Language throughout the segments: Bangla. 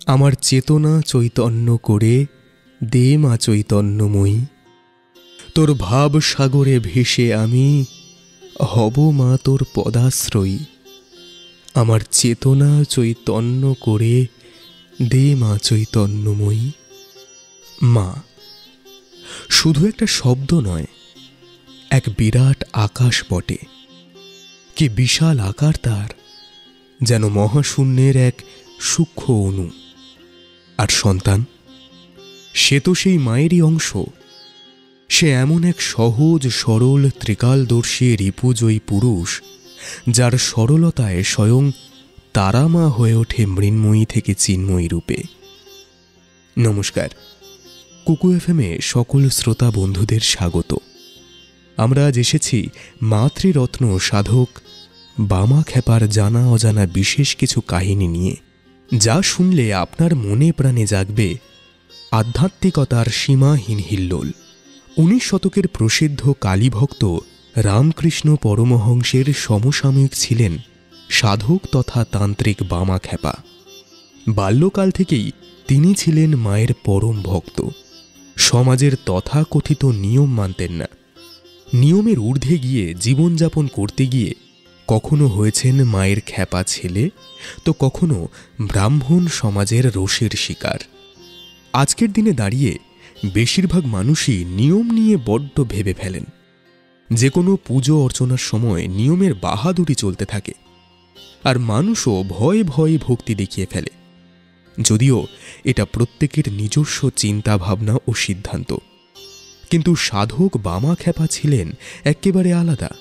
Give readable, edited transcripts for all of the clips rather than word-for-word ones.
আমার চেতনা চৈতন্য করে দে মা চৈতন্যময়ী। তোর ভাব সাগরে ভেসে আমি হব মা তোর পদাশ্রয়ী। আমার চেতনা চৈতন্য করে দে মা চৈতন্যময়ী। মা শুধু একটা শব্দ নয়, এক বিরাট আকাশ বটে। কি বিশাল আকার তার, যেন মহাশূন্যের এক সূক্ষ্ম অণু। আর সন্তান, সে তো সেই মায়েরই অংশ। সে এমন এক সহজ সরল ত্রিকালদর্শী রিপুজয়ী পুরুষ, যার সরলতায় স্বয়ং তারা মা হয়ে ওঠে মৃন্ময়ী থেকে চিন্ময়ী রূপে। নমস্কার, কুকু এফএমে সকল শ্রোতা বন্ধুদের স্বাগত। আমরা আজ এসেছি মাতৃরত্ন সাধক বামা খ্যাপার জানা অজানা বিশেষ কিছু কাহিনী নিয়ে, যা শুনলে আপনার মনে প্রাণে জাগবে আধ্যাত্মিকতার সীমাহীন হিল্লোল। 19 শতকের প্রসিদ্ধ কালীভক্ত রামকৃষ্ণ পরমহংসের সমসাময়িক ছিলেন সাধক তথা তান্ত্রিক বামা খ্যাপা। বাল্যকাল থেকেই তিনি ছিলেন মায়ের পরম ভক্ত। সমাজের তথাকথিত নিয়ম মানতেন না। নিয়মের ঊর্ধ্বে গিয়ে জীবনযাপন করতে গিয়ে কখনো হয়েছেন মায়ের খ্যাপা ছেলে, তো কখনো ব্রাহ্মণ সমাজের রোষের শিকার। আজকের দিনে দাঁড়িয়ে বেশিরভাগ মানুষই নিয়ম নিয়ে বড্ড ভেবে ফেলেন। যে কোনো পুজো অর্চনার সময় নিয়মের বাহাদুরি চলতে থাকে, আর মানুষও ভয়ে ভয়ে ভক্তি দেখিয়ে ফেলে, যদিও এটা প্রত্যেকের নিজস্ব চিন্তা ভাবনা ও সিদ্ধান্ত। কিন্তু সাধক বামা খ্যাপা ছিলেন একেবারে আলাদা।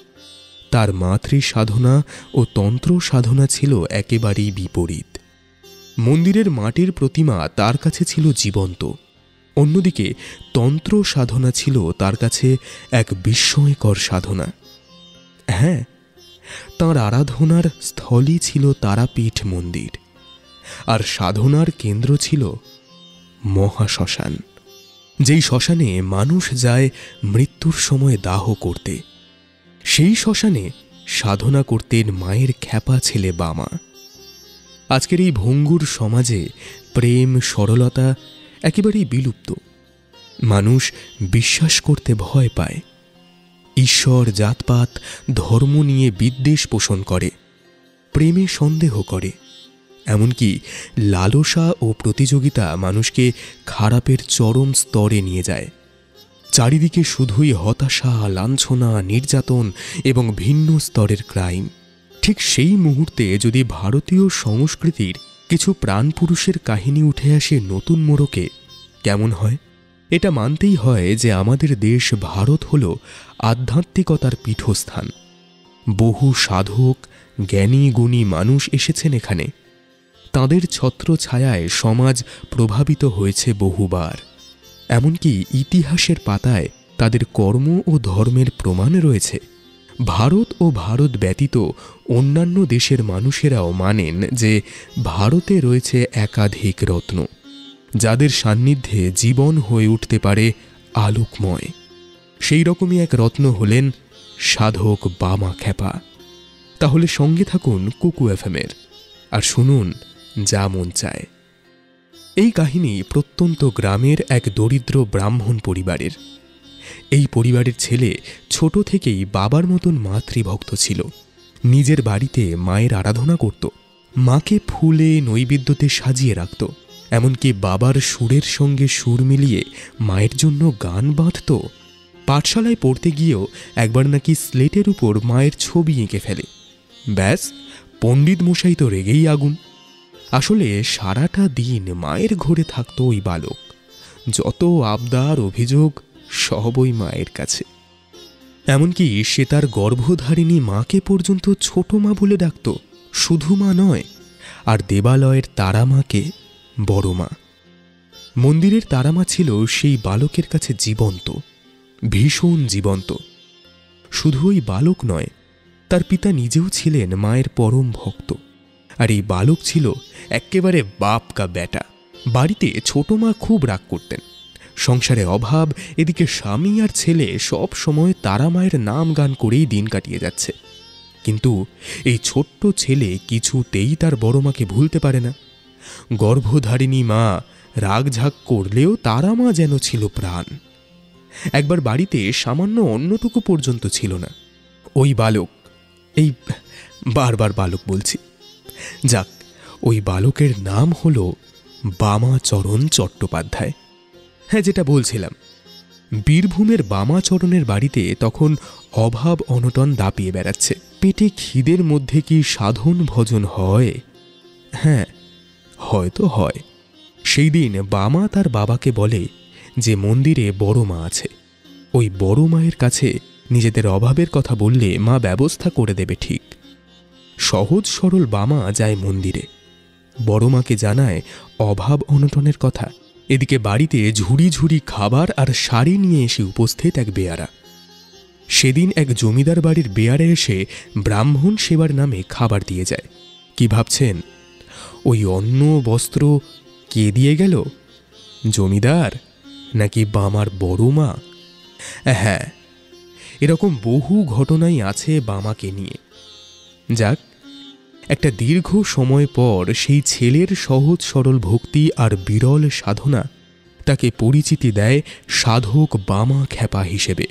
তার মাতৃ সাধনা ও তন্ত্র সাধনা ছিল একেবারেই বিপরীত। মন্দিরের মাটির প্রতিমা তার কাছে ছিল জীবন্ত, অন্যদিকে তন্ত্র সাধনা ছিল তার কাছে এক বিস্ময়কর সাধনা। হ্যাঁ, তাঁর আরাধনার স্থলই ছিল তারাপীঠ মন্দির, আর সাধনার কেন্দ্র ছিল মহাশ্মশান, যেই শ্মশানে মানুষ যায় মৃত্যুর সময় দাহ করতে। সেই শ্মশানে সাধনা করতেন মায়ের খ্যাপা ছেলে বামা। আজকের এই ভঙ্গুর সমাজে প্রেম সরলতা একেবারেই বিলুপ্ত। মানুষ বিশ্বাস করতে ভয় পায়। ঈশ্বর জাতপাত ধর্ম নিয়ে বিদ্বেষ পোষণ করে, প্রেমে সন্দেহ করে, এমনকি লালসা ও প্রতিযোগিতা মানুষকে খারাপের চরম স্তরে নিয়ে যায়। চারিদিকে শুধুই হতাশা, লাঞ্ছনা, নির্যাতন এবং ভিন্ন স্তরের ক্রাইম। ঠিক সেই মুহূর্তে যদি ভারতীয় সংস্কৃতির কিছু প্রাণপুরুষের কাহিনী উঠে আসে নতুন মোড়কে, কেমন হয়? এটা মানতেই হয় যে আমাদের দেশ ভারত হল আধ্যাত্মিকতার পীঠস্থান। বহু সাধক, জ্ঞানী গুণী মানুষ এসেছেন এখানে। তাঁদের ছত্রছায়ায় সমাজ প্রভাবিত হয়েছে বহুবার। এমনকি ইতিহাসের পাতায় তাদের কর্ম ও ধর্মের প্রমাণ রয়েছে। ভারত ও ভারত ব্যতীত অন্যান্য দেশের মানুষেরাও মানেন যে ভারতে রয়েছে একাধিক রত্ন, যাদের সান্নিধ্যে জীবন হয়ে উঠতে পারে আলোকময়। সেই রকমই এক রত্ন হলেন সাধক বামা খ্যাপা। তাহলে সঙ্গে থাকুন কুকু এফএমের, আর শুনুন যা মন চায়। এই কাহিনী প্রত্যন্ত গ্রামের এক দরিদ্র ব্রাহ্মণ পরিবারের। এই পরিবারের ছেলে ছোট থেকেই বাবার মতন মাতৃভক্ত ছিল। নিজের বাড়িতে মায়ের আরাধনা করত, মাকে ফুলে নৈবেদ্যতে সাজিয়ে রাখত, এমনকি বাবার সুরের সঙ্গে সুর মিলিয়ে মায়ের জন্য গান বাঁধত। পাঠশালায় পড়তে গিয়েও একবার নাকি স্লেটের উপর মায়ের ছবি এঁকে ফেলে। ব্যাস, পণ্ডিত মশাই তো রেগেই আগুন। আসলে সারাটা দিন মায়ের ঘরে থাকত ওই বালক। যত আবদার অভিযোগ সবই মায়ের কাছে। এমনকি সে তার গর্ভধারিণী মাকে পর্যন্ত ছোট মা বলে ডাকত। শুধু মা নয়, আর দেবালয়ের তারা মাকে বড় মা। মন্দিরের তারামা ছিল সেই বালকের কাছে জীবন্ত, ভীষণ জীবন্ত। শুধু ওই বালক নয়, তার পিতা নিজেও ছিলেন মায়ের পরম ভক্ত। আর এই বালক ছিল একেবারে বাপ কা বেটা। বাড়িতে ছোট মা খুব রাগ করতেন। সংসারে অভাব, এদিকে স্বামী আর ছেলে সব সময় তারা মায়ের নাম গান করেই দিন কাটিয়ে যাচ্ছে। কিন্তু এই ছোট্ট ছেলে কিছুতেই তার বড় মাকে ভুলতে পারে না। গর্ভধারিণী মা রাগঝাগ করলেও তারা মা যেন ছিল প্রাণ। একবার বাড়িতে সামান্য অন্নটুকু পর্যন্ত ছিল না। ওই বালক, এই বারবার বালক বলছি, যাক, ওই বালকের নাম হল বামাচরণ চট্টোপাধ্যায়। হ্যাঁ, যেটা বলছিলাম, বীরভূমের বামাচরণের বাড়িতে তখন অভাব অনটন দাপিয়ে বেড়াচ্ছে। পেটে খিদের মধ্যে কি সাধন ভজন হয়? হ্যাঁ, হয়তো হয়। সেই দিন বামা তার বাবাকে বলে যে মন্দিরে বড় মা আছে, ওই বড় মায়ের কাছে নিজেদের অভাবের কথা বললে মা ব্যবস্থা করে দেবে ঠিক। সহজ সরল বামা যায় মন্দিরে, বড় মাকে জানায় অভাব অনটনের কথা। এদিকে বাড়িতে ঝুড়ি ঝুড়ি খাবার আর শাড়ি নিয়ে এসে উপস্থিত এক বেয়ারা। সেদিন এক জমিদার বাড়ির বেয়ারা এসে ব্রাহ্মণ সেবার নামে খাবার দিয়ে যায়। কি ভাবছেন? ওই অন্ন বস্ত্র কে দিয়ে গেল? জমিদার নাকি বামার বড় মা? হ্যাঁ, এরকম বহু ঘটনাই আছে বামাকে নিয়ে। যাক, একটা দীর্ঘ সময় পর সেই ছেলের সহজ সরল ভক্তি আর বিরল সাধনা তাকে পরিচিতি দেয় সাধক বামা খ্যাপা হিসেবে।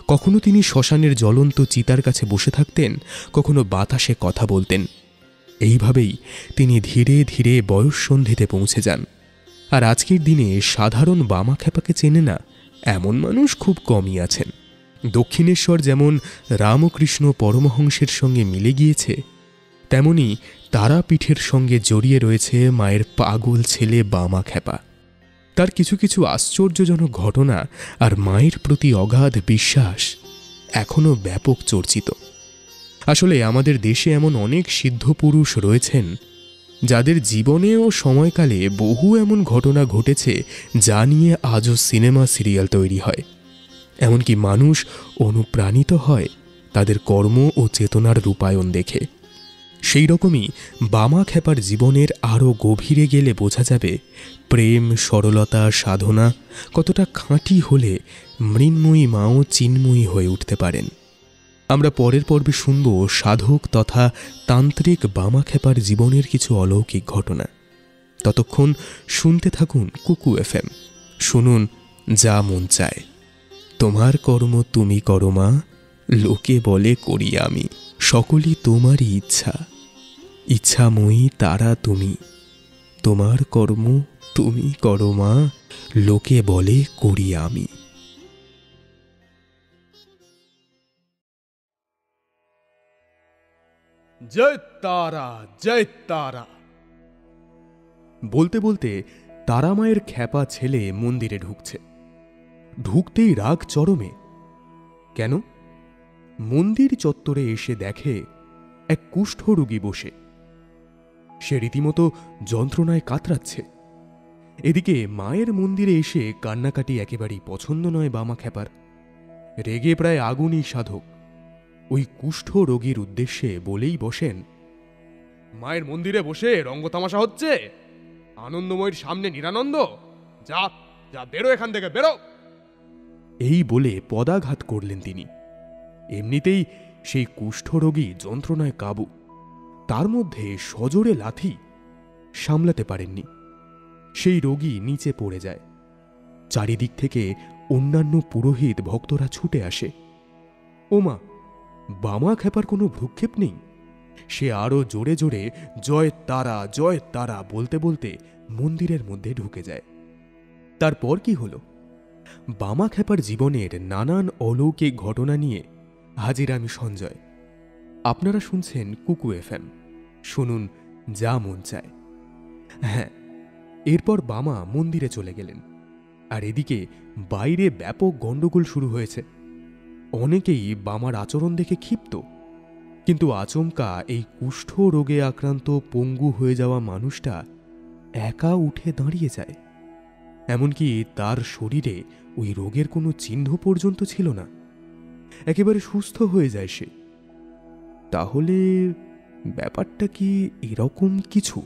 কখনো তিনি শ্মশানের জ্বলন্ত চিতার কাছে বসে থাকতেন, কখনো বাতাসে কথা বলতেন। এইভাবেই তিনি ধীরে ধীরে বয়ঃসন্ধিতে পৌঁছে যান। আর আজকের দিনে সাধারণ বামা খ্যাপাকে চেনে না এমন মানুষ খুব কমই আছেন। দক্ষিণেশ্বর যেমন রামকৃষ্ণ পরমহংসের সঙ্গে মিলে গিয়েছে, তেমনি তারাপীঠের সঙ্গে জড়িয়ে রয়েছে মায়ের পাগল ছেলে বামা খ্যাপা। তার কিছু কিছু আশ্চর্যজনক ঘটনা আর মায়ের প্রতি অগাধ বিশ্বাস এখনও ব্যাপক চর্চিত। আসলে আমাদের দেশে এমন অনেক সিদ্ধ পুরুষ রয়েছেন যাদের জীবনে ও সময়কালে বহু এমন ঘটনা ঘটেছে যা নিয়ে আজও সিনেমা সিরিয়াল তৈরি হয়। এমনকি মানুষ অনুপ্রাণিত হয় তাদের কর্ম ও চেতনার রূপায়ণ দেখে। সেই রকমই বামা খ্যাপার জীবনের আরও গভীরে গেলে বোঝা যাবে প্রেম, সরলতা, সাধনা কতটা খাঁটি হলে মৃন্ময়ী মাও চিন্ময়ী হয়ে উঠতে পারেন। আমরা পরের পর্বে শুনব সাধক তথা তান্ত্রিক বামা খ্যাপার জীবনের কিছু অলৌকিক ঘটনা। ততক্ষণ শুনতে থাকুন কুকু FM। শুনুন যা মন চায়। তোমার কর্ম তুমি করো মা, লোকে বলে করি আমি। সকলই তোমারই ইচ্ছা, ইচ্ছাময়ী তারা তুমি। তোমার কর্ম তুমি করো মা, লোকে বলে করি আমি। জয় তারা, জয় তারা। বলতে বলতে তারামায়ের খ্যাপা ছেলে মন্দিরে ঢুকছে। ঢুকতেই রাগ চরমে। কেন? মন্দির চত্বরে এসে দেখে এক কুষ্ঠরোগী বসে। সে রীতিমতো যন্ত্রণায় কাতরাচ্ছে। এদিকে মায়ের মন্দিরে এসে কান্নাকাটি একেবারেই পছন্দ নয় বামা খ্যাপার। রেগে প্রায় আগুনই সাধক ওই কুষ্ঠ রোগীর উদ্দেশ্যে বলেই বসেন, মায়ের মন্দিরে বসে রঙ্গতামাশা হচ্ছে, আনন্দময়ীর সামনে নিরানন্দ। যা যা, বেরো এখান থেকে, বেরো। এই বলে পদাঘাত করলেন তিনি। এমনিতেই সেই কুষ্ঠরোগী যন্ত্রণায় কাবু, তার মধ্যে সজোরে লাথি সামলাতে পারেননি। সেই রোগী নিচে পড়ে যায়। চারিদিক থেকে অন্যান্য পুরোহিত ভক্তরা ছুটে আসে। ওমা, বামা খ্যাপার কোনো ভ্রুক্ষেপ নেই। সে আরো জোরে জোরে জয় তারা বলতে বলতে মন্দিরের মধ্যে ঢুকে যায়। তারপর কি হলো? বামা খ্যাপার জীবনের নানান অলৌকিক ঘটনা নিয়ে হাজির আমি সঞ্জয়। আপনারা শুনছেন কুকু FM। শুনুন যা মন চায়। হ্যাঁ, এরপর বামা মন্দিরে চলে গেলেন। আর এদিকে বাইরে ব্যাপক গণ্ডগোল শুরু হয়েছে। অনেকেই বামার আচরণ দেখে ক্ষিপ্ত, কিন্তু আচমকা এই কুষ্ঠ রোগে আক্রান্ত পঙ্গু হয়ে যাওয়া মানুষটা একা উঠে দাঁড়িয়ে যায়। এমনকি তার শরীরে ওই রোগের কোনো চিহ্ন পর্যন্ত ছিল না। একেবারে সুস্থ হয়ে যায় সে। তাহলে ব্যাপারটা কি এরকম কিছু?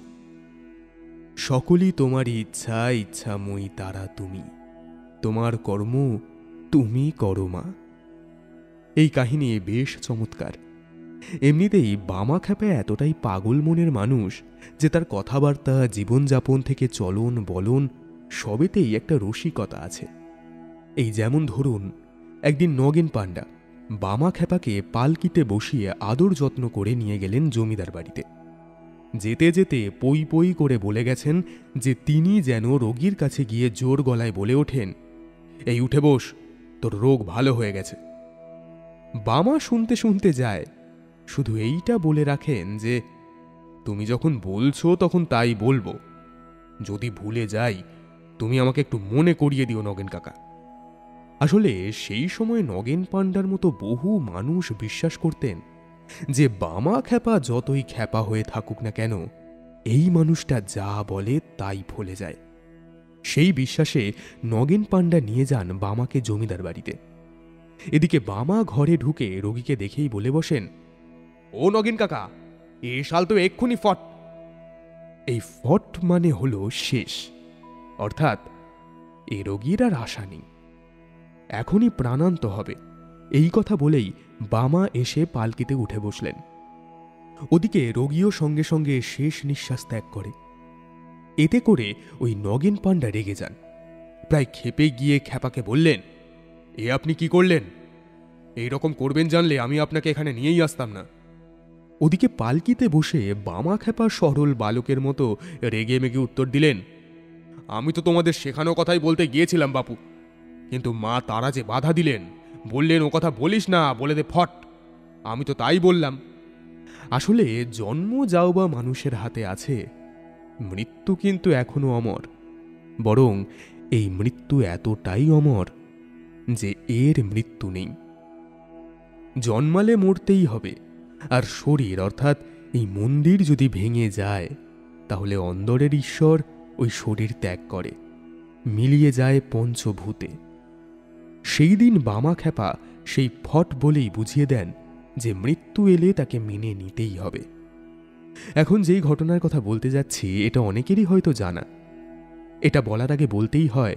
সকলই তোমারই ইচ্ছা, ইচ্ছাময়ী তারা তুমি। তোমার কর্ম তুমি করো মা। এই কাহিনী বেশ চমৎকার। এমনিতেই বামা খ্যাপা এতটাই পাগল মনের মানুষ যে তার কথাবার্তা, জীবনযাপন থেকে চলন বলন সবেতেই একটা রসিকতা আছে। এই যেমন ধরুন, একদিন নগেন পাণ্ডা বামা খ্যাপাকে পালকিতে বসিয়ে আদর যত্ন করে নিয়ে গেলেন জমিদার বাড়িতে। যেতে যেতে পই পই করে বলে গেছেন যে তিনি যেন রোগীর কাছে গিয়ে জোর গলায় বলে ওঠেন, এই উঠে বস, তোর রোগ ভালো হয়ে গেছে। বামা শুনতে শুনতে যায়, শুধু এইটা বলে রাখেন যে তুমি যখন বলছো তখন তাই বলবো, যদি ভুলে যাই তুমি আমাকে একটু মনে করিয়ে দিও নগেন কাকা। আসলে সেই সময় নগেন পাণ্ডার মতো বহু মানুষ বিশ্বাস করতেন যে বামা খ্যাপা যতই খ্যাপা হয়ে থাকুক না কেন, এই মানুষটা যা বলে তাই ফলে যায়। সেই বিশ্বাসে নগেন পাণ্ডা নিয়ে যান বামাকে জমিদার বাড়িতে। এদিকে বামা ঘরে ঢুকে রোগীকে দেখেই বলে বসেন, ও নগেন কাকা, এ শাল তো এক্ষুনি ফট। এই ফট মানে হলো শেষ, অর্থাৎ এ রোগীর আর আশা নেই, এখনই প্রাণান্ত হবে। এই কথা বলেই বামা এসে পালকিতে উঠে বসলেন। ওদিকে রোগীও সঙ্গে সঙ্গে শেষ নিঃশ্বাস ত্যাগ করে। এতে করে ওই নগেন পাণ্ডা রেগে যান, প্রায় ক্ষেপে গিয়ে খ্যাপাকে বললেন, এ আপনি কি করলেন? এই রকম করবেন জানলে আমি আপনাকে এখানে নিয়েই আসতাম না। ওদিকে পালকিতে বসে বামা খ্যাপা সরল বালকের মতো রেগে মেগে উত্তর দিলেন, আমি তো তোমাদের শেখানো কথাই বলতে গিয়েছিলাম বাপু, কিন্তু মা তারা যে বাধা দিলেন, বললেন ও কথা বলিস না, বলে দে ফট। আমি তো তাই বললাম। আসলে জন্ম যাও বা মানুষের হাতে আছে, মৃত্যু কিন্তু এখনো অমর। বরং এই মৃত্যু এতটাই অমর যে এর মৃত্যু নেই। জন্মালে মরতেই হবে, আর শরীর অর্থাৎ এই মন্দির যদি ভেঙে যায়, তাহলে অন্দরের ঈশ্বর ওই শরীর ত্যাগ করে, মিলিয়ে যায় পঞ্চভূতে। সেই দিন বামা খ্যাপা সেই ফট বলেই বুঝিয়ে দেন যে মৃত্যু এলে তাকে মেনে নিতেই হবে। এখন যেই ঘটনার কথা বলতে যাচ্ছি, এটা অনেকেরই হয়তো জানা। এটা বলার আগে বলতেই হয়,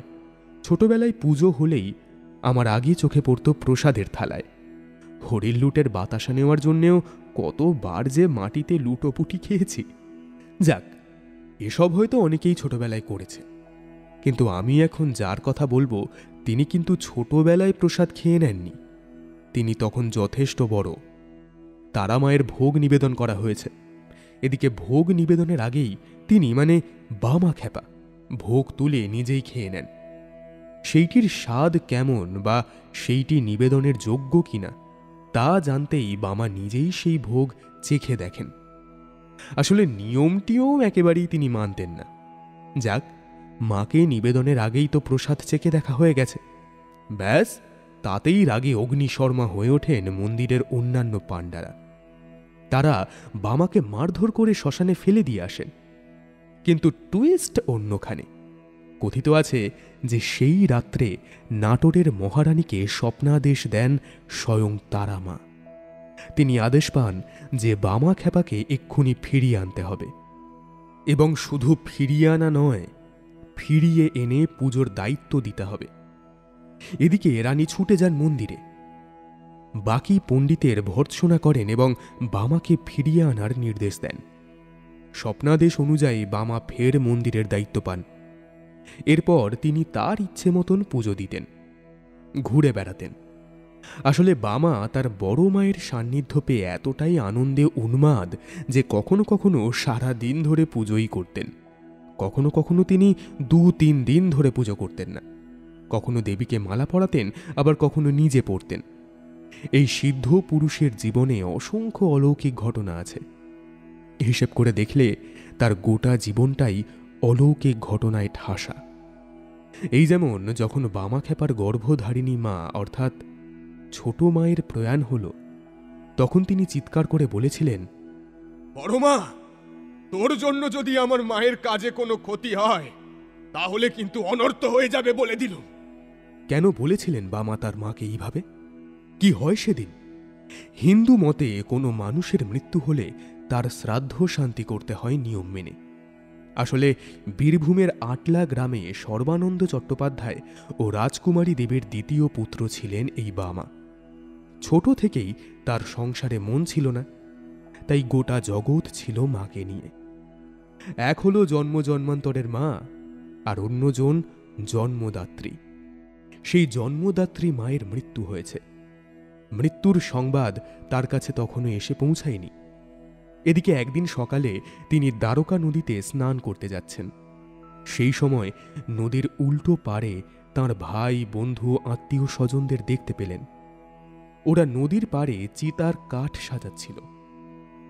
ছোটবেলায় পুজো হলেই আমার আগে চোখে পড়ত প্রসাদের থালায়। হরির লুটের বাতাসা নেওয়ার জন্যেও কতবার যে মাটিতে লুটোপুটি খেয়েছি। যাক, এসব হয়তো অনেকেই ছোটবেলায় করেছে, কিন্তু আমি এখন যার কথা বলবো তিনি কিন্তু ছোটবেলায় প্রসাদ খেয়ে নেননি। তিনি তখন যথেষ্ট বড়। তারা মায়ের ভোগ নিবেদন করা হয়েছে। এদিকে ভোগ নিবেদনের আগেই তিনি মানে বামা খ্যাপা ভোগ তুলে নিজেই খেয়ে নেন। সেইটির স্বাদ কেমন বা সেইটি নিবেদনের যোগ্য কিনা তা জানতেই বামা নিজেই সেই ভোগ চেখে দেখেন। আসলে নিয়মটিও একেবারেই তিনি মানতেন না। যাক, মাকে নিবেদনের আগেই তো প্রসাদ চেখে দেখা হয়ে গেছে, ব্যাস তাতেই রাগে অগ্নিশর্মা হয়ে ওঠেন মন্দিরের অন্যান্য পাণ্ডারা। তারা বামাকে মারধর করে শ্মশানে ফেলে দিয়ে আসেন। কিন্তু টুইস্ট অন্যখানে। কথিত আছে যে সেই রাত্রে নাটোরের মহারানীকে স্বপ্নাদেশ দেন স্বয়ং তারা মা। তিনি আদেশ পান যে বামা খ্যাপাকে এক্ষুনি ফিরিয়ে আনতে হবে, এবং শুধু ফিরিয়ে আনা নয়, ফিরিয়ে এনে পুজোর দায়িত্ব দিতে হবে। এদিকে রানী ছুটে যান মন্দিরে, বাকি পণ্ডিতের ভর্ৎসনা করেন এবং বামাকে ফিরিয়ে আনার নির্দেশ দেন। স্বপ্নাদেশ অনুযায়ী বামা ফের মন্দিরের দায়িত্ব পান। এরপর তিনি তার ইচ্ছে মতন পুজো দিতেন, ঘুরে বেড়াতেন। আসলে বামা তার বড় মায়ের সান্নিধ্য পেয়ে এতটাই আনন্দে উন্মাদ যে কখনো কখনো সারা দিন ধরে পুজোই করতেন, কখনো কখনো তিনি 2-3 দিন ধরে পুজো করতেন না। কখনো দেবীকে মালা পরাতেন, আবার কখনো নিজে পড়তেন। এই সিদ্ধ পুরুষের জীবনে অসংখ্য অলৌকিক ঘটনা আছে। হিসেব করে দেখলে তার গোটা জীবনটাই অলৌকিক ঘটনায় ঠাসা। এই যেমন যখন বামা খ্যাপার গর্ভধারিণী মা অর্থাৎ ছোট মায়ের প্রয়াণ হল, তখন তিনি চিৎকার করে বলেছিলেন, বড় মা, তোর জন্য যদি আমার মায়ের কাজে কোনো ক্ষতি হয় তাহলে কিন্তু অনর্থ হয়ে যাবে বলে দিল। কেন বলেছিলেন বামা তার মাকে এইভাবে? কি হয় সেদিন? হিন্দু মতে কোনো মানুষের মৃত্যু হলে তার শ্রাদ্ধ শান্তি করতে হয় নিয়ম মেনে। আসলে বীরভূমের আটলা গ্রামে সর্বানন্দ চট্টোপাধ্যায় ও রাজকুমারী দেবীর দ্বিতীয় পুত্র ছিলেন এই বামা। ছোট থেকেই তার সংসারে মন ছিল না, তাই গোটা জগৎ ছিল মাকে নিয়ে। এক হলো জন্ম জন্মান্তরের মা, আর অন্যজন জন্মদাত্রী। সেই জন্মদাত্রী মায়ের মৃত্যু হয়েছে। মৃত্যুর সংবাদ তার কাছে তখনও এসে পৌঁছায়নি। এদিকে একদিন সকালে তিনি দ্বারকা নদীতে স্নান করতে যাচ্ছেন। সেই সময় নদীর উল্টো পাড়ে তাঁর ভাই, বন্ধু, আত্মীয় স্বজনদের দেখতে পেলেন। ওরা নদীর পাড়ে চিতার কাঠ সাজাচ্ছিল।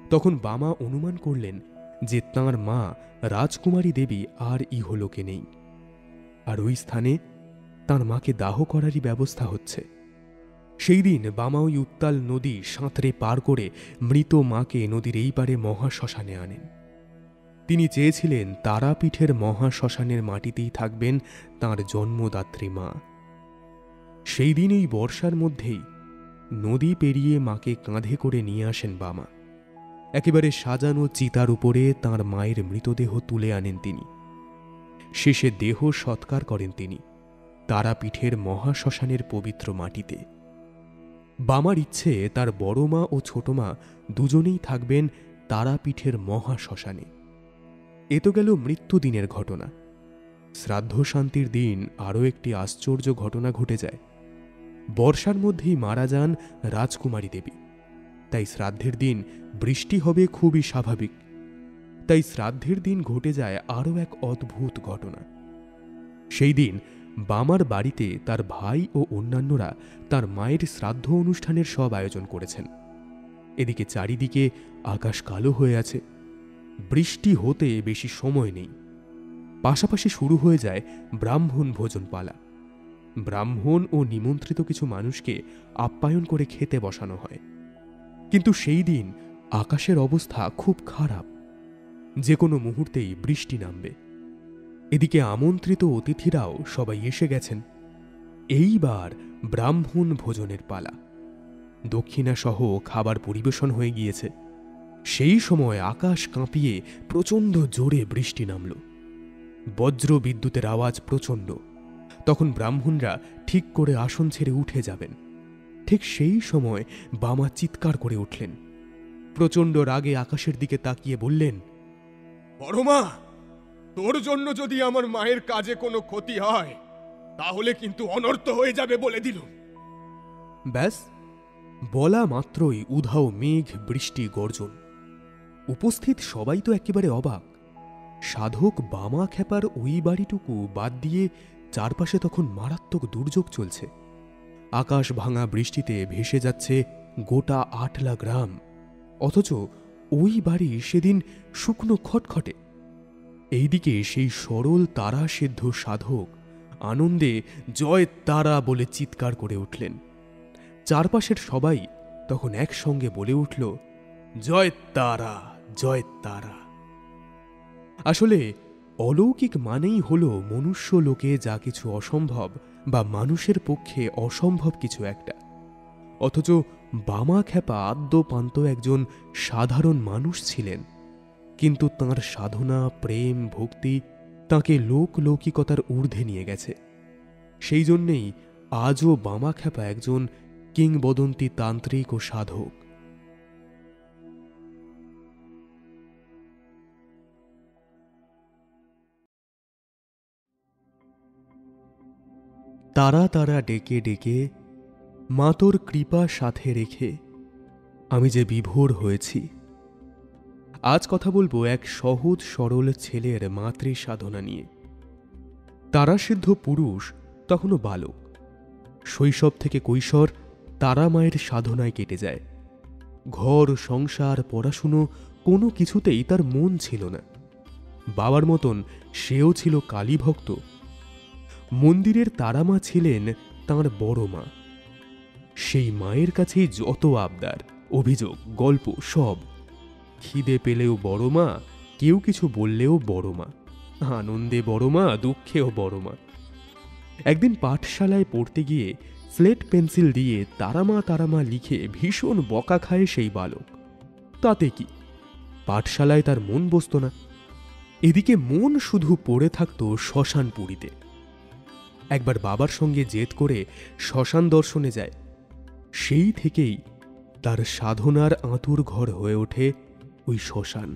তখন বামা অনুমান করলেন যে তাঁর মা রাজকুমারী দেবী আর ইহলোকে নেই, আর ওই স্থানে তাঁর মাকে দাহ করারই ব্যবস্থা হচ্ছে। সেই দিন বামা ওই উত্তাল নদী সাঁতরে পার করে মৃত মাকে নদীর এই পারে মহাশ্মশানে আনেন। তিনি চেয়েছিলেন তারাপীঠের মহাশ্মশানের মাটিতেই থাকবেন তাঁর জন্মদাত্রী মা। সেই দিন এই বর্ষার মধ্যেই নদী পেরিয়ে মাকে কাঁধে করে নিয়ে আসেন বামা। একেবারে সাজানো চিতার উপরে তাঁর মায়ের মৃতদেহ তুলে আনেন তিনি। শেষে দেহ সৎকার করেন তিনি তারাপীঠের মহাশ্মশানের পবিত্র মাটিতে। বামার ইচ্ছে তার বড় মা ও ছোট মা দুজনেই থাকবেন তারাপীঠের মহাশ্মশানে। এ তো গেল মৃত্যুদিনের ঘটনা। শ্রাদ্ধ শান্তির দিন আরও একটি আশ্চর্য ঘটনা ঘটে যায়। বর্ষার মধ্যেই মারা যান রাজকুমারী দেবী। তাই শ্রাদ্ধের দিন বৃষ্টি হবে খুবই স্বাভাবিক। তাই শ্রাদ্ধের দিন ঘটে যায় আরও এক অদ্ভুত ঘটনা। সেই দিন বামার বাড়িতে তার ভাই ও অন্যান্যরা তার মায়ের শ্রাদ্ধ অনুষ্ঠানের সব আয়োজন করেছেন। এদিকে চারিদিকে আকাশ কালো হয়ে আছে। বৃষ্টি হতে বেশি সময় নেই। পাশাপাশি শুরু হয়ে যায় ব্রাহ্মণ ভোজন পালা। ব্রাহ্মণ ও নিমন্ত্রিত কিছু মানুষকে আপ্যায়ন করে খেতে বসানো হয়। কিন্তু সেই দিন আকাশের অবস্থা খুব খারাপ, যে কোনো মুহূর্তেই বৃষ্টি নামবে। এদিকে আমন্ত্রিত অতিথিরাও সবাই এসে গেছেন। এইবার ব্রাহ্মণ ভোজনের পালা। দক্ষিণাসহ খাবার পরিবেশন হয়ে গিয়েছে। সেই সময় আকাশ কাঁপিয়ে প্রচণ্ড জোরে বৃষ্টি নামল। বজ্র বিদ্যুতের আওয়াজ প্রচণ্ড। তখন ব্রাহ্মণরা ঠিক করে আসন ছেড়ে উঠে যাবেন। ঠিক সেই সময় বামা চিৎকার করে উঠলেন। প্রচণ্ড রাগে আকাশের দিকে তাকিয়ে বললেন, বড় মা, তোর জন্য যদি আমার মায়ের কাজে কোনো ক্ষতি হয় তাহলে কিন্তু অনর্থ হয়ে যাবে বলে দিল। ব্যাস, বলা মাত্রই উধাও মেঘ, বৃষ্টি, গর্জন। উপস্থিত সবাই তো একেবারে অবাক। সাধক বামা খেপার ওই বাড়িটুকু বাদ দিয়ে চারপাশে তখন মারাত্মক দুর্যোগ চলছে। আকাশ ভাঙা বৃষ্টিতে ভেসে যাচ্ছে গোটা ৮লা গ্রাম, অথচ ওই বাড়ি সেদিন শুকনো খটখটে। এইদিকে সেই সরল তারা সিদ্ধ সাধক আনন্দে জয় তারা বলে চিৎকার করে উঠলেন। চারপাশের সবাই তখন একসঙ্গে বলে উঠল, জয় তারা, জয় তারা। আসলে অলৌকিক মানেই হল মনুষ্য লোকে যা কিছু অসম্ভব বা মানুষের পক্ষে অসম্ভব কিছু একটা। অথচ বামা খেপা আদ্যপান্ত একজন সাধারণ মানুষ ছিলেন, কিন্তু তাঁর সাধনা, প্রেম, ভক্তি তাঁকে লোকলৌকিকতার ঊর্ধ্বে নিয়ে গেছে। সেই জন্যেই আজও বামা খেপা একজন কিংবদন্তি তান্ত্রিক ও সাধক। তারা তারা ডেকে ডেকে মা তোর কৃপা সাথে রেখে আমি যে বিভোর হয়েছি। আজ কথা বলবো এক সহজ সরল ছেলের মাতৃ সাধনা নিয়ে। তারাসিদ্ধ পুরুষ তখনও বালক। শৈশব থেকে কৈশোর তারা মায়ের সাধনায় কেটে যায়। ঘর, সংসার, পড়াশুনো কোনো কিছুতেই তার মন ছিল না। বাবার মতন সেও ছিল কালীভক্ত। মন্দিরের তারামা ছিলেন তাঁর বড় মা। সেই মায়ের কাছেই যত আবদার, অভিযোগ, গল্প সব। খিদে পেলেও বড় মা, কেউ কিছু বললেও বড় মা, আনন্দে বড় মা, দুঃখেও বড় মা। একদিন পাঠশালায় পড়তে গিয়ে স্লেট পেন্সিল দিয়ে তারামা তারামা লিখে ভীষণ বকা খায় সেই বালক। তাতে কি, পাঠশালায় তার মন বসত না। এদিকে মন শুধু পড়ে থাকত শ্মশানপুরীতে। একবার বাবার সঙ্গে জেদ করে শ্মশান দর্শনে যায়। সেই থেকেই তার সাধনার আঁতুর ঘর হয়ে ওঠে ওই শ্মশান।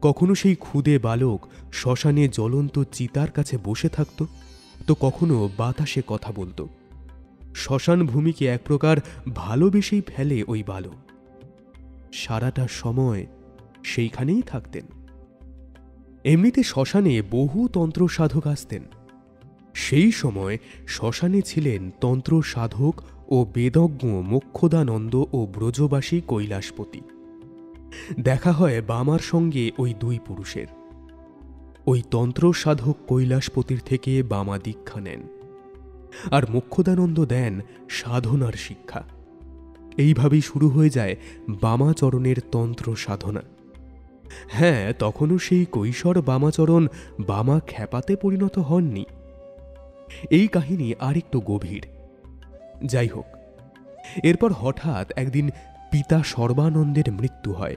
কখনো সেই ক্ষুদে বালক শ্মশানে জ্বলন্ত চিতার কাছে বসে থাকত, তো কখনো বাতাসে কথা বলত। শ্মশান ভূমিকে এক প্রকার ভালোবেসেই ফেলে ওই বালক। সারাটা সময় সেইখানেই থাকতেন। এমনিতে শ্মশানে বহু তন্ত্র সাধক আসতেন। সেই সময় শ্মশানে ছিলেন তন্ত্র সাধক ও বেদজ্ঞ মোক্ষদানন্দ ও ব্রজবাসী কৈলাসপতি। দেখা হয় বামার সঙ্গে ওই দুই পুরুষের। ওই তন্ত্র সাধক কৈলাসপতির থেকে বামা দীক্ষা নেন, আর মোক্ষদানন্দ দেন সাধনার শিক্ষা। এইভাবেই শুরু হয়ে যায় বামাচরণের তন্ত্র সাধনা। হ্যাঁ, তখনও সেই কৈশোর বামাচরণ বামা খ্যাপাতে পরিণত হননি। এই কাহিনী আরেকটু গভীর। যাই হোক, এরপর হঠাৎ একদিন পিতা সর্বানন্দের মৃত্যু হয়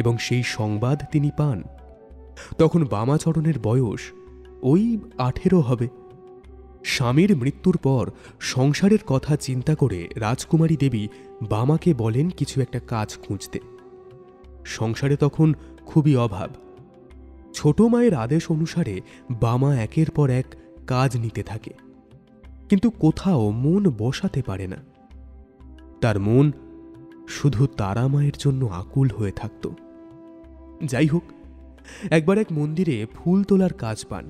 এবং সেই সংবাদ তিনি পান। তখন বামাচরণের বয়স ওই 18 হবে। স্বামীর মৃত্যুর পর সংসারের কথা চিন্তা করে রাজকুমারী দেবী বামাকে বলেন কিছু একটা কাজ খুঁজতে। সংসারে তখন খুবই অভাব। ছোট মায়ের আদেশ অনুসারে বামা একের পর এক কাজ নিতে থাকে, কিন্তু কোথাও মন বসাতে পারে না। তার মন শুধু তারা মায়ের জন্য আকুল হয়ে থাকত। যাই হোক, একবার এক মন্দিরে ফুল তোলার কাজ পান।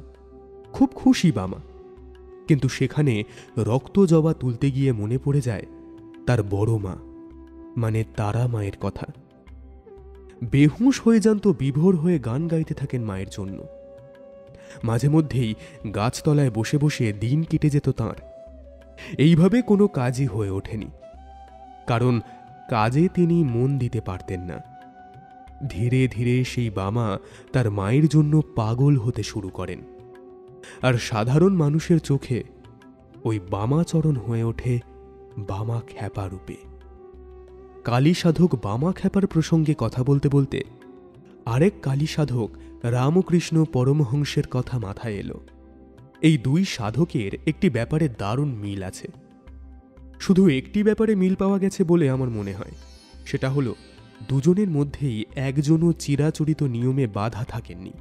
খুব খুশি বামা, কিন্তু সেখানে রক্ত জবা তুলতে গিয়ে মনে পড়ে যায় তার বড় মা, মানে তারা মায়ের কথা। বেহুঁশ হয়ে যান তো বিভোর হয়ে গান গাইতে থাকেন মায়ের জন্য। মাঝে মধ্যেই গাছতলায় বসে বসে দিন কেটে যেত তাঁর। এইভাবে কোনো কাজই হয়ে ওঠেনি, কারণ কাজে তিনি মন দিতে পারতেন না। ধীরে ধীরে সেই বামা তার মায়ের জন্য পাগল হতে শুরু করেন, আর সাধারণ মানুষের চোখে ওই বামাচরণ হয়ে ওঠে বামা খ্যাপা রূপে। কালী সাধক বামা খ্যাপার প্রসঙ্গে কথা বলতে বলতে আরেক কালী সাধক রামকৃষ্ণ পরমহংসের কথা মাথায় এলো। এই দুই সাধকের একটি ব্যাপারে দারুণ মিল আছে। শুধু একটি ব্যাপারে মিল পাওয়া গেছে বলে আমার মনে হয়, সেটা হলো দুজনের মধ্যেই একজনও চিরাচরিত নিয়মে বাধা থাকেননি।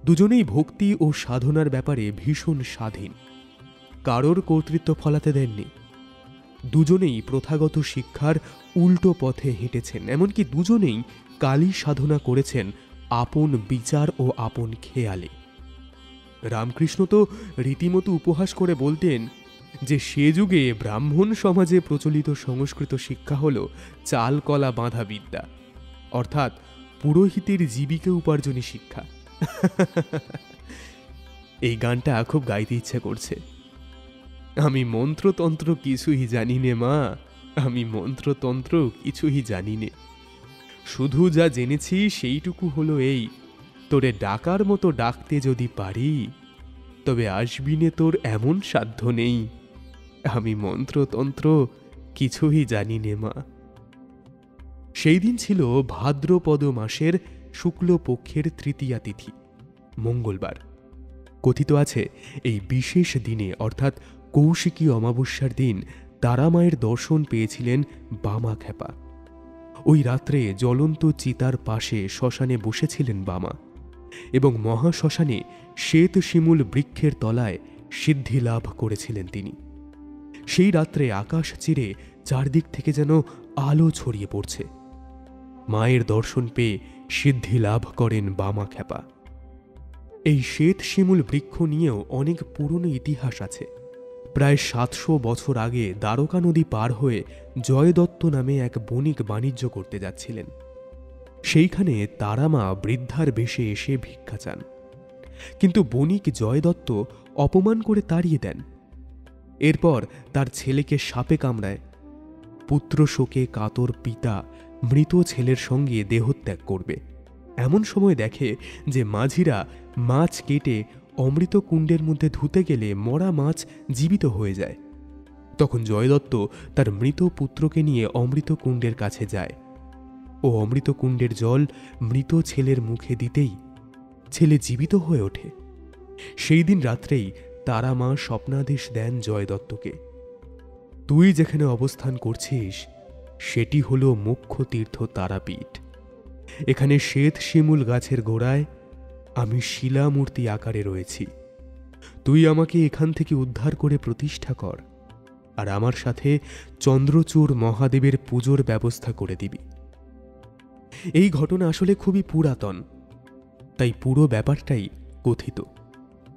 দুজনেই ভক্তি ও সাধনার ব্যাপারে ভীষণ স্বাধীন, কারোর কর্তৃত্ব ফলাতে দেননি। দুজনেই প্রথাগত শিক্ষার উল্টো পথে হেঁটেছেন, এমনকি দুজনেই কালী সাধনা করেছেন আপন বিচার ও আপন খেয়ালে। রামকৃষ্ণ তো রীতিমতো উপহাস করে বলতেন যে সে যুগে ব্রাহ্মণ সমাজে প্রচলিত সংস্কৃত শিক্ষা হল চাল কলা বাঁধা বিদ্যা, অর্থাৎ পুরোহিতের জীবিকা উপার্জনী শিক্ষা। এই গানটা খুব গাইতে ইচ্ছা করছে। আমি মন্ত্রতন্ত্র কিছুই জানি নে মা, আমি মন্ত্রতন্ত্র কিছুই জানি নে। শুধু যা জেনেছি সেইটুকু হলো এই, তোরে ডাকার মতো ডাকতে যদি পারি, তবে আসবি নে তোর এমন সাধ্য নেই। আমি মন্ত্রতন্ত্র কিছুই জানি নে মা। সেই দিন ছিল ভাদ্রপদ মাসের শুক্লপক্ষের তৃতীয়া তিথি, মঙ্গলবার। কথিত আছে এই বিশেষ দিনে, অর্থাৎ কৌশিকী অমাবস্যার দিন, তারা মায়ের দর্শন পেয়েছিলেন বামা খ্যাপা। ওই রাত্রে জ্বলন্ত চিতার পাশে শ্মশানে বসেছিলেন বামা, এবং মহাশ্মশানে শ্বেত শিমুল বৃক্ষের তলায় সিদ্ধি লাভ করেছিলেন তিনি। সেই রাত্রে আকাশ চিরে চারদিক থেকে যেন আলো ছড়িয়ে পড়ছে। মায়ের দর্শন পেয়ে সিদ্ধি লাভ করেন বামা খ্যাপা। এই শ্বেত শিমুল বৃক্ষ নিয়েও অনেক পুরনো ইতিহাস আছে। প্রায় 700 বছর আগে দ্বারকা নদী পার হয়ে জয়দত্ত নামে এক বণিক বাণিজ্য করতে যাচ্ছিলেন। সেইখানে তারামা বৃদ্ধার বেশে এসে ভিক্ষা চান, কিন্তু বণিক জয়দত্ত অপমান করে তাড়িয়ে দেন। এরপর তার ছেলেকে সাপে কামড়ায়। পুত্র শোকে কাতর পিতা মৃত ছেলের সঙ্গে দেহত্যাগ করবে, এমন সময় দেখে যে মাঝিরা মাছ কেটে অমৃত কুণ্ডের মধ্যে ধুতে গেলে মরা মাছ জীবিত হয়ে যায়। তখন জয়দত্ত তার মৃত পুত্রকে নিয়ে অমৃত কুণ্ডের কাছে যায় ও অমৃত কুণ্ডের জল মৃত ছেলের মুখে দিতেই ছেলে জীবিত হয়ে ওঠে। সেই দিন রাত্রেই তারা মা স্বপ্নাদেশ দেন জয়দত্তকে, তুই যেখানে অবস্থান করছিস সেটি হল মোক্ষ তীর্থ তারাপীঠ। এখানে শ্বেত শিমুল গাছের গোড়ায় আমি শিলামূর্তি আকারে রয়েছি। তুই আমাকে এখান থেকে উদ্ধার করে প্রতিষ্ঠা কর, আর আমার সাথে চন্দ্রচূড় মহাদেবের পুজোর ব্যবস্থা করে দিবি। এই ঘটনা আসলে খুবই পুরাতন, তাই পুরো ব্যাপারটাই কথিত,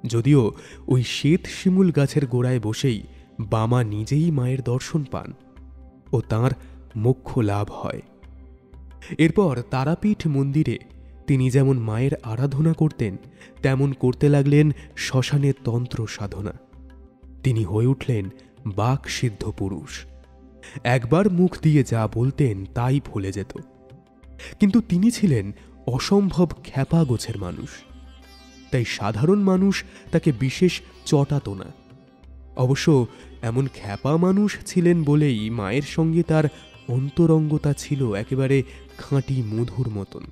যদিও ওই শ্বেত শিমুল গাছের গোড়ায় বসেই বামা নিজেই মায়ের দর্শন পান ও তাঁর মোক্ষ লাভ হয়। এরপর তারাপীঠ মন্দিরে তিনি যেমন মায়ের আরাধনা করতেন, তেমন করতে লাগলেন শ্মশানের তন্ত্র সাধনা। তিনি হয়ে উঠলেন বাকসিদ্ধ পুরুষ। একবার মুখ দিয়ে যা বলতেন তাই ফলে যেত। কিন্তু তিনি ছিলেন অসম্ভব খ্যাপা গোছের মানুষ, তাই সাধারণ মানুষ তাকে বিশেষ চটাত না। অবশ্য এমন খ্যাপা মানুষ ছিলেন বলেই মায়ের সঙ্গে তার অন্তরঙ্গতা ছিল একেবারে খাঁটি মধুর মতন।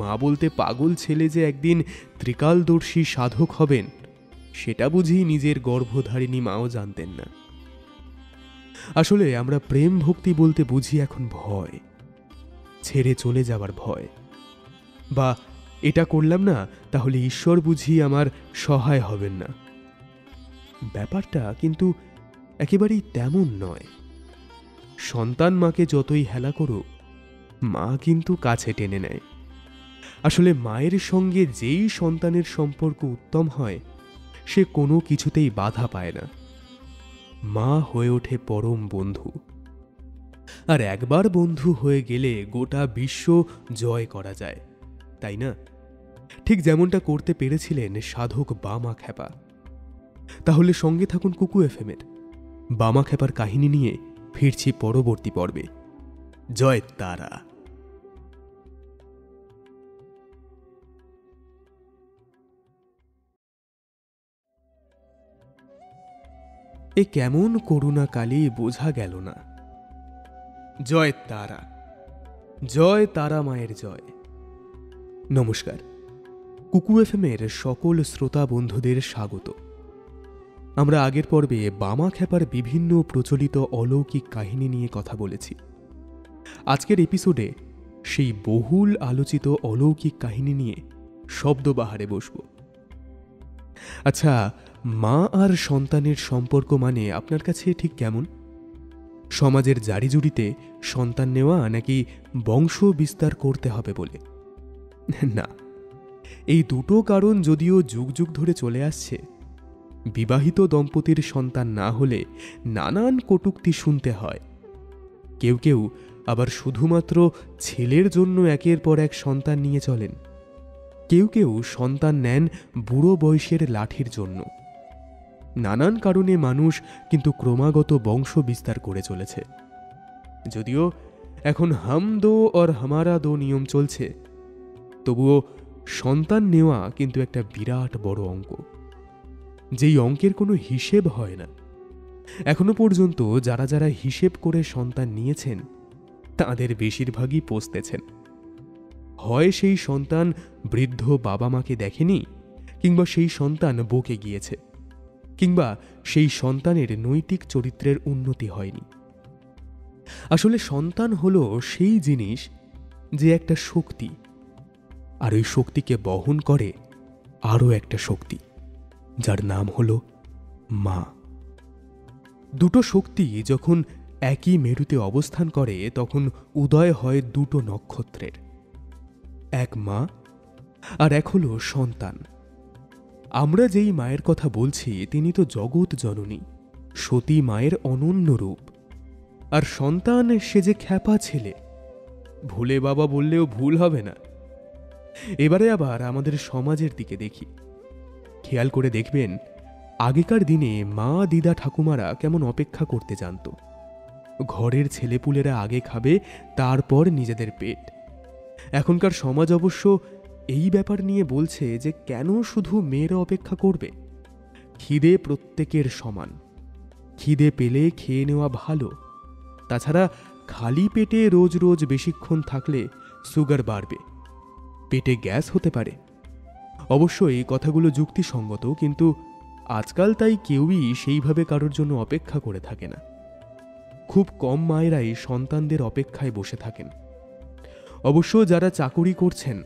মা বলতে পাগল ছেলে যে একদিন ত্রিকালদর্শী সাধক হবেন, সেটা বুঝি নিজের গর্ভধারিণী মাও জানতেন না। আসলে আমরা প্রেম ভক্তি বলতে বুঝি এখন ভয়, ছেড়ে চলে যাওয়ার ভয়, বা এটা করলাম না তাহলে ঈশ্বর বুঝি আমার সহায় হবেন না। ব্যাপারটা কিন্তু একেবারেই তেমন নয়। সন্তান মাকে যতই হেলা করুক, মা কিন্তু কাছে টেনে নেয়। আসলে মায়ের সঙ্গে যেই সন্তানের সম্পর্ক উত্তম হয়, সে কোনো কিছুতেই বাধা পায় না। মা হয়ে ওঠে পরম বন্ধু, আর একবার বন্ধু হয়ে গেলে গোটা বিশ্ব জয় করা যায়, তাই না? ঠিক যেমনটা করতে পেরেছিলেন সাধক বামা খ্যাপা। তাহলে সঙ্গে থাকুন কুকু এফএমের। বামা খ্যাপার কাহিনী নিয়ে ফিরছি পরবর্তী পর্বে। জয় তারা। এ কেমন করুণা কালী বোঝা গেল না। জয় তারা, জয় তারা মায়ের জয়। নমস্কার, কুকু এফএমের সকল শ্রোতা বন্ধুদের স্বাগত। আমরা আগের পর্বে বামা খ্যাপার বিভিন্ন প্রচলিত অলৌকিক কাহিনী নিয়ে কথা বলেছি। আজকের এপিসোডে সেই বহুল আলোচিত অলৌকিক কাহিনী নিয়ে শব্দবাহারে বসব। আচ্ছা, মা আর সন্তানের সম্পর্ক মানে আপনার কাছে ঠিক কেমন? সমাজের জারিজুরিতে সন্তান নেওয়া, নাকি বংশ বিস্তার করতে হবে বলে? না, এই দুটো কারণ যদিও যুগ যুগ ধরে চলে আসছে, বিবাহিত দম্পতির সন্তান না হলে নানান কটূক্তি শুনতে হয়। কেউ কেউ আবার শুধুমাত্র ছেলের জন্য একের পর এক সন্তান নিয়ে চলেন। কেউ কেউ সন্তান নেন বুড়ো বয়সের লাঠির জন্য। নানান কারণে মানুষ কিন্তু ক্রমাগত বংশ বিস্তার করে চলেছে। যদিও এখন হাম দো আর হামারা দো নিয়ম চলছে, তবুও সন্তান নেওয়া কিন্তু একটা বিরাট বড় অঙ্ক, যেই অঙ্কের কোনো হিসেব হয় না। এখনো পর্যন্ত যারা যারা হিসেব করে সন্তান নিয়েছেন, তাদের বেশিরভাগই পস্তেছেন। হয় সেই সন্তান বৃদ্ধ বাবা মাকে দেখেনি, কিংবা সেই সন্তান বকে গিয়েছে, কিংবা সেই সন্তানের নৈতিক চরিত্রের উন্নতি হয়নি। আসলে সন্তান হলো সেই জিনিস যে একটা শক্তি, আর ওই শক্তিকে বহন করে আরও একটা শক্তি, যার নাম হলো মা। দুটো শক্তি যখন একই মেরুতে অবস্থান করে, তখন উদয় হয় দুটো নক্ষত্রের, এক মা আর এক হলো সন্তান। আমরা যেই মায়ের কথা বলছি, তিনি তো জগৎ জননী, সতী মায়ের অনন্য রূপ। আর সন্তান সে যে খ্যাপা ছেলে, ভুলে বাবা বললেও ভুল হবে না। এবারে আবার আমাদের সমাজের দিকে দেখি। খেয়াল করে দেখবেন, আগেকার দিনে মা দিদা ঠাকুমারা কেমন অপেক্ষা করতে জানত। ঘরের ছেলেপুলেরা আগে খাবে, তারপর নিজেদের পেট। এখনকার সমাজ অবশ্য এই ব্যাপার নিয়ে বলছে যে কেন শুধু মেয়েরা অপেক্ষা করবে। খিদে প্রত্যেকের সমান, খিদে পেলে খেয়ে নেওয়া ভালো। তাছাড়া খালি পেটে রোজ রোজ বেশিক্ষণ থাকলে সুগার বাড়বে, পেটে গ্যাস হতে পারে। অবশ্য এই কথাগুলো যুক্তিসঙ্গত, কিন্তু আজকাল তাই কেউই সেইভাবে কারোর জন্য অপেক্ষা করে থাকে না। খুব কম মায়েরাই সন্তানদের অপেক্ষায় বসে থাকেন। অবশ্য যারা চাকুরি করছেন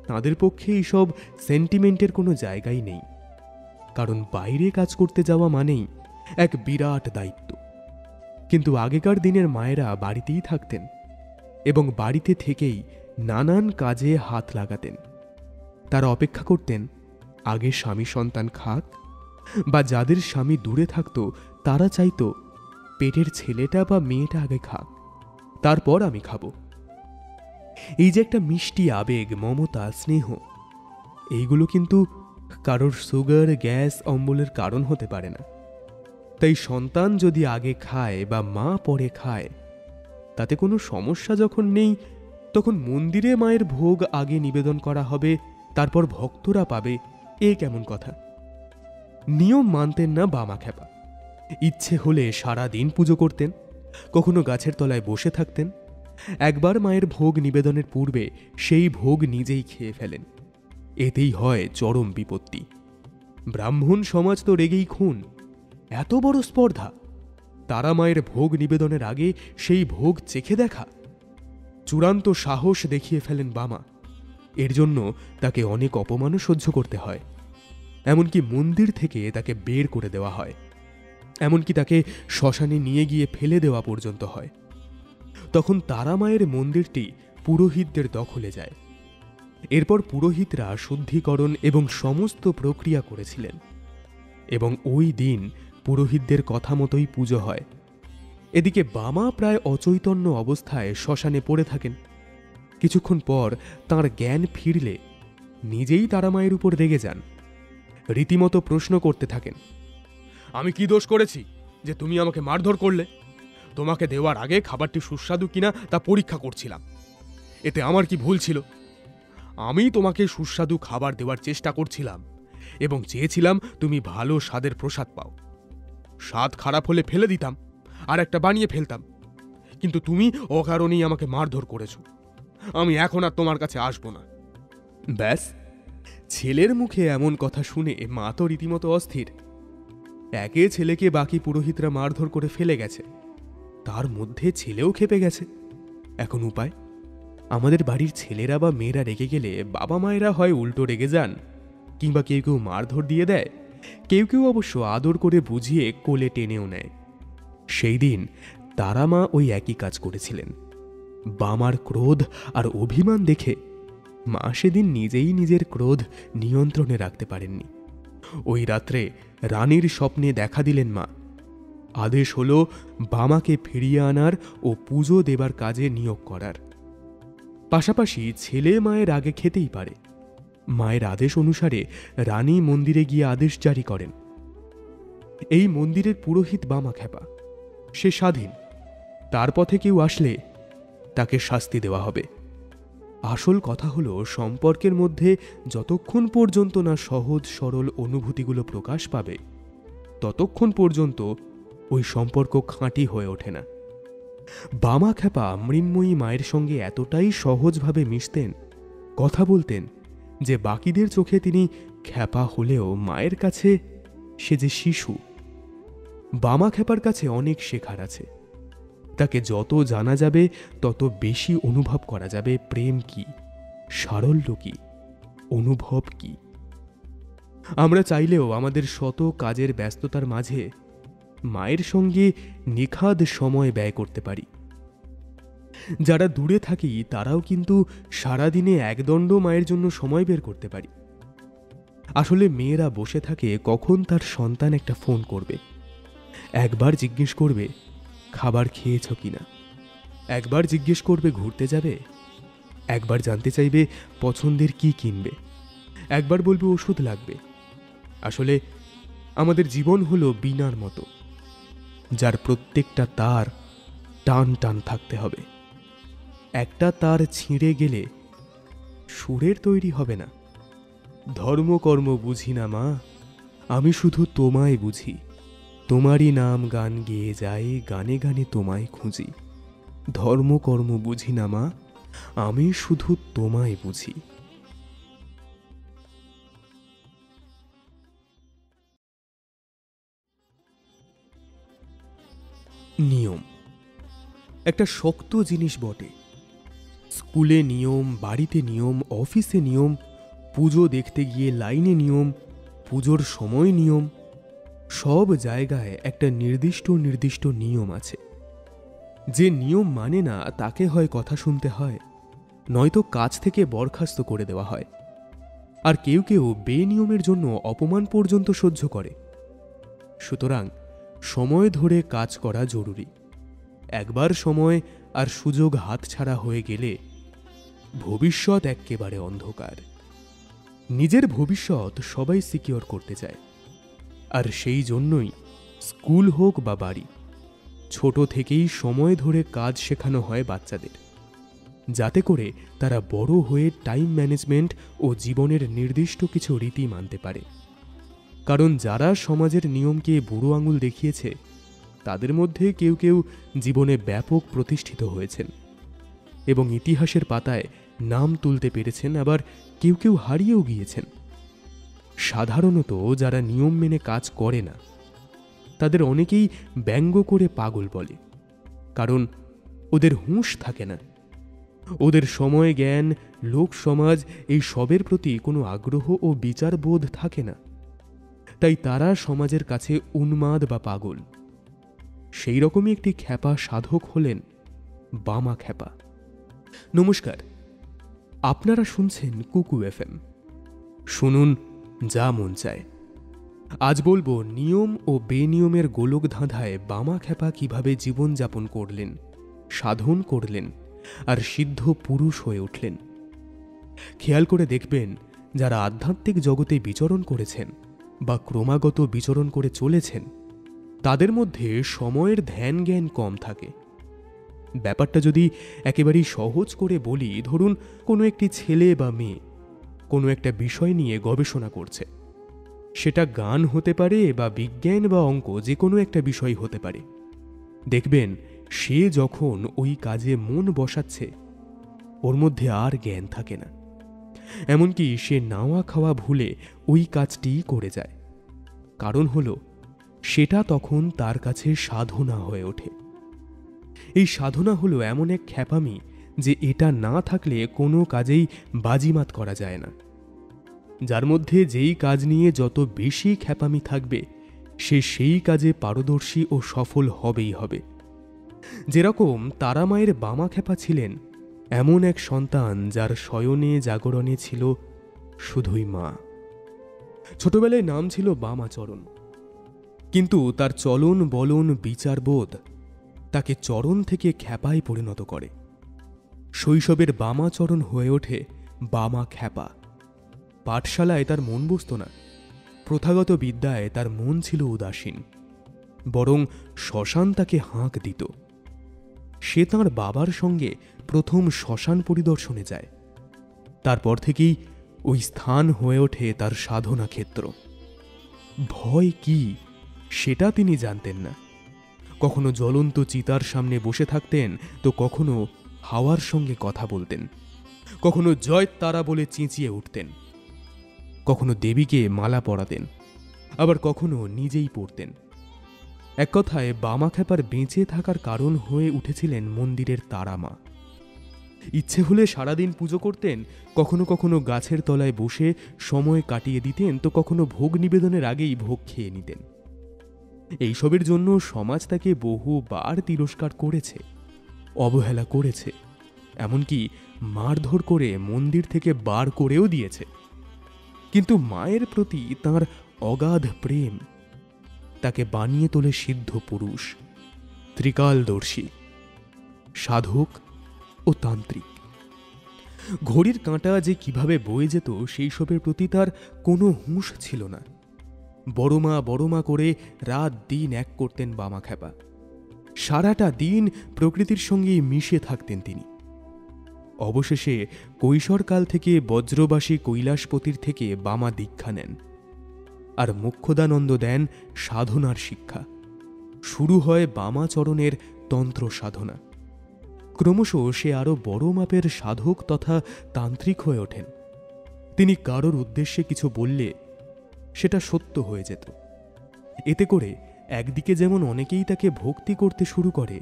তাদের পক্ষে এইসব সেন্টিমেন্টের কোনো জায়গাই নেই, কারণ বাইরে কাজ করতে যাওয়া মানেই এক বিরাট দায়িত্ব। কিন্তু আগেকার দিনের মায়েরা বাড়িতেই থাকতেন এবং বাড়িতে থেকেই নানান কাজে হাত লাগাতেন। তারা অপেক্ষা করতেন আগে স্বামী সন্তান খাক, বা যাদের স্বামী দূরে থাকতো তারা চাইতো পেটের ছেলেটা বা মেয়েটা আগে খাক, তারপর আমি খাবো। এই যে একটা মিষ্টি আবেগ, মমতা, স্নেহ, এইগুলো কিন্তু কারোর সুগার, গ্যাস, অম্বলের কারণ হতে পারে না। তাই সন্তান যদি আগে খায় বা মা পরে খায়, তাতে কোনো সমস্যা যখন নেই, তখন মন্দিরে মায়ের ভোগ আগে নিবেদন করা হবে, তারপর ভক্তরা পাবে, এ কেমন কথা? নিয়ম মানতেন না বামাখ্যাপা। ইচ্ছে হলে সারা দিন পুজো করতেন, কখনো গাছের তলায় বসে থাকতেন। একবার মায়ের ভোগ নিবেদনের পূর্বে সেই ভোগ নিজেই খেয়ে ফেলেন। এতেই হয় চরম বিপত্তি। ব্রাহ্মণ সমাজ তো রেগেই খুন। এত বড় স্পর্ধা, তারা মায়ের ভোগ নিবেদনের আগে সেই ভোগ চেখে দেখা! চূড়ান্ত সাহস দেখিয়ে ফেলেন বামা। এর জন্য তাকে অনেক অপমানও সহ্য করতে হয়। এমনকি মন্দির থেকে তাকে বের করে দেওয়া হয়, এমনকি তাকে শ্মশানে নিয়ে গিয়ে ফেলে দেওয়া পর্যন্ত হয়। তখন তারা মায়ের মন্দিরটি পুরোহিতদের দখলে যায়। এরপর পুরোহিতরা শুদ্ধিকরণ এবং সমস্ত প্রক্রিয়া করেছিলেন, এবং ওই দিন পুরোহিতদের কথা মতোই পুজো হয়। এদিকে বামা প্রায় অচৈতন্য অবস্থায় শ্মশানে পড়ে থাকেন। কিছুক্ষণ পর তাঁর জ্ঞান ফিরলে নিজেই তারামায়ের উপর রেগে যান, রীতিমতো প্রশ্ন করতে থাকেন, আমি কি দোষ করেছি যে তুমি আমাকে মারধর করলে? তোমাকে দেওয়ার আগে খাবারটি সুস্বাদু কিনা তা পরীক্ষা করছিলাম। এতে আমার কি ভুল ছিল? আমি তোমাকে সুস্বাদু খাবার দেওয়ার চেষ্টা করছিলাম এবং চেয়েছিলাম তুমি ভালো স্বাদের প্রসাদ পাও। স্বাদ খারাপ হলে ফেলে দিতাম, আর একটা বানিয়ে ফেলতাম, কিন্তু তুমি অকারণেই আমাকে মারধর করেছো। আমি এখন আর তোমার কাছে আসবো না। ব্যাস, ছেলের মুখে এমন কথা শুনে মা তো রীতিমতো অস্থির। একে ছেলেকে বাকি পুরোহিতরা মারধর করে ফেলে গেছে, তার মধ্যে ছেলেও খেপে গেছে। এখন উপায়? আমাদের বাড়ির ছেলেরা বা মেয়েরা রেগে গেলে বাবা মায়েরা হয় উল্টো রেগে যান, কিংবা কেউ কেউ মারধর দিয়ে দেয়, কেউ কেউ অবশ্য আদর করে বুঝিয়ে কোলে টেনেও নেয়। সেই দিন তারা মা ওই একই কাজ করেছিলেন। বামার ক্রোধ আর অভিমান দেখে মা সেদিন নিজেই নিজের ক্রোধ নিয়ন্ত্রণে রাখতে পারেননি। ওই রাত্রে রানীর স্বপ্নে দেখা দিলেন মা। আদেশ হল বামাকে ফিরিয়ে আনার ও পুজো দেবার কাজে নিয়োগ করার। পাশাপাশি ছেলে মায়ের আগে খেতেই পারে। মায়ের আদেশ অনুসারে রানী মন্দিরে গিয়ে আদেশ জারি করেন। এই মন্দিরের পুরোহিত বামাখ্যাপা, সে স্বাধীন। তার পথে কেউ আসলে তাকে শাস্তি দেওয়া হবে। আসল কথা হলো, সম্পর্কের মধ্যে যতক্ষণ পর্যন্ত না সহজ সরল অনুভূতিগুলো প্রকাশ পাবে, ততক্ষণ পর্যন্ত ওই সম্পর্ক খাঁটি হয়ে ওঠে না। বামাখ্যাপা মৃন্ময়ী মায়ের সঙ্গে এতটাই সহজভাবে মিশতেন, কথা বলতেন, যে বাকিদের চোখে তিনি খ্যাপা হলেও মায়ের কাছে সে যে শিশু। বামাখ্যাপার কাছে অনেক শেখার আছে। তাকে যত জানা যাবে তত বেশি অনুভব করা যাবে প্রেম কি, সারল্য কি, অনুভব কি। আমরা চাইলেও আমাদের শত কাজের ব্যস্ততার মাঝে মায়ের সঙ্গে নিখাদ সময় ব্যয় করতে পারি। যারা দূরে থাকি তারাও কিন্তু সারাদিনে একদণ্ড মায়ের জন্য সময় বের করতে পারি। আসলে মেয়েরা বসে থাকে কখন তার সন্তান একটা ফোন করবে, একবার জিজ্ঞেস করবে খাবার খেয়েছ কিনা, একবার জিজ্ঞেস করবে ঘুরতে যাবে, একবার জানতে চাইবে পছন্দের কি কিনবে, একবার বলবে ওষুধ লাগবে। আসলে আমাদের জীবন হলো বীণার মতো, যার প্রত্যেকটা তার টান টান থাকতে হবে। একটা তার ছিঁড়ে গেলে সুরের তৈরি হবে না। ধর্মকর্ম বুঝি না মা, আমি শুধু তোমায় বুঝি। তোমারই নাম গান গেয়ে যায়, গানে গানে তোমায় খুঁজি। ধর্মকর্ম বুঝি না মা, আমি শুধু তোমায় বুঝি। নিয়ম একটা শক্ত জিনিস বটে। স্কুলে নিয়ম, বাড়িতে নিয়ম, অফিসে নিয়ম, পুজো দেখতে গিয়ে লাইনে নিয়ম, পুজোর সময় নিয়ম, সব জায়গায় একটা নির্দিষ্ট নির্দিষ্ট নিয়ম আছে। যে নিয়ম মানে না তাকে হয় কথা শুনতে হয়, নয়তো কাজ থেকে বরখাস্ত করে দেওয়া হয়। আর কেউ কেউ বেনিয়মের জন্য অপমান পর্যন্ত সহ্য করে। সুতরাং সময় ধরে কাজ করা জরুরি। একবার সময় আর সুযোগ হাতছাড়া হয়ে গেলে ভবিষ্যৎ এক্কেবারে অন্ধকার। নিজের ভবিষ্যৎ সবাই সিকিওর করতে চায়, আর সেই জন্যই স্কুল হোক বা বাড়ি, ছোট থেকেই সময় ধরে কাজ শেখানো হয় বাচ্চাদের, যাতে করে তারা বড় হয়ে টাইম ম্যানেজমেন্ট ও জীবনের নির্দিষ্ট কিছু রীতি মানতে পারে। কারণ যারা সমাজের নিয়মকে বুড়ো আঙুল দেখিয়েছে, তাদের মধ্যে কেউ কেউ জীবনে ব্যাপক প্রতিষ্ঠিত হয়েছেন এবং ইতিহাসের পাতায় নাম তুলতে পেরেছেন, আবার কেউ কেউ হারিয়েও গিয়েছেন। সাধারণত যারা নিয়ম মেনে কাজ করে না, তাদের অনেকেই ব্যঙ্গ করে পাগল বলে, কারণ ওদের হুঁশ থাকে না। ওদের সময়, জ্ঞান, লোক সমাজ এই সবের প্রতি কোনো আগ্রহ ও বিচারবোধ থাকে না। তাই তারা সমাজের কাছে উন্মাদ বা পাগল। সেই রকমই একটি খ্যাপা সাধক হলেন বামা খ্যাপা। নমস্কার, আপনারা শুনছেন কুকু এফএম। শুনুন যা মন চায়। আজ বলবো নিয়ম ও বেনিয়মের গোলক ধাঁধায় বামা খ্যাপা কিভাবে জীবনযাপন করলেন, সাধন করলেন আর সিদ্ধ পুরুষ হয়ে উঠলেন। খেয়াল করে দেখবেন, যারা আধ্যাত্মিক জগতে বিচরণ করেছেন বা ক্রমাগত বিচরণ করে চলেছেন, তাদের মধ্যে সময়ের ধ্যান জ্ঞান কম থাকে। ব্যাপারটা যদি একেবারেই সহজ করে বলি, ধরুন কোনো একটি ছেলে বা মেয়ে কোনো একটা বিষয় নিয়ে গবেষণা করছে। সেটা গান হতে পারে বা বিজ্ঞান বা অঙ্ক, যে কোনো একটা বিষয় হতে পারে। দেখবেন সে যখন ওই কাজে মন বসাচ্ছে, ওর মধ্যে আর জ্ঞান থাকে না। এমনকি সে নাওয়া খাওয়া ভুলে ওই কাজটিই করে যায়। কারণ হলো সেটা তখন তার কাছে সাধনা হয়ে ওঠে। এই সাধনা হলো এমন এক খ্যাপামি যে এটা না থাকলে কোনো কাজেই বাজিমাত করা যায় না। যার মধ্যে যেই কাজ নিয়ে যত বেশি খ্যাপামি থাকবে, সে সেই কাজে পারদর্শী ও সফল হবেই হবে। যেরকম তারা মায়ের বামা খ্যাপা ছিলেন এমন এক সন্তান, যার শয়নে জাগরণে ছিল শুধুই মা। ছোটবেলায় নাম ছিল বামাচরণ, কিন্তু তার চলন বলন বিচারবোধ তাকে চরণ থেকে খ্যাপায় পরিণত করে। শৈশবের বামাচরণ হয়ে ওঠে বামা খ্যাপা। পাঠশালায় তার মন বসত না, প্রথাগত বিদ্যায় তার মন ছিল উদাসীন, বরং শ্মশান তাকে হাঁক দিত। সে তাঁর বাবার সঙ্গে প্রথম শ্মশান পরিদর্শনে যায়। তারপর থেকেই ওই স্থান হয়ে ওঠে তার সাধনা ক্ষেত্র। ভয় কি সেটা তিনি জানতেন না। কখনো জ্বলন্ত চিতার সামনে বসে থাকতেন, তো কখনো হাওয়ার সঙ্গে কথা বলতেন, কখনো জয় তারা বলে চেঁচিয়ে উঠতেন, কখনো দেবীকে মালা পরাতেন, আবার কখনো নিজেই পড়তেন। এক কথায় বামা খ্যাপার বেঁচে থাকার কারণ হয়ে উঠেছিলেন মন্দিরের তারামা। ইচ্ছে হলে সারাদিন পুজো করতেন, কখনো কখনো গাছের তলায় বসে সময় কাটিয়ে দিতেন, তো কখনো ভোগ নিবেদনের আগেই ভোগ খেয়ে নিতেন। এইসবের জন্য সমাজ তাকে বহুবার তিরস্কার করেছে, অবহেলা করেছে, এমনকি মারধর করে মন্দির থেকে বার করেও দিয়েছে। কিন্তু মায়ের প্রতি তাঁর অগাধ প্রেম তাকে বানিয়ে তোলে সিদ্ধ পুরুষ, ত্রিকালদর্শী, সাধক ও তান্ত্রিক। ঘড়ির কাঁটা যে কিভাবে বয়ে যেত, সেই সবের প্রতি তার কোনো হুঁশ ছিল না। বড় মা করে রাত দিন এক করতেন বামা খ্যাপা। সারাটা দিন প্রকৃতির সঙ্গে মিশে থাকতেন তিনি। অবশেষে কৈশোরকাল থেকে বজ্রবাসী কৈলাসপতির থেকে বামা দীক্ষা নেন, আর মোক্ষদানন্দ দেন সাধনার শিক্ষা। শুরু হয় বামাচরণের তন্ত্র সাধনা। ক্রমশ সে আরও বড় মাপের সাধক তথা তান্ত্রিক হয়ে ওঠেন। তিনি কারোর উদ্দেশ্যে কিছু বললে সেটা সত্য হয়ে যেত। এতে করে একদিকে যেমন অনেকেই তাকে ভক্তি করতে শুরু করে,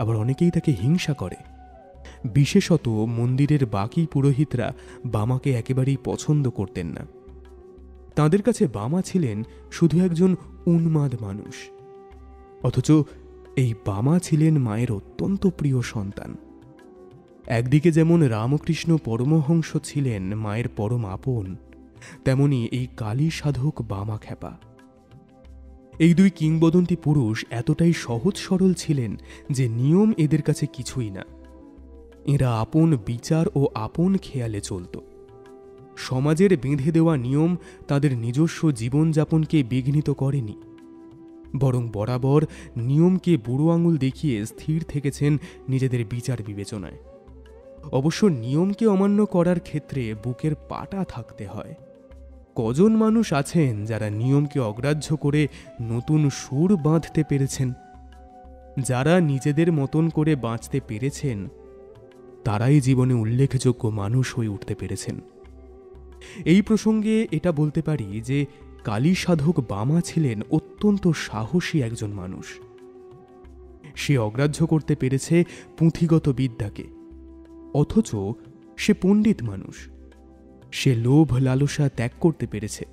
আবার অনেকেই তাকে হিংসা করে। বিশেষত মন্দিরের বাকি পুরোহিতরা বামাকে একেবারেই পছন্দ করতেন না। তাদের কাছে বামা ছিলেন শুধু একজন উন্মাদ মানুষ। অথচ এই বামা ছিলেন মায়ের অত্যন্ত প্রিয় সন্তান। একদিকে যেমন রামকৃষ্ণ পরমহংস ছিলেন মায়ের পরম আপন, তেমনি এই কালী সাধক বামা খ্যাপা। এই দুই কিংবদন্তি পুরুষ এতটাই সহজ সরল ছিলেন যে নিয়ম এদের কাছে কিছুই না। এরা আপন বিচার ও আপন খেয়ালে চলত। সমাজের বেঁধে দেওয়া নিয়ম তাদের নিজস্ব জীবনযাপনকে বিঘ্নিত করেনি, বরং বরাবর নিয়মকে বুড়ো আঙুল দেখিয়ে স্থির থেকেছেন নিজেদের বিচার বিবেচনায়। অবশ্য নিয়মকে অমান্য করার ক্ষেত্রে বুকের পাটা থাকতে হয়। কজন মানুষ আছেন যারা নিয়মকে অগ্রাহ্য করে নতুন সুর বাঁধতে পেরেছেন? যারা নিজেদের মতন করে বাঁচতে পেরেছেন তারাই জীবনে উল্লেখযোগ্য মানুষ হয়ে উঠতে পেরেছেন। এই প্রসঙ্গে এটা বলতে পারি যে কালী সাধক বামা ছিলেন অত্যন্ত সাহসী একজন মানুষ। সে অগ্রাহ্য করতে পেরেছে পুঁথিগত বিদ্যাকে, অথচ সে পণ্ডিত মানুষ। সে লোভ লালসা ত্যাগ করতে পেরেছে,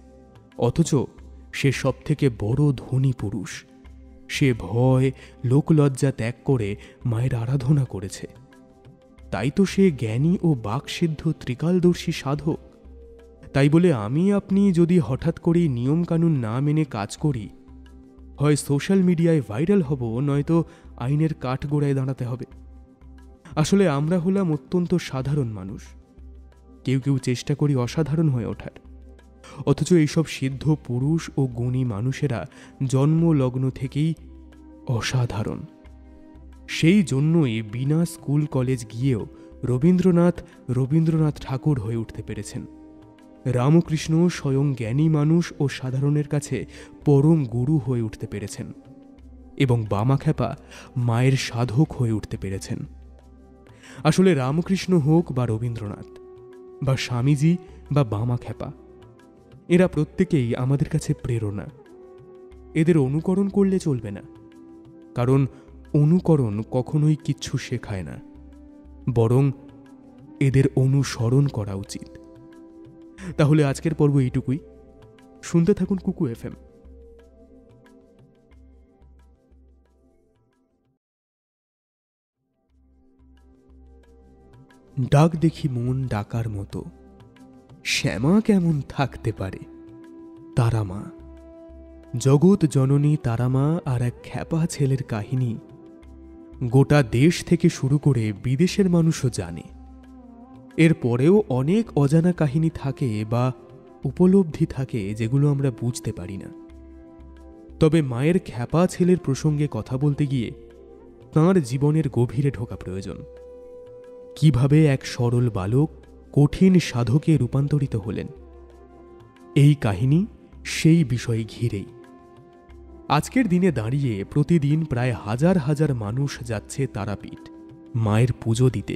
অথচ সে সবথেকে বড় ধনী পুরুষ। সে ভয় লোকলজ্জা ত্যাগ করে মায়ের আরাধনা করেছে। তাই তো সে জ্ঞানী ও বাকসিদ্ধ ত্রিকালদর্শী সাধক। তাই বলে আমি আপনি যদি হঠাৎ করেই নিয়মকানুন না মেনে কাজ করি, হয় সোশ্যাল মিডিয়ায় ভাইরাল হব, নয়তো আইনের কাঠগোড়ায় দাঁড়াতে হবে। আসলে আমরা হলাম অত্যন্ত সাধারণ মানুষ। কেউ কেউ চেষ্টা করি অসাধারণ হয়ে ওঠার, অথচ এইসব সিদ্ধ পুরুষ ও গুণী মানুষেরা জন্মলগ্ন থেকেই অসাধারণ। সেই জন্যই বিনা স্কুল কলেজ গিয়েও রবীন্দ্রনাথ ঠাকুর হয়ে উঠতে পেরেছেন। রামকৃষ্ণ স্বয়ং জ্ঞানী মানুষ ও সাধারণের কাছে পরম গুরু হয়ে উঠতে পেরেছেন, এবং বামা খ্যাপা মায়ের সাধক হয়ে উঠতে পেরেছেন। আসলে রামকৃষ্ণ হোক বা রবীন্দ্রনাথ বা স্বামীজি বা বামা খ্যাপা, এরা প্রত্যেকেই আমাদের কাছে প্রেরণা। এদের অনুকরণ করলে চলবে না, কারণ অনুকরণ কখনোই কিচ্ছু শেখায় না, বরং এদের অনুসরণ করা উচিত। তাহলে আজকের পর্ব এইটুকুই। শুনতে থাকুন কুকু এফএম। ডাক দেখি মন ডাকার মতো, শ্যামা কেমন থাকতে পারে? তারামা, জগৎ জননী তারামা আর এক খ্যাপা ছেলের কাহিনী গোটা দেশ থেকে শুরু করে বিদেশের মানুষও জানে। এরপরেও অনেক অজানা কাহিনী থাকে বা উপলব্ধি থাকে যেগুলো আমরা বুঝতে পারি না। তবে মায়ের খ্যাপা ছেলের প্রসঙ্গে কথা বলতে গিয়ে তাঁর জীবনের গভীরে ঢোকা প্রয়োজন। কিভাবে এক সরল বালক কঠিন সাধকে রূপান্তরিত হলেন, এই কাহিনী সেই বিষয় ঘিরেই। আজকের দিনে দাঁড়িয়ে প্রতিদিন প্রায় হাজার হাজার মানুষ যাচ্ছে তারাপীঠ মায়ের পুজো দিতে।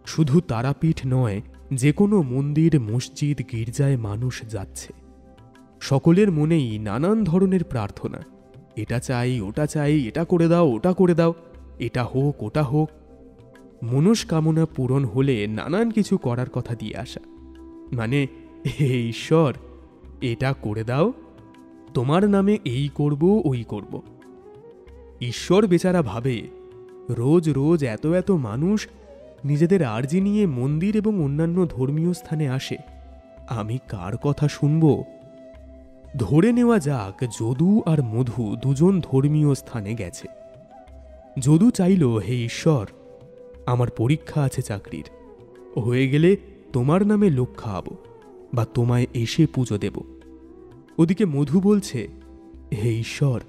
শুধু তারাপীঠ নয়, যে কোনো মন্দির, মসজিদ, গির্জায় মানুষ যাচ্ছে। সকলের মনেই নানান ধরনের প্রার্থনা, এটা চাই, ওটা চাই, এটা করে দাও, ওটা করে দাও, এটা হোক, ওটা হোক। মনস্কামনা পূরণ হলে নানান কিছু করার কথা দিয়ে আসা, মানে হে ঈশ্বর এটা করে দাও, তোমার নামে এই করব, ওই করব। ঈশ্বর বেচারা ভাবে, রোজ রোজ এত এত মানুষ নিজেদের আর্জি নিয়ে মন্দির এবং অন্যান্য ধর্মীয় স্থানে আসে, আমি কার কথা শুনব? ধরে নেওয়া যাক যদু আর মধু দুজন ধর্মীয় স্থানে গেছে। যদু চাইল, হে ঈশ্বর আমার পরীক্ষা আছে চাকরির, হয়ে গেলে তোমার নামে লোক খাওয়াবো বা তোমায় এসে পুজো দেব। ওদিকে মধু বলছে, হে ঈশ্বর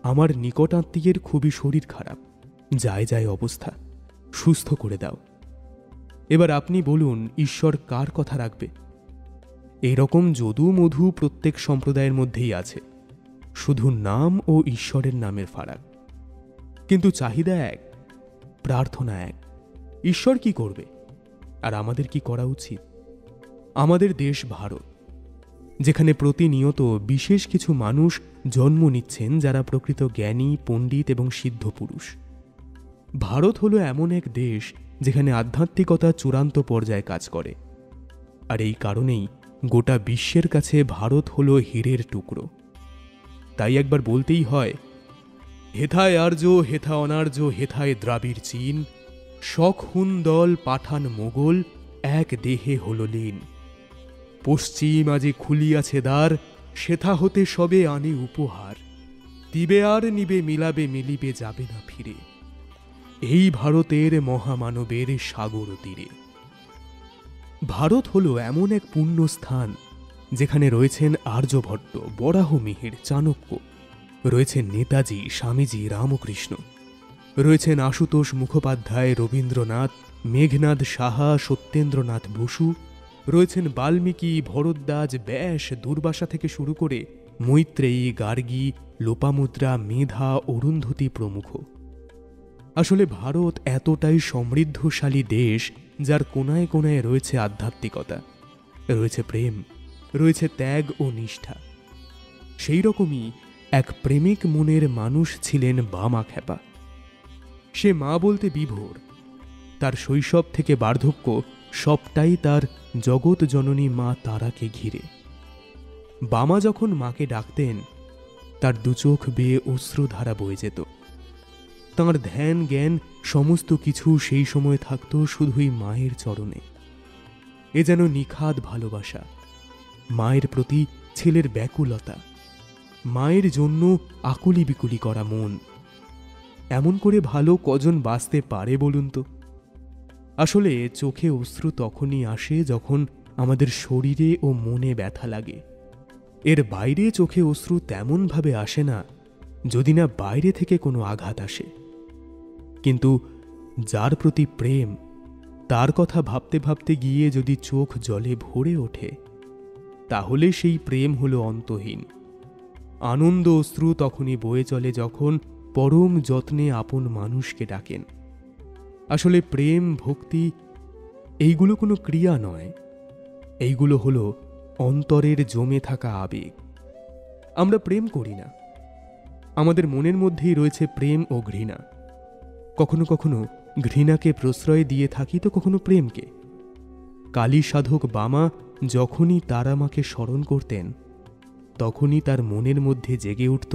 আমার নিকটাত্মীয়ের খুবই শরীর খারাপ, যায় যায় অবস্থা, সুস্থ করে দাও। এবার আপনি বলুন ঈশ্বর কার কথা রাখবে? এইরকম যদু মধু প্রত্যেক সম্প্রদায়ের মধ্যেই আছে, শুধু নাম ও ঈশ্বরের নামের ফারাক। কিন্তু চাহিদা এক, প্রার্থনা এক। ঈশ্বর কি করবে আর আমাদের কি করা উচিত? আমাদের দেশ ভারত, যেখানে প্রতিনিয়ত বিশেষ কিছু মানুষ জন্ম নিচ্ছেন যারা প্রকৃত জ্ঞানী, পণ্ডিত এবং সিদ্ধ পুরুষ। ভারত হলো এমন এক দেশ যেখানে আধ্যাত্মিকতা চূড়ান্ত পর্যায়ে কাজ করে, আর এই কারণেই গোটা বিশ্বের কাছে ভারত হলো হীরের টুকরো। তাই একবার বলতেই হয়, হেথায় আর্য হেথা অনার্য হেথায় দ্রাবিড় চীন, শখ হুন দল পাঠান মোগল এক দেহে হল লীন। পশ্চিম আজি খুলিয়াছে দ্বার, সেথা হতে সবে আনে উপহার, দিবে আর নিবে মিলাবে মিলিবে যাবে না ফিরে, এই ভারতের মহামানবের সাগর তীরে। ভারত হলো এমন এক পুণ্য স্থান যেখানে রয়েছেন আর্যভট্ট, বরাহমিহির, চাণক্য, রয়েছেন নেতাজি, স্বামীজি, রামকৃষ্ণ, রয়েছেন আশুতোষ মুখোপাধ্যায়, রবীন্দ্রনাথ, মেঘনাদ সাহা, সত্যেন্দ্রনাথ বসু, রয়েছেন বাল্মীকি, ভরদ্বাজ, ব্যাস, দুর্বাসা থেকে শুরু করে মৈত্রেয়ী, গার্গী, লোপামুদ্রা, মেধা, অরুন্ধতী প্রমুখ। আসলে ভারত এতটাই সমৃদ্ধশালী দেশ যার কোনায় কোনায় রয়েছে আধ্যাত্মিকতা, রয়েছে প্রেম, রয়েছে ত্যাগ ও নিষ্ঠা। সেই রকমই এক প্রেমিক মনের মানুষ ছিলেন বামাখ্যাপা। সে মা বলতে বিভোর, তার শৈশব থেকে বার্ধক্য সবটাই তার জগৎ জননী মা তারাকে ঘিরে। বামা যখন মাকে ডাকতেন তার দুচোখ বেয়ে অশ্রুধারা বয়ে যেত। তাঁর ধ্যান জ্ঞান সমস্ত কিছু সেই সময় থাকত শুধুই মায়ের চরণে। এ যেন নিখাদ ভালোবাসা, মায়ের প্রতি ছেলের ব্যাকুলতা, মায়ের জন্য আকুলি বিকুলি করা মন। এমন করে ভালো কজন বাঁচতে পারে বলুন তো? আসলে চোখে অশ্রু তখনই আসে যখন আমাদের শরীরে ও মনে ব্যথা লাগে। এর বাইরে চোখে অশ্রু তেমনভাবে আসে না যদি না বাইরে থেকে কোনো আঘাত আসে। কিন্তু যার প্রতি প্রেম, তার কথা ভাবতে ভাবতে গিয়ে যদি চোখ জলে ভরে ওঠে, তাহলে সেই প্রেম হলো অন্তহীন। আনন্দ অশ্রু তখনই বয়ে চলে যখন পরম যত্নে আপন মানুষকে ডাকেন। আসলে প্রেম, ভক্তি এইগুলো কোনো ক্রিয়া নয়, এইগুলো হলো অন্তরের জমে থাকা আবেগ। আমরা প্রেম করি না, আমাদের মনের মধ্যেই রয়েছে প্রেম ও ঘৃণা। কখনো কখনো ঘৃণাকে প্রশ্রয় দিয়ে থাকি তো কখনো প্রেমকে। কালী সাধক বামা যখনই তারামাকে স্মরণ করতেন তখনই তার মনের মধ্যে জেগে উঠত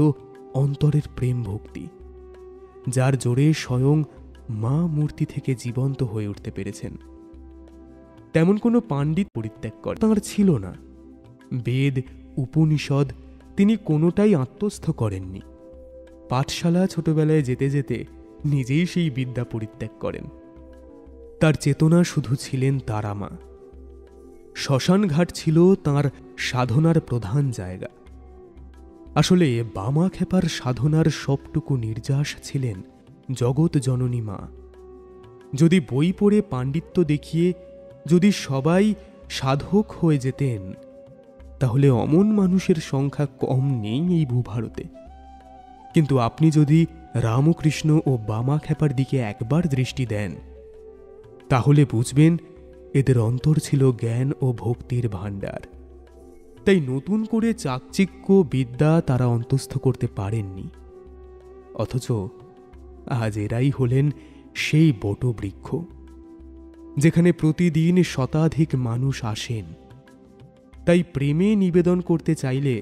অন্তরের প্রেম ভক্তি, যার জোরে স্বয়ং মা মূর্তি থেকে জীবন্ত হয়ে উঠতে পেরেছেন। তেমন কোনো পাণ্ডিত পরিত্যাগ করে তাঁর ছিল না। বেদ, উপনিষদ তিনি কোনোটাই আত্মস্থ করেননি। পাঠশালা ছোটবেলায় যেতে যেতে নিজেই সেই বিদ্যা পরিত্যাগ করেন। তার চেতনা শুধু ছিলেন তারামা। শ্মশানঘাট ছিল তাঁর সাধনার প্রধান জায়গা। আসলে বামাখ্যাপার সাধনার সবটুকু নির্যাস ছিলেন জগৎ জননী মা। যদি বই পড়ে পাণ্ডিত্য দেখিয়ে যদি সবাই সাধক হয়ে যেতেন, তাহলে অমন মানুষের সংখ্যা কম নেই এই ভূভারতে। কিন্তু আপনি যদি রামকৃষ্ণ ও বামাখ্যাপার দিকে একবার দৃষ্টি দেন, তাহলে বুঝবেন এদের অন্তর ছিল জ্ঞান ও ভক্তির ভাণ্ডার। তাই নতুন করে চাকচিক্য বিদ্যা তারা অন্তস্থ করতে পারেননি। অথচ আজ এরাই হলেন সেই বটবৃক্ষ যেখানে প্রতিদিন শতাধিক মানুষ আসেন। তাই প্রেমে নিবেদন করতে চাইলে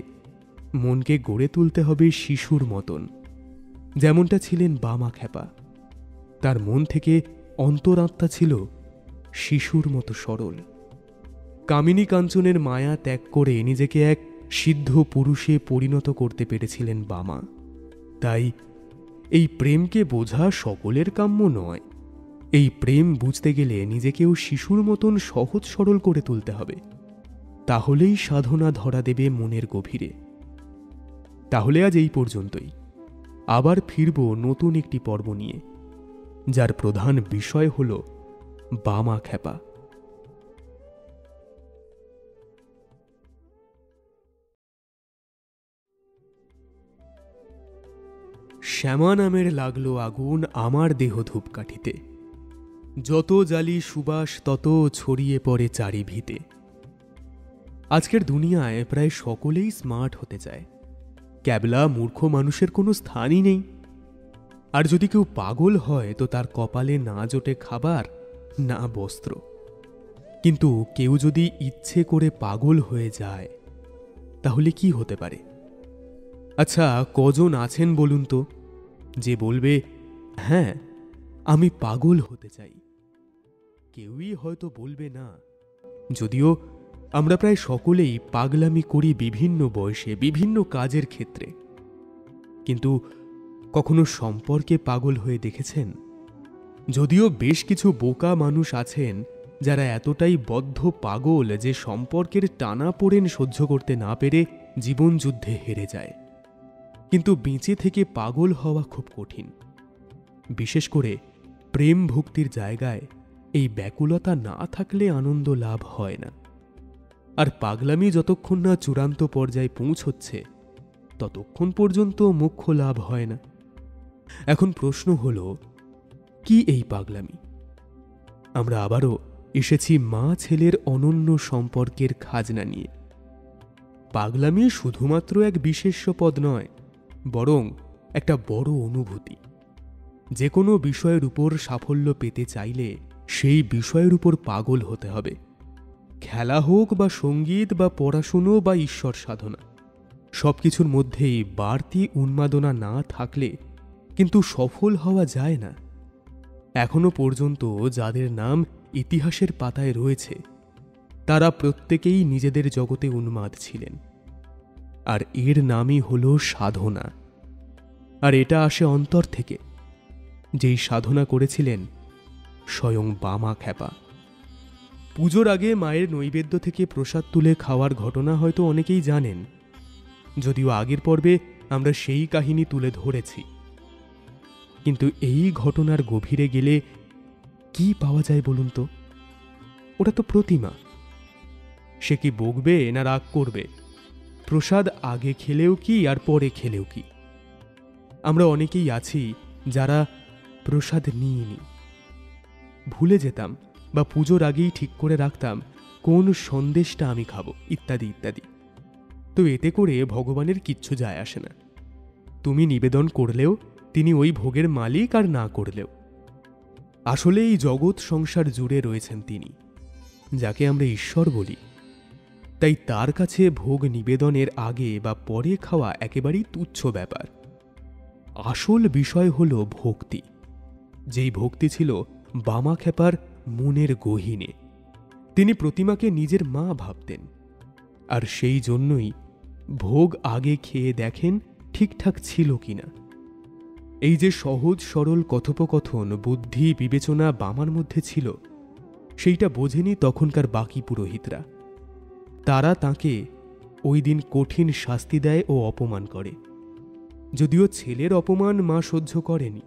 মনকে গড়ে তুলতে হবে শিশুর মতন, যেমনটা ছিলেন বামাখ্যাপা। তার মন থেকে অন্তরাত্মা ছিল শিশুর মতো সরল। কামিনী কাঞ্চনের মায়া ত্যাগ করে নিজেকে এক সিদ্ধ পুরুষে পরিণত করতে পেরেছিলেন বামা। তাই এই প্রেমকে বোঝা সকলের কাম্য নয়। এই প্রেম বুঝতে গেলে নিজেকেও শিশুর মতন সহজ সরল করে তুলতে হবে। তাহলেই সাধনা ধরা দেবে মনের গভীরে। তাহলে আজ এই পর্যন্তই। আবার ফিরব নতুন একটি পর্ব নিয়ে, যার প্রধান বিষয় হল বামাখ্যাপা। শ্যামা নামের লাগলো আগুন আমার দেহ ধূপকাঠিতে, যত জ্বালি সুবাস তত ছড়িয়ে পড়ে চারিভিতে। আজকের দুনিয়ায় প্রায় সকলেই স্মার্ট হতে চায়, ক্যাবলা মূর্খ মানুষের কোনো স্থানই নেই। আর যদি কেউ পাগল হয় তো তার কপালে না জোটে খাবার, না বস্ত্র। কিন্তু কেউ যদি ইচ্ছে করে পাগল হয়ে যায় তাহলে কি হতে পারে? আচ্ছা, কজন আছেন বলুন তো যে বলবে, হ্যাঁ, আমি পাগল হতে চাই? কেউই হয়তো বলবে না। যদিও আমরা প্রায় সকলেই পাগলামি করি বিভিন্ন বয়সে, বিভিন্ন কাজের ক্ষেত্রে। কিন্তু কখনো সম্পর্কে পাগল হয়ে দেখেছেন? যদিও বেশ কিছু বোকা মানুষ আছেন যারা এতটাই বদ্ধ পাগল যে সম্পর্কের টানাপোড়েন সহ্য করতে না পেরে জীবনযুদ্ধে হেরে যায়। কিন্তু বেঁচে থেকে পাগল হওয়া খুব কঠিন। বিশেষ করে প্রেম ভক্তির জায়গায় এই ব্যাকুলতা না থাকলে আনন্দ লাভ হয় না। আর পাগলামি যতক্ষণ না চূড়ান্ত পর্যায়ে পৌঁছচ্ছে ততক্ষণ পর্যন্ত মোক্ষ লাভ হয় না। এখন প্রশ্ন হল, কি এই পাগলামি? আমরা আবারও এসেছি মা ছেলের অনন্য সম্পর্কের খাজনা নিয়ে। পাগলামি শুধুমাত্র এক বিশেষ্য পদ নয়, বরং একটা বড় অনুভূতি। যে কোনো বিষয়ের উপর সাফল্য পেতে চাইলে সেই বিষয়ের উপর পাগল হতে হবে। খেলা হোক বা সঙ্গীত বা পড়াশুনো বা ঈশ্বর সাধনা, সবকিছুর মধ্যেই বাড়তি উন্মাদনা না থাকলে কিন্তু সফল হওয়া যায় না। এখনো পর্যন্ত যাদের নাম ইতিহাসের পাতায় রয়েছে তারা প্রত্যেকেই নিজেদের জগতে উন্মাদ ছিলেন। আর এর নামই হল সাধনা। আর এটা আসে অন্তর থেকে। যেই সাধনা করেছিলেন স্বয়ং বামাখ্যাপা। পুজোর আগে মায়ের নৈবেদ্য থেকে প্রসাদ তুলে খাওয়ার ঘটনা হয়তো অনেকেই জানেন, যদিও আগের পর্বে আমরা সেই কাহিনী তুলে ধরেছি। কিন্তু এই ঘটনার গভীরে গেলে কি পাওয়া যায় বলুন তো? ওটা তো প্রতিমা। সে কি বকবে না রাগ করবে? প্রসাদ আগে খেলেও কি আর পরে খেলেও কি? আমরা অনেকেই আছি যারা প্রসাদ নিইনি, ভুলে যেতাম বা পুজোর আগেই ঠিক করে রাখতাম কোন সন্দেশটা আমি খাবো, ইত্যাদি ইত্যাদি। তো এতে করে ভগবানের কিচ্ছু যায় আসে না। তুমি নিবেদন করলেও তিনি ওই ভোগের মালিক, আর না করলেও। আসলে এই জগৎ সংসার জুড়ে রয়েছেন তিনি, যাকে আমরা ঈশ্বর বলি। তাই তার কাছে ভোগ নিবেদনের আগে বা পরে খাওয়া একেবারেই তুচ্ছ ব্যাপার। আসল বিষয় হল ভক্তি, যেই ভক্তি ছিল বামাখ্যাপার মনের গহীনে। তিনি প্রতিমাকে নিজের মা ভাবতেন, আর সেই জন্যই ভোগ আগে খেয়ে দেখেন ঠিকঠাক ছিল কিনা। এই যে সহজ সরল কথোপকথন, বুদ্ধি বিবেচনা বামার মধ্যে ছিল, সেইটা বোঝেনি তখনকার বাকি পুরোহিতরা। তারা তাকে ওই দিন কঠিন শাস্তি দেয় ও অপমান করে। যদিও ছেলের অপমান মা সহ্য করেনি।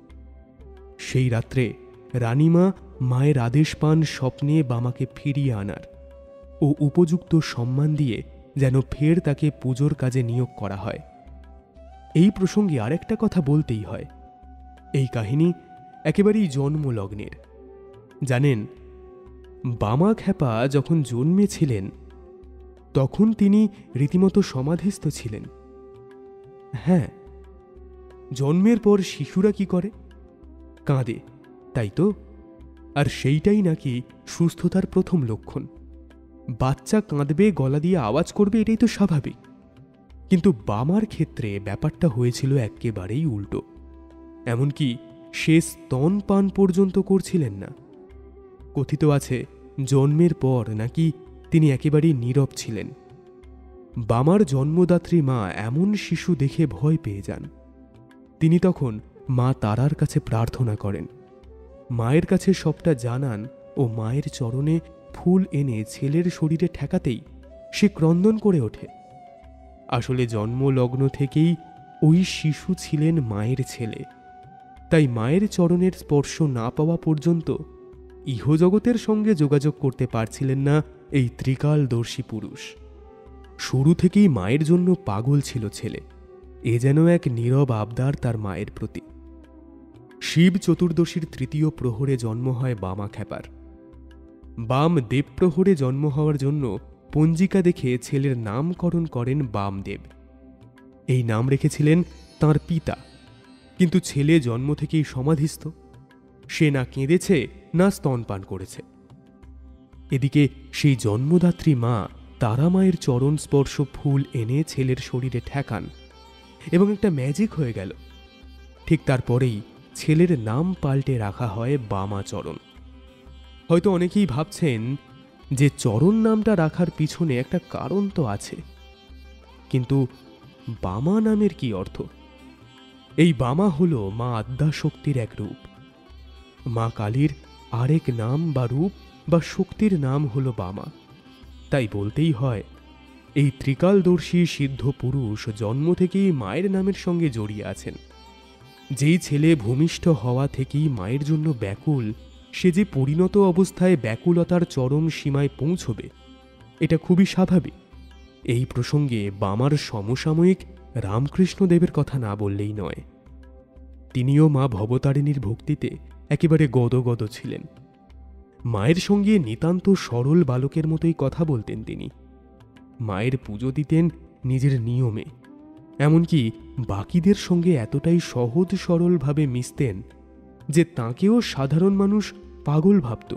সেই রাত্রে রানীমা মায়ের আদেশ পান স্বপ্নে বামাকে ফিরিয়ে আনার ও উপযুক্ত সম্মান দিয়ে যেন ফের তাকে পুজোর কাজে নিয়োগ করা হয়। এই প্রসঙ্গে আরেকটা কথা বলতেই হয়। এই কাহিনী একেবারেই জন্মলগ্নের। জানেন, বামাখ্যাপা যখন জন্মেছিলেন তখন তিনি রীতিমতো সমাধিস্থ ছিলেন। হ্যাঁ, জন্মের পর শিশুরা কি করে? কাঁদে, তাই তো? আর সেইটাই নাকি সুস্থতার প্রথম লক্ষণ। বাচ্চা কাঁদবে, গলা দিয়ে আওয়াজ করবে, এটাই তো স্বাভাবিক। কিন্তু বামার ক্ষেত্রে ব্যাপারটা হয়েছিল একেবারেই উল্টো। এমনকি সে স্তনপান পর্যন্ত করছিলেন না। কথিত আছে জন্মের পর নাকি তিনি একেবারেই নীরব ছিলেন। বামার জন্মদাত্রী মা এমন শিশু দেখে ভয় পেয়ে যান। তিনি তখন মা তারার কাছে প্রার্থনা করেন, মায়ের কাছে সবটা জানান ও মায়ের চরণে ফুল এনে ছেলের শরীরে ঠেকাতেই সে ক্রন্দন করে ওঠে। আসলে জন্মলগ্ন থেকেই ওই শিশু ছিলেন মায়ের ছেলে। তাই মায়ের চরণের স্পর্শ না পাওয়া পর্যন্ত ইহজগতের সঙ্গে যোগাযোগ করতে পারছিলেন না এই ত্রিকালদর্শী পুরুষ। শুরু থেকেই মায়ের জন্য পাগল ছিল ছেলে। এ যেন এক নীরব আবদার তার মায়ের প্রতি। শিব চতুর্দশীর তৃতীয় প্রহরে জন্ম হয় বামাখ্যাপার। বাম দেব প্রহরে জন্ম হওয়ার জন্য পঞ্জিকা দেখে ছেলের নামকরণ করেন বামদেব। এই নাম রেখেছিলেন তাঁর পিতা। কিন্তু ছেলে জন্ম থেকেই সমাধিস্থ, সে না কেঁদেছে না স্তনপান করেছে। এদিকে সেই জন্মদাত্রী মা তারা মায়ের চরণ স্পর্শ ফুল এনে ছেলের শরীরে ঠেকান এবং একটা ম্যাজিক হয়ে গেল। ঠিক তারপরেই ছেলের নাম পাল্টে রাখা হয় বামাচরণ। হয়তো অনেকেই ভাবছেন যে চরণ নামটা রাখার পিছনে একটা কারণ তো আছে, কিন্তু বামা নামের কি অর্থ? এই বামা হল মা আদ্যাশক্তির এক রূপ। মা কালীর আরেক নাম বা রূপ বা শক্তির নাম হল বামা। তাই বলতেই হয় এই ত্রিকালদর্শী সিদ্ধ পুরুষ জন্ম থেকেই মায়ের নামের সঙ্গে জড়িয়ে আছেন। যেই ছেলে ভূমিষ্ঠ হওয়া থেকেই মায়ের জন্য ব্যাকুল, সে যে পরিণত অবস্থায় ব্যাকুলতার চরম সীমায় পৌঁছবে, এটা খুবই স্বাভাবিক। এই প্রসঙ্গে বামার সমসাময়িক রামকৃষ্ণদেবের কথা না বললেই নয়। তিনিও মা ভবতারিণীর ভক্তিতে একেবারে গদগদ ছিলেন। মায়ের সঙ্গে নিতান্ত সরল বালকের মতোই কথা বলতেন তিনি। মায়ের পুজো দিতেন নিজের নিয়মে, এমনকি বাকিদের সঙ্গে এতটাই সহজ সরলভাবে মিশতেন যে তাঁকেও সাধারণ মানুষ পাগল ভাবত।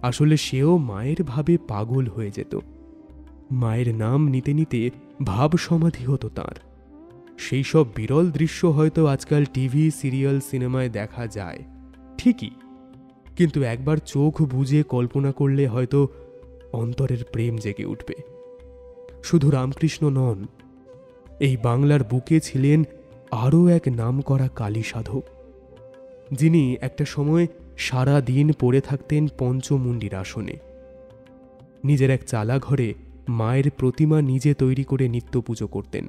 আসলে সেও মায়ের ভাবে পাগল হয়ে যেত। মায়ের নাম নিতে নিতে ভাব সমাধি হতো তাঁর। সেই সব বিরল দৃশ্য হয়তো আজকাল টিভি, সিরিয়াল, সিনেমায় দেখা যায় ঠিকই, কিন্তু একবার চোখ বুজে কল্পনা করলে হয়তো অন্তরের প্রেম জেগে উঠবে। শুধু রামকৃষ্ণ নন, এই বাংলার বুকে ছিলেন আরও এক নামকরা কালী সাধক, যিনি একটা সময় সারা দিন পড়ে থাকতেন পঞ্চমুণ্ডির আসনে। নিজের এক চালা ঘরে মায়ের প্রতিমা নিজে তৈরি করে নিত্য পুজো করতেন।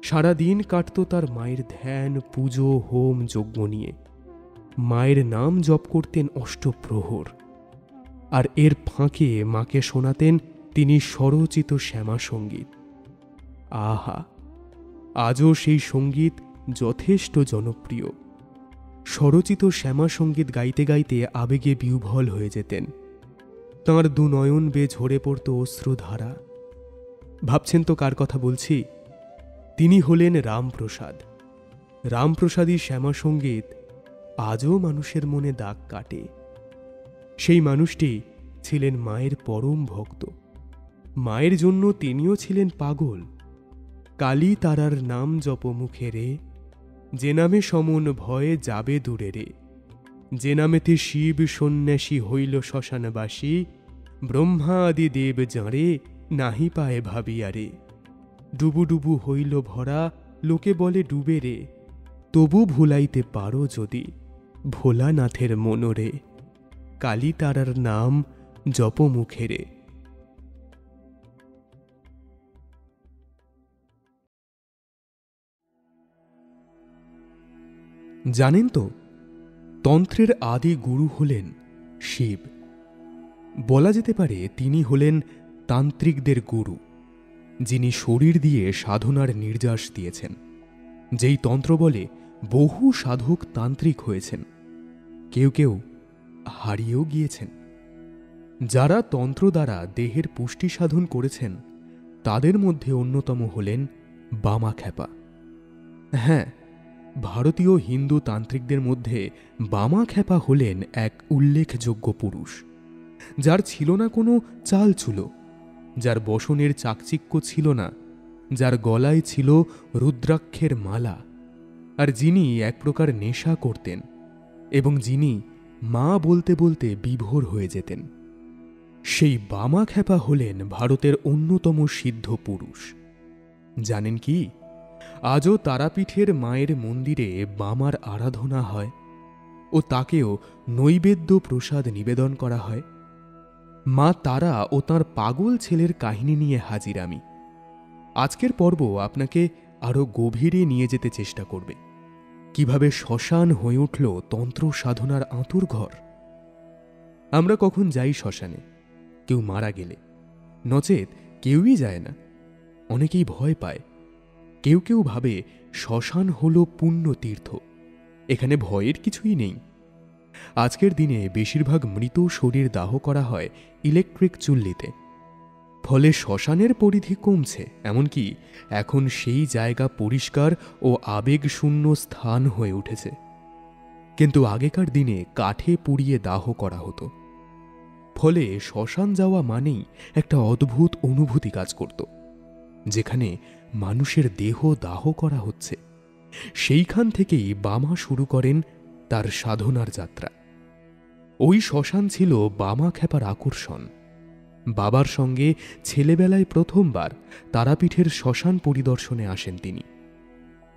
সারা দিন কাটত তার মায়ের ধ্যান, পুজো, হোম, যজ্ঞ নিয়ে। মায়ের নাম জপ করতেন অষ্টপ্রহর, আর এর ফাঁকে মাকে শোনাতেন তিনি স্বরচিত শ্যামা সঙ্গীত। আহা, আজও সেই সঙ্গীত যথেষ্ট জনপ্রিয়। স্বরচিত শ্যামা সঙ্গীত গাইতে গাইতে আবেগে বিহ্বল হয়ে যেতেন। তাঁর দুনয়ন বেয়ে ঝরে পড়ত অশ্রুধারা। ভাবছেন তো কার কথা বলছি? তিনি হলেন রামপ্রসাদ। রামপ্রসাদী শ্যামা সঙ্গীত আজও মানুষের মনে দাগ কাটে। সেই মানুষটি ছিলেন মায়ের পরম ভক্ত। মায়ের জন্য তিনিও ছিলেন পাগল। কালী তারার নাম জপ মুখে রে, যে নামে সমন ভয়ে যাবে দূরে রে। যে নামেতে শিব সন্ন্যাসী হইল শ্মশানবাসী, ব্রহ্মা আদি দেব জাঁরে নাহি পায়ে ভাবিয়া রে। ডুবু ডুবু হইল ভরা, লোকে বলে ডুবে রে, তবু ভুলাইতে পারো যদি ভোলানাথের মনোরে। কালী তারার নাম জপ মুখে রে। জানেন তো, তন্ত্রের আদি গুরু হলেন শিব। বলা যেতে পারে তিনি হলেন তান্ত্রিকদের গুরু, যিনি শরীর দিয়ে সাধনার নির্যাস দিয়েছেন। যেই তন্ত্র বলে বহু সাধক তান্ত্রিক হয়েছেন, কেউ কেউ হারিয়েও গিয়েছেন। যারা তন্ত্র দ্বারা দেহের পুষ্টি সাধন করেছেন, তাদের মধ্যে অন্যতম হলেন বামাখ্যাপা। হ্যাঁ, ভারতীয় হিন্দু তান্ত্রিকদের মধ্যে বামাখ্যাপা হলেন এক উল্লেখযোগ্য পুরুষ, যার ছিল না কোনো চালচুলো, যার বসনের চাকচিক্য ছিল না, যার গলায় ছিল রুদ্রাক্ষের মালা, আর যিনি এক প্রকার নেশা করতেন এবং যিনি মা বলতে বলতে বিভোর হয়ে যেতেন। সেই বামাখ্যাপা হলেন ভারতের অন্যতম সিদ্ধ পুরুষ। জানেন কি, আজও তারাপীঠের মায়ের মন্দিরে বামার আরাধনা হয় ও তাকেও নৈবেদ্য প্রসাদ নিবেদন করা হয়। মা তারা ও তাঁর পাগল ছেলের কাহিনী নিয়ে হাজির আমি। আজকের পর্ব আপনাকে আরও গভীরে নিয়ে যেতে চেষ্টা করবে, কিভাবে শ্মশান হয়ে উঠল তন্ত্র সাধনার আঁতুড়ঘর। আমরা কখন যাই শ্মশানে? কেউ মারা গেলে, নচেত কেউই যায় না। অনেকেই ভয় পায়। কেউ কেউ ভাবে শ্মশান হল পুণ্য তীর্থ, এখানে ভয়ের কিছুই নেই। আজকের দিনে বেশিরভাগ মৃত শরীর দাহ করা হয় ইলেকট্রিক চুল্লিতে। ফলে শ্মশানের পরিধি কমছে, এমনকি এখন সেই জায়গা পরিষ্কার ও আবেগশূন্য স্থান হয়ে উঠেছে। কিন্তু আগেকার দিনে কাঠে পুড়িয়ে দাহ করা হতো, ফলে শ্মশান যাওয়া মানেই একটা অদ্ভুত অনুভূতি কাজ করত। যেখানে মানুষের দেহ দাহ করা হচ্ছে, সেইখান থেকেই বামা শুরু করেন তার সাধনার যাত্রা। ওই শ্মশান ছিল বামা খ্যাপার আকর্ষণ। বাবার সঙ্গে ছেলেবেলায় প্রথমবার তারাপীঠের শ্মশান পরিদর্শনে আসেন তিনি।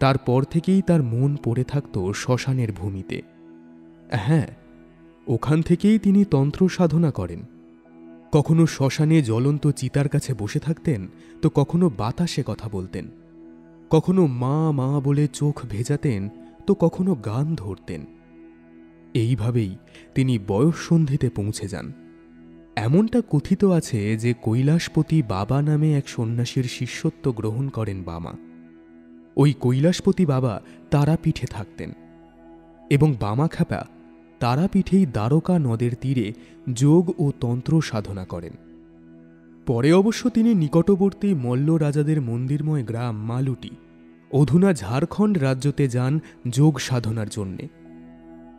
তারপর থেকেই তার মন পড়ে থাকত শ্মশানের ভূমিতে। হ্যাঁ, ওখান থেকেই তিনি তন্ত্র সাধনা করেন। কখনো শ্মশানে জ্বলন্ত চিতার কাছে বসে থাকতেন, তো কখনো বাতাসে কথা বলতেন, কখনো মা মা বলে চোখ ভেজাতেন, তো কখনো গান ধরতেন। এইভাবেই তিনি বয়ঃসন্ধিতে পৌঁছে যান। এমনটা কথিত আছে যে কৈলাসপতি বাবা নামে এক সন্ন্যাসীর শিষ্যত্ব গ্রহণ করেন বামা। ওই কৈলাসপতি বাবা তারাপীঠে থাকতেন এবং বামা খ্যাপা তারাপীঠেই দ্বারকা নদের তীরে যোগ ও তন্ত্র সাধনা করেন। পরে অবশ্য তিনি নিকটবর্তী মল্ল রাজাদের মন্দিরময় গ্রাম মালুটি, অধুনা ঝাড়খণ্ড রাজ্যতে যান যোগ সাধনার জন্যে।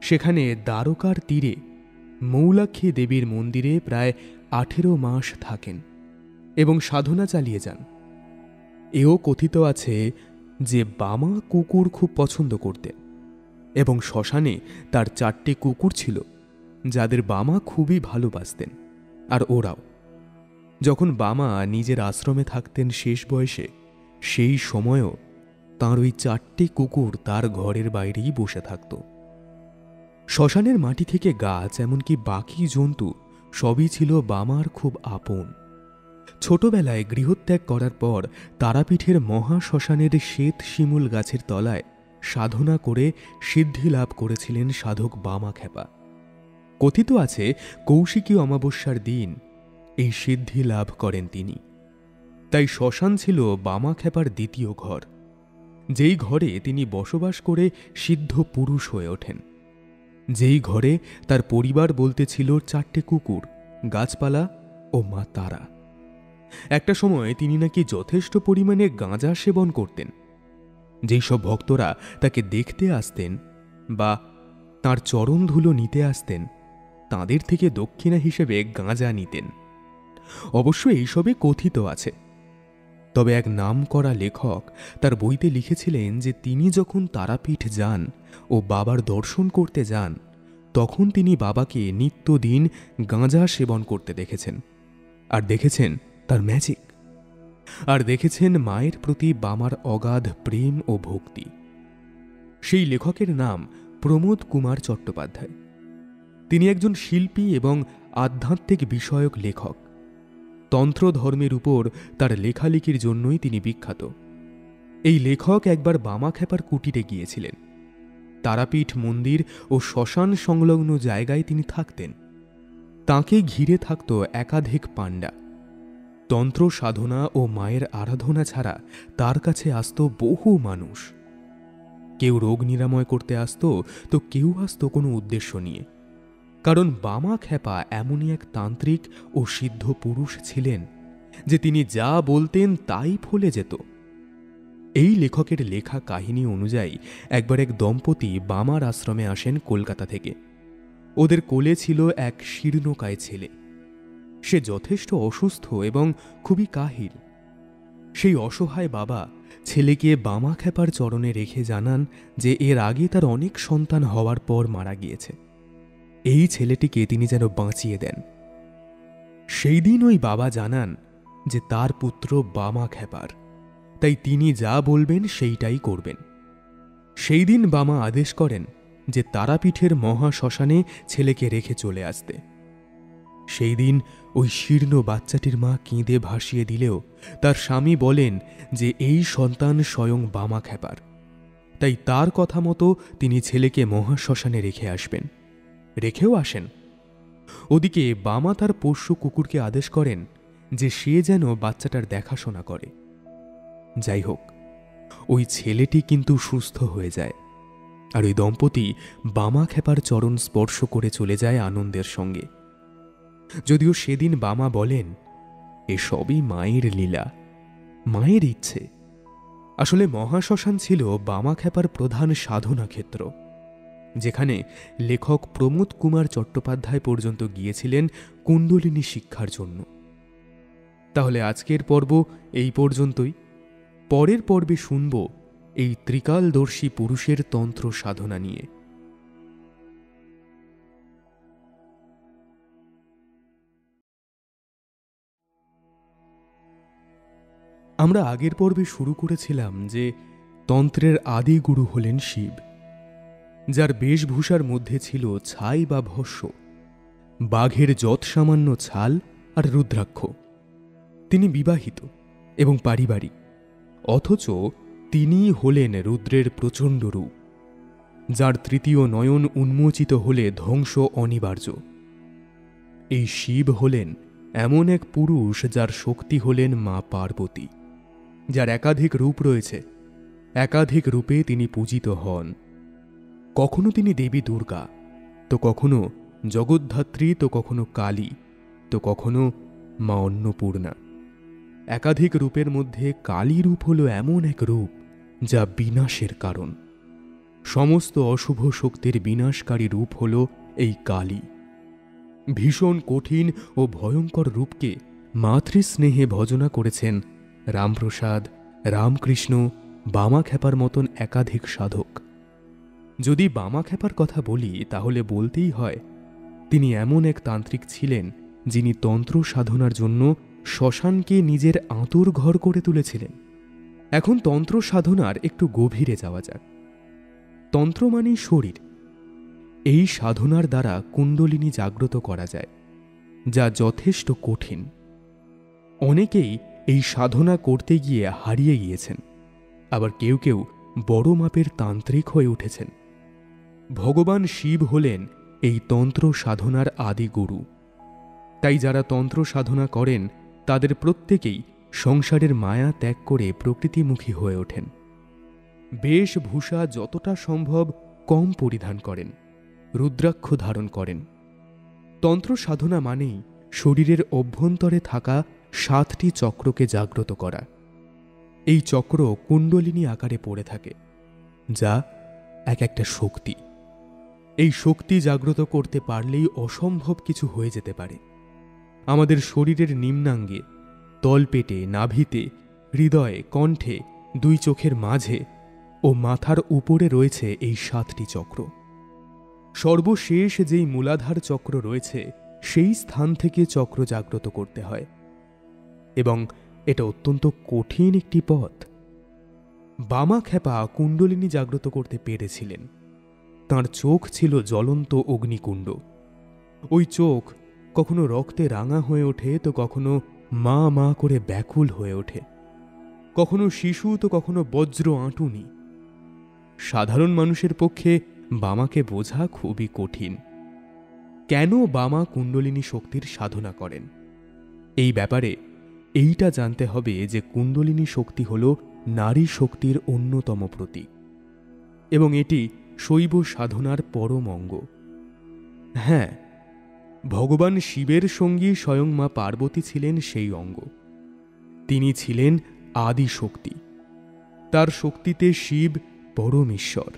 সেখানে দ্বারকার তীরে মৌলাক্ষী দেবীর মন্দিরে প্রায় 18 মাস থাকেন এবং সাধনা চালিয়ে যান। এও কথিত আছে যে বামা কুকুর খুব পছন্দ করতেন এবং শ্মশানে তার 4টে কুকুর ছিল, যাদের বামা খুবই ভালোবাসতেন। আর ওরাও, যখন বামা নিজের আশ্রমে থাকতেন শেষ বয়সে, সেই সময়ও তাঁর ওই 4টে কুকুর তার ঘরের বাইরেই বসে থাকত। শ্মশানের মাটি থেকে গাছ, এমনকি বাকি জন্তু সবই ছিল বামার খুব আপন। ছোটবেলায় গৃহত্যাগ করার পর তারাপীঠের মহাশ্মশানের শ্বেত শিমুল গাছের তলায় সাধনা করে সিদ্ধি লাভ করেছিলেন সাধক বামা খ্যাপা। কথিত আছে কৌশিকী অমাবস্যার দিন এই সিদ্ধি লাভ করেন তিনি। তাই শ্মশান ছিল বামা খ্যাপার দ্বিতীয় ঘর, যেই ঘরে তিনি বসবাস করে সিদ্ধ পুরুষ হয়ে ওঠেন, যেই ঘরে তার পরিবার বলতে ছিল 4টে কুকুর, গাছপালা ও মা তারা। একটা সময় তিনি নাকি যথেষ্ট পরিমাণে গাঁজা সেবন করতেন। যেই সব ভক্তরা তাকে দেখতে আসতেন বা তাঁর চরণ ধুলো নিতে আসতেন, তাঁদের থেকে দক্ষিণা হিসেবে গাঁজা নিতেন। অবশ্য এইসবে কথিত আছে। তবে এক নামকরা লেখক তার বইতে লিখেছিলেন যে তিনি যখন তারাপীঠ যান ও বাবার দর্শন করতে যান, তখন তিনি বাবাকে নিত্যদিন গাঁজা সেবন করতে দেখেছেন, আর দেখেছেন তার ম্যাজিক, আর দেখেছেন মায়ের প্রতি বামার অগাধ প্রেম ও ভক্তি। সেই লেখকের নাম প্রমোদ কুমার চট্টোপাধ্যায়। তিনি একজন শিল্পী এবং আধ্যাত্মিক বিষয়ক লেখক। তন্ত্র ধর্মের উপর তার লেখালেখির জন্যই তিনি বিখ্যাত। এই লেখক একবার বামা খ্যাপার কুটিরে গিয়েছিলেন। তারাপীঠ মন্দির ও শ্মশান সংলগ্ন জায়গায় তিনি থাকতেন। তাঁকে ঘিরে থাকত একাধিক পাণ্ডা। তন্ত্র সাধনা ও মায়ের আরাধনা ছাড়া তার কাছে আসত বহু মানুষ। কেউ রোগ নিরাময় করতে আসত, তো কেউ আসত কোনো উদ্দেশ্য নিয়ে। কারণ বামা খ্যাপা এমনই এক তান্ত্রিক ও সিদ্ধ পুরুষ ছিলেন যে তিনি যা বলতেন তাই ফলে যেত। এই লেখকের লেখা কাহিনী অনুযায়ী একবার এক দম্পতি বামার আশ্রমে আসেন কলকাতা থেকে। ওদের কোলে ছিল এক শীর্ণকায় ছেলে। সে যথেষ্ট অসুস্থ এবং খুবই কাহিল। সেই অসহায় বাবা ছেলেকে বামা খ্যাপার চরণে রেখে জানান যে এর আগে তার অনেক সন্তান হওয়ার পর মারা গিয়েছে, এই ছেলেটিকে তিনি যেন বাঁচিয়ে দেন। সেই দিন ওই বাবা জানান যে তার পুত্র বামা খ্যাপার, তাই তিনি যা বলবেন সেইটাই করবেন। সেই দিন বামা আদেশ করেন যে তারাপীঠের মহাশ্মশানে ছেলেকে রেখে চলে আসতে। সেই দিন ওই শীর্ণ বাচ্চাটির মা কেঁদে ভাসিয়ে দিলেও তার স্বামী বলেন যে এই সন্তান স্বয়ং বামা খ্যাপার, তাই তার কথা মতো তিনি ছেলেকে মহাশ্মশানে রেখে আসবেন। রেখেও আসেন। ওদিকে বামা তার পোষ্য কুকুরকে আদেশ করেন যে সে যেন বাচ্চাটার দেখাশোনা করে। যাই হোক, ওই ছেলেটি কিন্তু সুস্থ হয়ে যায়, আর ওই দম্পতি বামা খ্যাপার চরণ স্পর্শ করে চলে যায় আনন্দের সঙ্গে। যদিও সেদিন বামা বলেন এসবই মায়ের লীলা, মায়ের ইচ্ছে। আসলে মহাশ্মশান ছিল বামাখ্যাপার প্রধান সাধনা ক্ষেত্র, যেখানে লেখক প্রমোদ কুমার চট্টোপাধ্যায় পর্যন্ত গিয়েছিলেন কুণ্ডলিনী শিক্ষার জন্য। তাহলে আজকের পর্ব এই পর্যন্তই। পরের পর্বে শুনব এই ত্রিকালদর্শী পুরুষের তন্ত্র সাধনা নিয়ে। আমরা আগের পর্বে শুরু করেছিলাম যে তন্ত্রের আদি গুরু হলেন শিব, যার বেশভূষার মধ্যে ছিল ছাই বা ভস্য, বাঘের যৎসামান্য ছাল আর রুদ্রাক্ষ। তিনি বিবাহিত এবং পারিবারিক, অথচ তিনিই হলেন রুদ্রের প্রচণ্ড রূপ, যার তৃতীয় নয়ন উন্মোচিত হলে ধ্বংস অনিবার্য। এই শিব হলেন এমন এক পুরুষ যার শক্তি হলেন মা পার্বতী, যার একাধিক রূপ রয়েছে। একাধিক রূপে তিনি পূজিত হন। কখনো তিনি দেবী দুর্গা, তো কখনো জগদ্ধাত্রী, তো কখনো কালী, তো কখনো মা অন্নপূর্ণা। একাধিক রূপের মধ্যে কালী রূপ হল এমন এক রূপ যা বিনাশের কারণ। সমস্ত অশুভ শক্তির বিনাশকারী রূপ হল এই কালী। ভীষণ কঠিন ও ভয়ঙ্কর রূপকে মাতৃস্নেহে ভজনা করেছেন রামপ্রসাদ, রামকৃষ্ণ, বামাখ্যাপার মতন একাধিক সাধক। যদি বামাখ্যাপার কথা বলি তাহলে বলতেই হয় তিনি এমন এক তান্ত্রিক ছিলেন যিনি তন্ত্র সাধনার জন্য শ্মশানকে নিজের আঁতুর ঘর করে তুলেছিলেন। এখন তন্ত্র সাধনার একটু গভীরে যাওয়া যাক। তন্ত্র মানেই শরীর। এই সাধনার দ্বারা কুণ্ডলিনী জাগ্রত করা যায়, যা যথেষ্ট কঠিন। অনেকেই এই সাধনা করতে গিয়ে হারিয়ে গিয়েছেন, আবার কেউ কেউ বড় মাপের তান্ত্রিক হয়ে উঠেছেন। ভগবান শিব হলেন এই তন্ত্র সাধনার আদি গুরু। তাই যারা তন্ত্র সাধনা করেন তাদের প্রত্যেকেই সংসারের মায়া ত্যাগ করে প্রকৃতিমুখী হয়ে ওঠেন। বেশভূষা যতটা সম্ভব কম পরিধান করেন, রুদ্রাক্ষ ধারণ করেন। তন্ত্র সাধনা মানেই শরীরের অভ্যন্তরে থাকা 7টি চক্রকে জাগ্রত করা। এই চক্র কুণ্ডলিনী আকারে পড়ে থাকে, যা এক একটা শক্তি। এই শক্তি জাগ্রত করতে পারলেই অসম্ভব কিছু হয়ে যেতে পারে। আমাদের শরীরের নিম্নাঙ্গে, তলপেটে, নাভিতে, হৃদয়ে, কণ্ঠে, 2 চোখের মাঝে ও মাথার উপরে রয়েছে এই 7টি চক্র। সর্বশেষ যেই মূলাধার চক্র রয়েছে সেই স্থান থেকে চক্র জাগ্রত করতে হয়, এবং এটা অত্যন্ত কঠিন একটি পথ। বামাখ্যাপা কুণ্ডলিনী জাগ্রত করতে পেরেছিলেন। তাঁর চোখ ছিল জ্বলন্ত অগ্নিকুণ্ড। ওই চোখ কখনো রক্তে রাঙা হয়ে ওঠে, তো কখনো মা মা করে ব্যাকুল হয়ে ওঠে, কখনো শিশু, তো কখনো বজ্র আঁটুনি। সাধারণ মানুষের পক্ষে বামাকে বোঝা খুবই কঠিন। কেন বামা কুণ্ডলিনী শক্তির সাধনা করেন? এই ব্যাপারে এইটা জানতে হবে যে কুণ্ডলিনী শক্তি হল নারী শক্তির অন্যতম প্রতীক, এবং এটি শৈব সাধনার পরম অঙ্গ। হ্যাঁ, ভগবান শিবের সঙ্গী স্বয়ং মা পার্বতী ছিলেন সেই অঙ্গ। তিনি ছিলেন আদি শক্তি। তার শক্তিতে শিব পরমেশ্বর।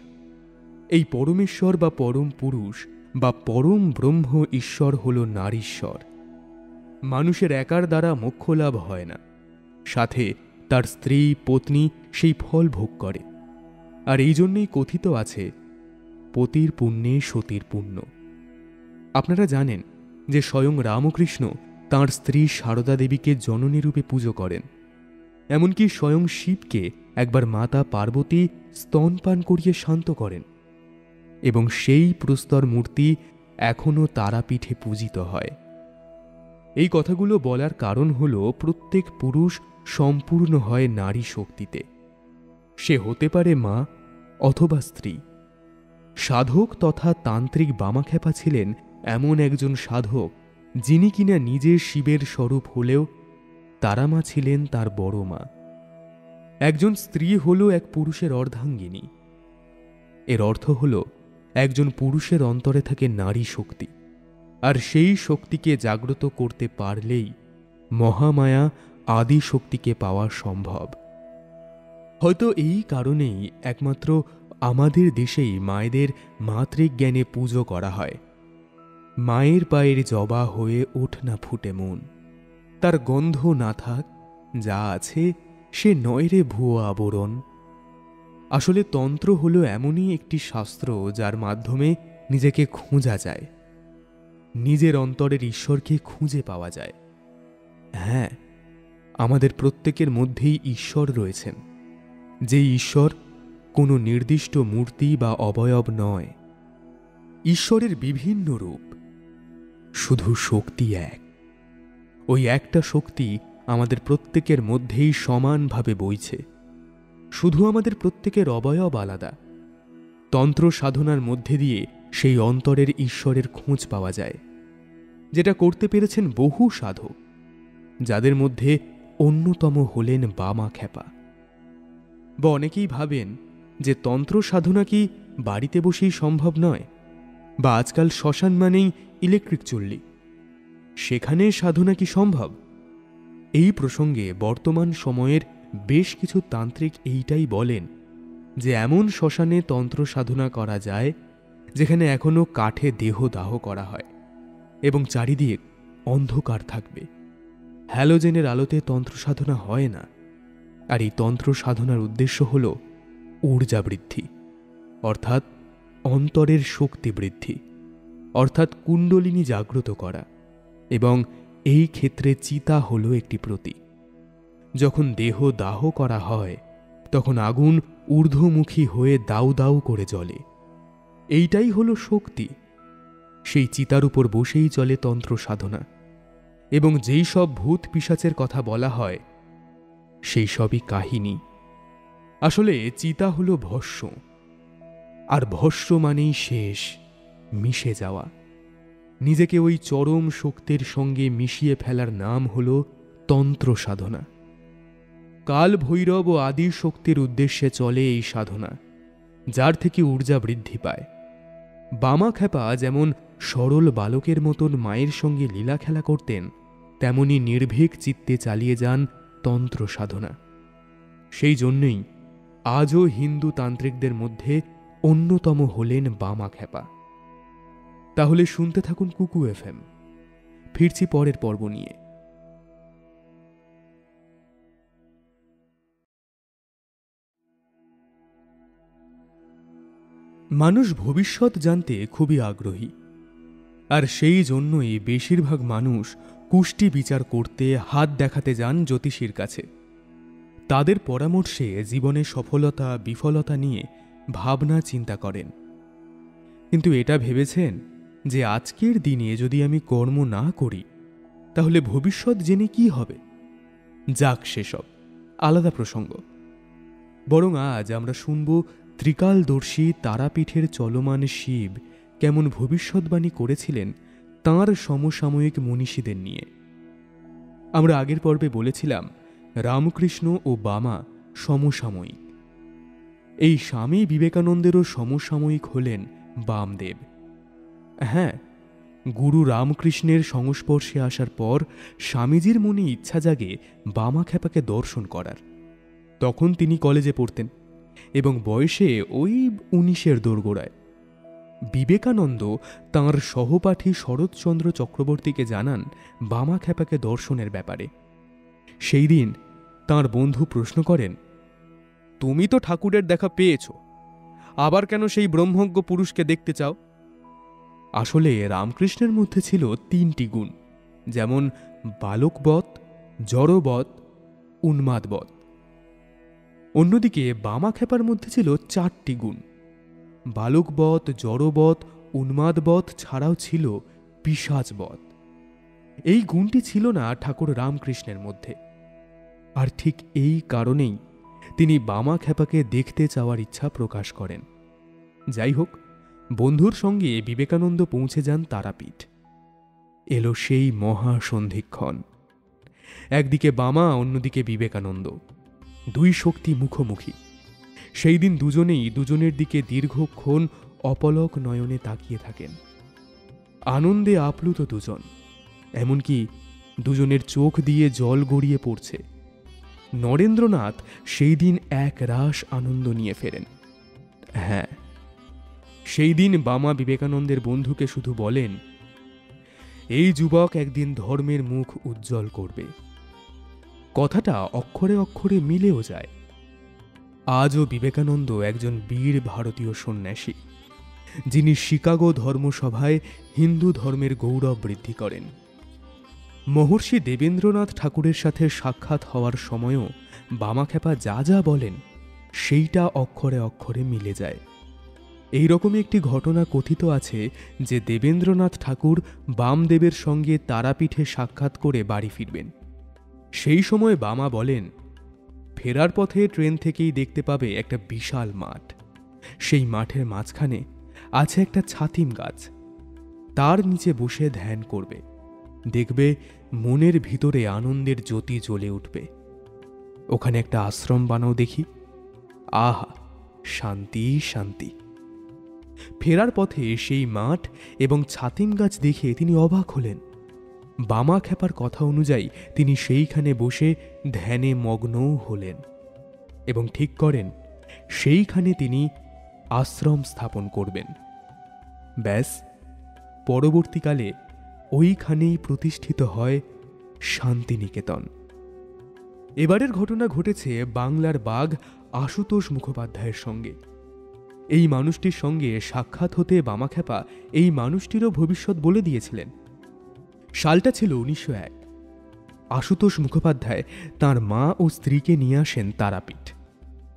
এই পরমেশ্বর বা পরম পুরুষ বা পরম ব্রহ্ম ঈশ্বর হল নারীশ্বর। মানুষের একার দ্বারা মোক্ষ লাভ হয় না, সাথে তার স্ত্রী পত্নী সেই ফল ভোগ করে। আর এই জন্যই কথিত আছে, পতির পুণ্যে সতীর পুণ্য। আপনারা জানেন যে স্বয়ং রামকৃষ্ণ তাঁর স্ত্রী সারদা দেবীকে জননী রূপে পুজো করেন। এমনকি স্বয়ং শিবকে একবার মাতা পার্বতী স্তনপান করিয়ে শান্ত করেন, এবং সেই প্রস্তর মূর্তি এখনও তারাপীঠে পূজিত হয়। এই কথাগুলো বলার কারণ হল, প্রত্যেক পুরুষ সম্পূর্ণ হয় নারী শক্তিতে। সে হতে পারে মা অথবা স্ত্রী। সাধক তথা তান্ত্রিক বামাখ্যাপা ছিলেন এমন একজন সাধক যিনি কিনা নিজে শিবের স্বরূপ হলেও তারামা ছিলেন তার বড় মা। একজন স্ত্রী হল এক পুরুষের অর্ধাঙ্গিনী। এর অর্থ হল একজন পুরুষের অন্তরে থাকে নারী শক্তি, আর সেই শক্তিকে জাগ্রত করতে পারলেই মহামায়া আদি শক্তিকে পাওয়া সম্ভব। হয়তো এই কারণেই একমাত্র আমাদের দেশেই মায়েদের মাতৃজ্ঞানে পুজো করা হয়। মায়ের পায়ের জবা হয়ে ওঠ না ফুটে মন, তার গন্ধ না থাক, যা আছে সে নয় রে ভুয়ো আবরণ। আসলে তন্ত্র হলো এমনই একটি শাস্ত্র যার মাধ্যমে নিজেকে খোঁজা যায়, নিজের অন্তরের ঈশ্বরকে খুঁজে পাওয়া যায়। হ্যাঁ, আমাদের প্রত্যেকের মধ্যেই ঈশ্বর রয়েছেন, যে ঈশ্বর কোনো নির্দিষ্ট মূর্তি বা অবয়ব নয়। ঈশ্বরের বিভিন্ন রূপ, শুধু শক্তি এক। ওই একটা শক্তি আমাদের প্রত্যেকের মধ্যেই সমানভাবে বইছে, শুধু আমাদের প্রত্যেকের অবয়ব আলাদা। তন্ত্র সাধনার মধ্যে দিয়ে সেই অন্তরের ঈশ্বরের খোঁজ পাওয়া যায়, যেটা করতে পেরেছেন বহু সাধক, যাদের মধ্যে অন্যতম হলেন বামা খেপা। বা অনেকেই ভাবেন যে তন্ত্র সাধনা কি বাড়িতে বসেই সম্ভব নয়, বা আজকাল শ্মশান মানেই ইলেকট্রিক চুল্লি, সেখানে সাধনা কি সম্ভব? এই প্রসঙ্গে বর্তমান সময়ের বেশ কিছু তান্ত্রিক এইটাই বলেন যে এমন শ্মশানে তন্ত্র সাধনা করা যায় যেখানে এখনো কাঠে দেহ দাহ করা হয় এবং চারিদিকে অন্ধকার থাকবে। হ্যালোজেনের আলোতে তন্ত্র সাধনা হয় না। আর এই তন্ত্র সাধনার উদ্দেশ্য হল ঊর্জা বৃদ্ধি, অর্থাৎ অন্তরের শক্তি বৃদ্ধি, অর্থাৎ কুণ্ডলিনী জাগ্রত করা। এবং এই ক্ষেত্রে চিতা হল একটি প্রতীক। যখন দেহ দাহ করা হয় তখন আগুন ঊর্ধ্বমুখী হয়ে দাউ দাউ করে জ্বলে। এইটাই হল শক্তি। সেই চিতার উপর বসেই চলে তন্ত্র সাধনা। এবং যেই সব ভূত পিশাচের কথা বলা হয় সেই সবই কাহিনী। আসলে চিতা হল ভস্ম, আর ভস্ম মানেই শেষ, মিশে যাওয়া। নিজেকে ওই চরম শক্তির সঙ্গে মিশিয়ে ফেলার নাম হল তন্ত্র সাধনা। কাল ভৈরব ও আদি শক্তির উদ্দেশ্যে চলে এই সাধনা, যার থেকে ঊর্জা বৃদ্ধি পায়। বামা খেপা যেমন সরল বালকের মতন মায়ের সঙ্গে লীলা খেলা করতেন, তেমনি নির্ভীক চিত্তে চালিয়ে যান তন্ত্র সাধনা। সেই জন্যই আজও হিন্দু তান্ত্রিকদের মধ্যে অন্যতম হলেন বামা খেপা। তাহলে শুনতে থাকুন কুকু এফএম। ফিরছি পরের পর্ব নিয়ে। মানুষ ভবিষ্যৎ জানতে খুবই আগ্রহী, আর সেই জন্যই বেশিরভাগ মানুষ কুষ্টি বিচার করতে হাত দেখাতে যান জ্যোতিষীর কাছে। তাদের পরামর্শে জীবনে সফলতা বিফলতা নিয়ে ভাবনা চিন্তা করেন। কিন্তু এটা ভেবেছেন যে আজকের দিনে যদি আমি কর্ম না করি তাহলে ভবিষ্যৎ জেনে কি হবে? যাক, সেসব আলাদা প্রসঙ্গ। বরং আজ আমরা শুনব ত্রিকালদর্শী তারাপীঠের চলমান শিব কেমন ভবিষ্যৎবাণী করেছিলেন তাঁর সমসাময়িক মনীষীদের নিয়ে। আমরা আগের পর্বে বলেছিলাম রামকৃষ্ণ ও বামা সমসাময়িক। এই স্বামী বিবেকানন্দেরও সমসাময়িক হলেন বামদেব। হ্যাঁ, গুরু রামকৃষ্ণের সংস্পর্শে আসার পর স্বামীজির মনে ইচ্ছা জাগে বামা খেপাকে দর্শন করার। তখন তিনি কলেজে পড়তেন এবং বয়সে ওই 19-এর দোরগোড়ায়। বিবেকানন্দ তাঁর সহপাঠী শরৎচন্দ্র চক্রবর্তীকে জানান বামা খেপাকে দর্শনের ব্যাপারে। সেই দিন তাঁর বন্ধু প্রশ্ন করেন, তুমি তো ঠাকুরের দেখা পেয়েছ, আবার কেন সেই ব্রহ্মজ্ঞ পুরুষকে দেখতে চাও? আসলে রামকৃষ্ণের মধ্যে ছিল 3টি গুণ, যেমন বালকবৎ, জড়বৎ, উন্মাদবৎ। অন্যদিকে বামা খেপার মধ্যে ছিল 4টি গুণ। বালকবৎ, জড়বৎ, উন্মাদবৎ ছাড়াও ছিল পিশাচবৎ। এই গুণটি ছিল না ঠাকুর রামকৃষ্ণের মধ্যে। আর ঠিক এই কারণেই তিনি বামা খেপাকে দেখতে চাওয়ার ইচ্ছা প্রকাশ করেন। যাই হোক, বন্ধুর সঙ্গে বিবেকানন্দ পৌঁছে যান তারাপীঠ। এলো সেই মহাসন্ধিক্ষণ। একদিকে বামা, অন্যদিকে বিবেকানন্দ, দুই শক্তি মুখোমুখি। সেই দিন দুজনেই দুজনের দিকে দীর্ঘক্ষণ অপলক নয়নে তাকিয়ে থাকেন। আনন্দে আপ্লুত দুজন। এমনকি দুজনের চোখ দিয়ে জল গড়িয়ে পড়ছে। নরেন্দ্রনাথ সেই দিন এক রাশ আনন্দ নিয়ে ফেরেন। হ্যাঁ, সেই দিন বামা বিবেকানন্দের বন্ধুকে শুধু বলেন, এই যুবক একদিন ধর্মের মুখ উজ্জ্বল করবে। কথাটা অক্ষরে অক্ষরে মিলেও যায়। আজও বিবেকানন্দ একজন বীর ভারতীয় সন্ন্যাসী, যিনি শিকাগো ধর্মসভায় হিন্দু ধর্মের গৌরব বৃদ্ধি করেন। মহর্ষি দেবেন্দ্রনাথ ঠাকুরের সাথে সাক্ষাৎ হওয়ার সময়ও বামাখ্যাপা যা যা বলেন সেইটা অক্ষরে অক্ষরে মিলে যায়। এইরকমই একটি ঘটনা কথিত আছে যে দেবেন্দ্রনাথ ঠাকুর বামদেবের সঙ্গে তারাপীঠে সাক্ষাৎ করে বাড়ি ফিরবেন। সেই সময় বামা বলেন, ফেরার পথে ট্রেন থেকেই দেখতে পাবে একটা বিশাল মাঠ। সেই মাঠের মাঝখানে আছে একটা ছাতিম গাছ। তার নিচে বসে ধ্যান করবে, দেখবে মনের ভিতরে আনন্দের জ্যোতি জ্বলে উঠবে। ওখানে একটা আশ্রম বানাও দেখি। আহা, শান্তি শান্তি। ফেরার পথে সেই মাঠ এবং ছাতিম গাছ দেখে তিনি অবাক হলেন। বামাখ্যাপার কথা অনুযায়ী তিনি সেইখানে বসে ধ্যানে মগ্নও হলেন এবং ঠিক করেন সেইখানে তিনি আশ্রম স্থাপন করবেন। ব্যাস, পরবর্তীকালে ওইখানেই প্রতিষ্ঠিত হয় শান্তিনিকেতন। এবারের ঘটনা ঘটেছে বাংলার বাঘ আশুতোষ মুখোপাধ্যায়ের সঙ্গে। এই মানুষটির সঙ্গে সাক্ষাৎ হতে বামাখ্যাপা এই মানুষটিরও ভবিষ্যৎ বলে দিয়েছিলেন। সালটা ছিল 1901। আশুতোষ মুখোপাধ্যায় তাঁর মা ও স্ত্রীকে নিয়ে আসেন তারাপীঠ।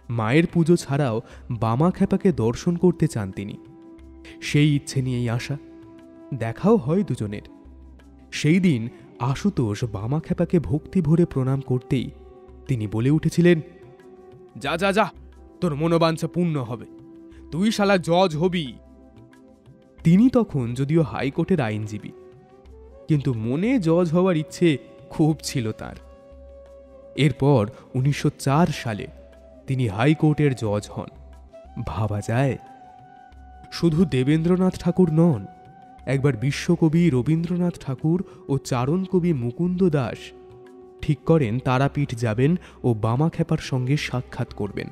মায়ের পুজো ছাড়াও বামাখ্যাপাকে দর্শন করতে চান তিনি। সেই ইচ্ছে নিয়েই আসা, দেখাও হয় দুজনের। সেই দিন আশুতোষ বামাখ্যাপাকে ভক্তি ভরে প্রণাম করতেই তিনি বলে উঠেছিলেন, যা যা যা, তোর মনোবাঞ্ছা পূর্ণ হবে, তুই শালা জজ হবি। তিনি তখন যদিও হাইকোর্টের আইনজীবী, কিন্তু মনে জজ হওয়ার ইচ্ছে খুব ছিল তার। এরপর 1904 সালে তিনি হাইকোর্টের জজ হন। ভাবা যায়, শুধু দেবেন্দ্রনাথ ঠাকুর নন, একবার বিশ্বকবি রবীন্দ্রনাথ ঠাকুর ও চারণ কবি মুকুন্দ দাস ঠিক করেন তারাপীঠ যাবেন ও বামাখ্যাপার সঙ্গে সাক্ষাৎ করবেন।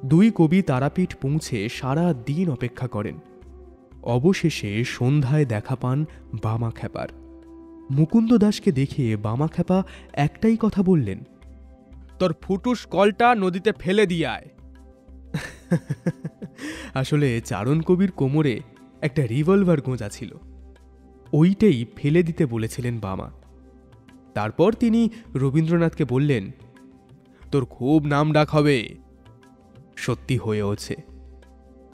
দুই কবি তারাপীঠ পৌঁছে সারা দিন অপেক্ষা করেন। অবশেষে সন্ধ্যায় দেখা পান বামাখ্যাপার। মুকুন্দ দাসকে দেখে বামাখ্যাপা একটাই কথা বললেন, তোর ফুটুস কলটা নদীতে ফেলে দিয়ে আয়। আসলে চারণ কবির কোমরে একটা রিভলভার গোঁজা ছিল, ওইটাই ফেলে দিতে বলেছিলেন বামা। তারপর তিনি রবীন্দ্রনাথকে বললেন, তোর খুব নাম ডাক হবে। সত্যি হয়েওছে।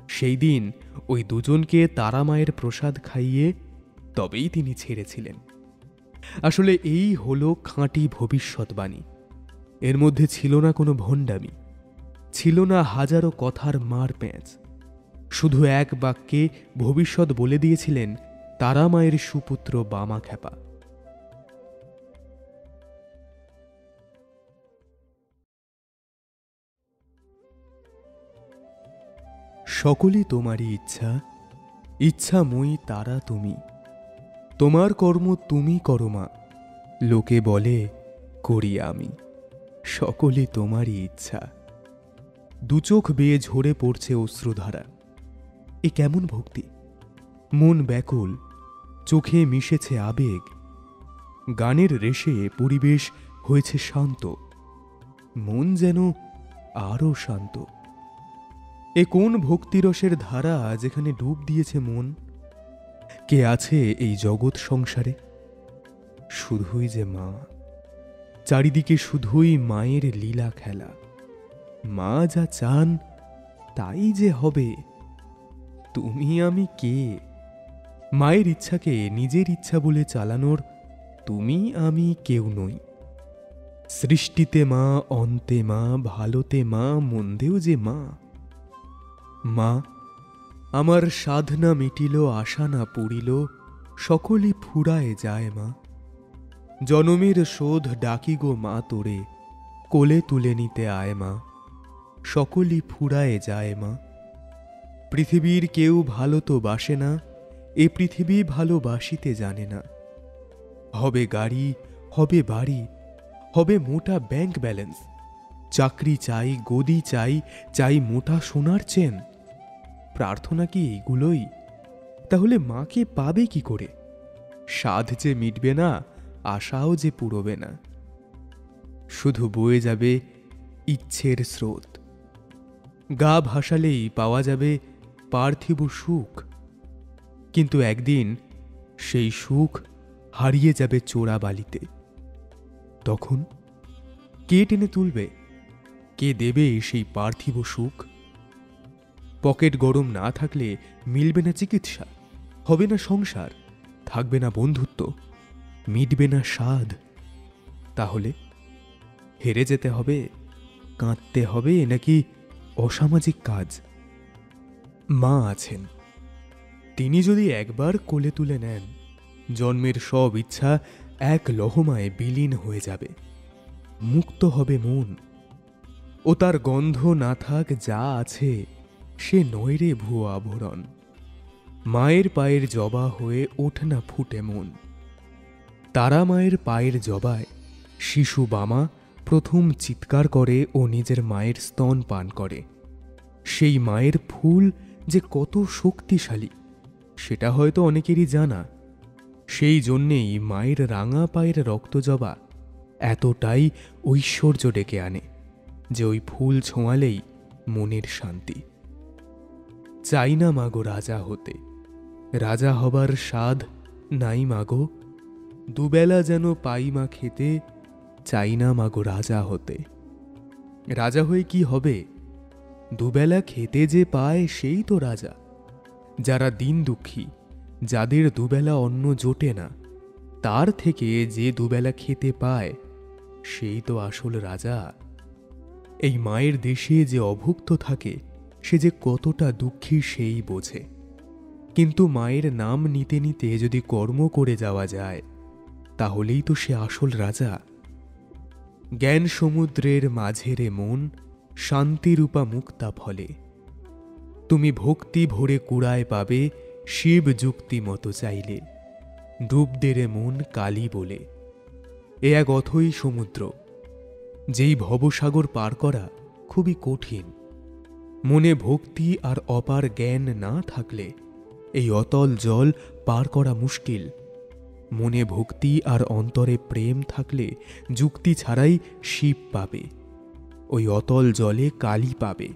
সেই দিন ওই দুজনকে তারামায়ের প্রসাদ খাইয়ে তবেই তিনি ছেড়েছিলেন। আসলে এই হলো খাঁটি ভবিষ্যৎবাণী। এর মধ্যে ছিল না কোনো ভণ্ডামি, ছিল না হাজারো কথার মার প্যাঁচ। শুধু এক বাক্যে ভবিষ্যৎ বলে দিয়েছিলেন তারামায়ের সুপুত্র বামাখ্যাপা। সকলই তোমারই ইচ্ছা, ইচ্ছাময়ী তারা তুমি। তোমার কর্ম তুমি করো মা, লোকে বলে করি আমি। সকলই তোমারই ইচ্ছা। দুচোখ বেয়ে ঝরে পড়ছে অশ্রুধারা। এ কেমন ভক্তি! মন ব্যাকুল, চোখে মিশেছে আবেগ। গানের রেশে পরিবেশ হয়েছে শান্ত, মন যেন আরও শান্ত। এ কোন ভক্তিরসের ধারা যেখানে ডুব দিয়েছে মন? কে আছে এই জগৎ সংসারে? শুধুই যে মা। চারিদিকে শুধুই মায়ের লীলা খেলা। মা যা চান তাই যে হবে। তুমি আমি কে? মায়ের ইচ্ছাকে নিজের ইচ্ছা বলে চালানোর তুমি আমি কেউ নই। সৃষ্টিতে মা, অন্তে মা, ভালোতে মা, মন্দেও যে মা। মা, আমার সাধনা মিটিল, আশা না পুরিল, সকলই ফুরায় যায় মা। জনমের শোধ ডাকি গো মা তোরে, কোলে তুলে নিতে আয় মা। সকলই ফুরায় যায় মা। পৃথিবীর কেউ ভালো তো বাসে না, এ পৃথিবী ভালোবাসিতে জানে না। হবে গাড়ি, হবে বাড়ি, হবে মোটা ব্যাংক ব্যালেন্স, চাকরি চাই, গদি চাই, চাই মোটা সোনার চেন। প্রার্থনা কি এইগুলোই? তাহলে মাকে পাবে কি করে? সাধ যে মিটবে না, আশাও যে পুরোবে না। শুধু বয়ে যাবে ইচ্ছের স্রোত। গা ভাসালেই পাওয়া যাবে পার্থিব সুখ, কিন্তু একদিন সেই সুখ হারিয়ে যাবে চোরাবালিতে। তখন কে টেনে তুলবে? কে দেবে সেই পার্থিব সুখ? পকেট গরম না থাকলে মিলবে না চিকিৎসা, হবে না সংসার, থাকবে না বন্ধুত্ব, মিটবে না স্বাদ। তাহলে হেরে যেতে হবে, কাঁদতে হবে, নাকি অসামাজিক কাজ? মা আছেন, তিনি যদি একবার কোলে তুলে নেন, জন্মের সব ইচ্ছা এক লহমায় বিলীন হয়ে যাবে। মুক্ত হবে মন। ও তার গন্ধ না থাক যা আছে, সে নয় রে ভুয়ো আভরণ। মায়ের পায়ের জবা হয়ে ওঠ না ফুটে মন। তারা মায়ের পায়ের জবায় শিশু বামা প্রথম চিৎকার করে ও নিজের মায়ের স্তন পান করে। সেই মায়ের ফুল যে কত শক্তিশালী সেটা হয়তো অনেকেরই জানা। সেই জন্যেই মায়ের রাঙা পায়ের রক্তজবা এতটাই ঐশ্বর্য ডেকে আনে যে ওই ফুল ছোঁয়ালেই মনের শান্তি। চাই না মাগো রাজা হতে, রাজা হবার স্বাদ নাই মাগো, দুবেলা যেন পাই মা খেতে, চাই না মাগো রাজা হতে। রাজা হয়ে কি হবে? দুবেলা খেতে যে পায় সেই তো রাজা। যারা দিন দুঃখী, যাদের দুবেলা অন্ন জোটে না, তার থেকে যে দুবেলা খেতে পায় সেই তো আসল রাজা। এই মায়ের দেশে যে অভুক্ত থাকে সে যে কতটা দুঃখী সেই বোঝে। কিন্তু মায়ের নাম নিতে নিতে যদি কর্ম করে যাওয়া যায়, তাহলেই তো সে আসল রাজা। জ্ঞান সমুদ্রের মাঝেরে মন, শান্তিরূপা মুক্তা ফলে। তুমি ভক্তি ভরে কুড়ায় পাবে, শিব যুক্তি মতো চাইলে। ডুব দেরে মন কালী বলে। এ এক অথৈ সমুদ্র, যেই ভবসাগর পার করা খুবই কঠিন। মনে ভক্তি আর অপার জ্ঞান না থাকলে এই অতল জল পার করা মুশকিল। মনে ভক্তি আর অন্তরে প্রেম থাকলে যুক্তি ছাড়াই শিব পাবে, ওই অতল জলে কালী পাবে।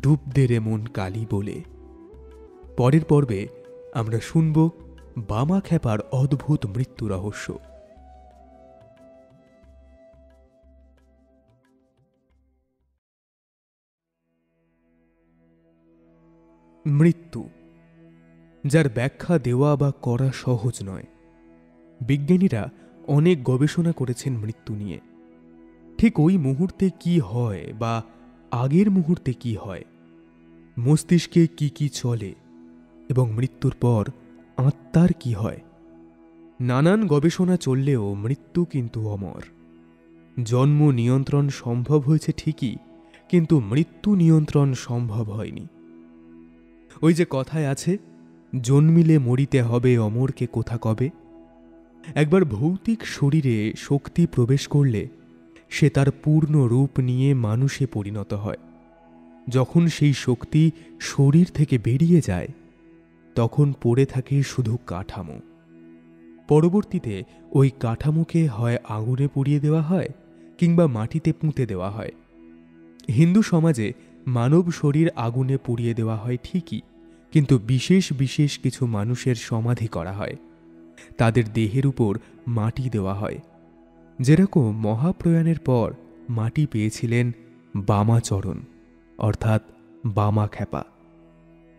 ডুব দে রে মন কালী বলে। পরের পর্বে আমরা শুনব বামা খ্যাপার অদ্ভুত মৃত্যু রহস্য। মৃত্যু, যার ব্যাখ্যা দেওয়া বা করা সহজ নয়। বিজ্ঞানীরা অনেক গবেষণা করেছেন মৃত্যু নিয়ে। ঠিক ওই মুহূর্তে কি হয় বা আগের মুহূর্তে কি হয়, মস্তিষ্কে কি কি চলে এবং মৃত্যুর পর আত্মার কি হয়। নানান গবেষণা চললেও মৃত্যু কিন্তু অমর। জন্ম নিয়ন্ত্রণ সম্ভব হয়েছে ঠিকই, কিন্তু মৃত্যু নিয়ন্ত্রণ সম্ভব হয়নি। ওই যে কথায় আছে, জন্মিলে মরিতে হবে অমরকে কোথা কবে। একবার ভৌতিক শরীরে শক্তি প্রবেশ করলে সে তার পূর্ণ রূপ নিয়ে মানুষে পরিণত হয়। যখন সেই শক্তি শরীর থেকে বেরিয়ে যায়, তখন পড়ে থাকে শুধু কাঠামো। পরবর্তীতে ওই কাঠামোকে হয় আগুনে পুড়িয়ে দেওয়া হয় কিংবা মাটিতে পুঁতে দেওয়া হয়। হিন্দু সমাজে মানব শরীর আগুনে পুড়িয়ে দেওয়া হয় ঠিকই, কিন্তু বিশেষ বিশেষ কিছু মানুষের সমাধি করা হয়, তাদের দেহের উপর মাটি দেওয়া হয়। যেরকম মহাপ্রয়াণের পর মাটি পেয়েছিলেন বামাচরণ, অর্থাৎ বামা খ্যাপা।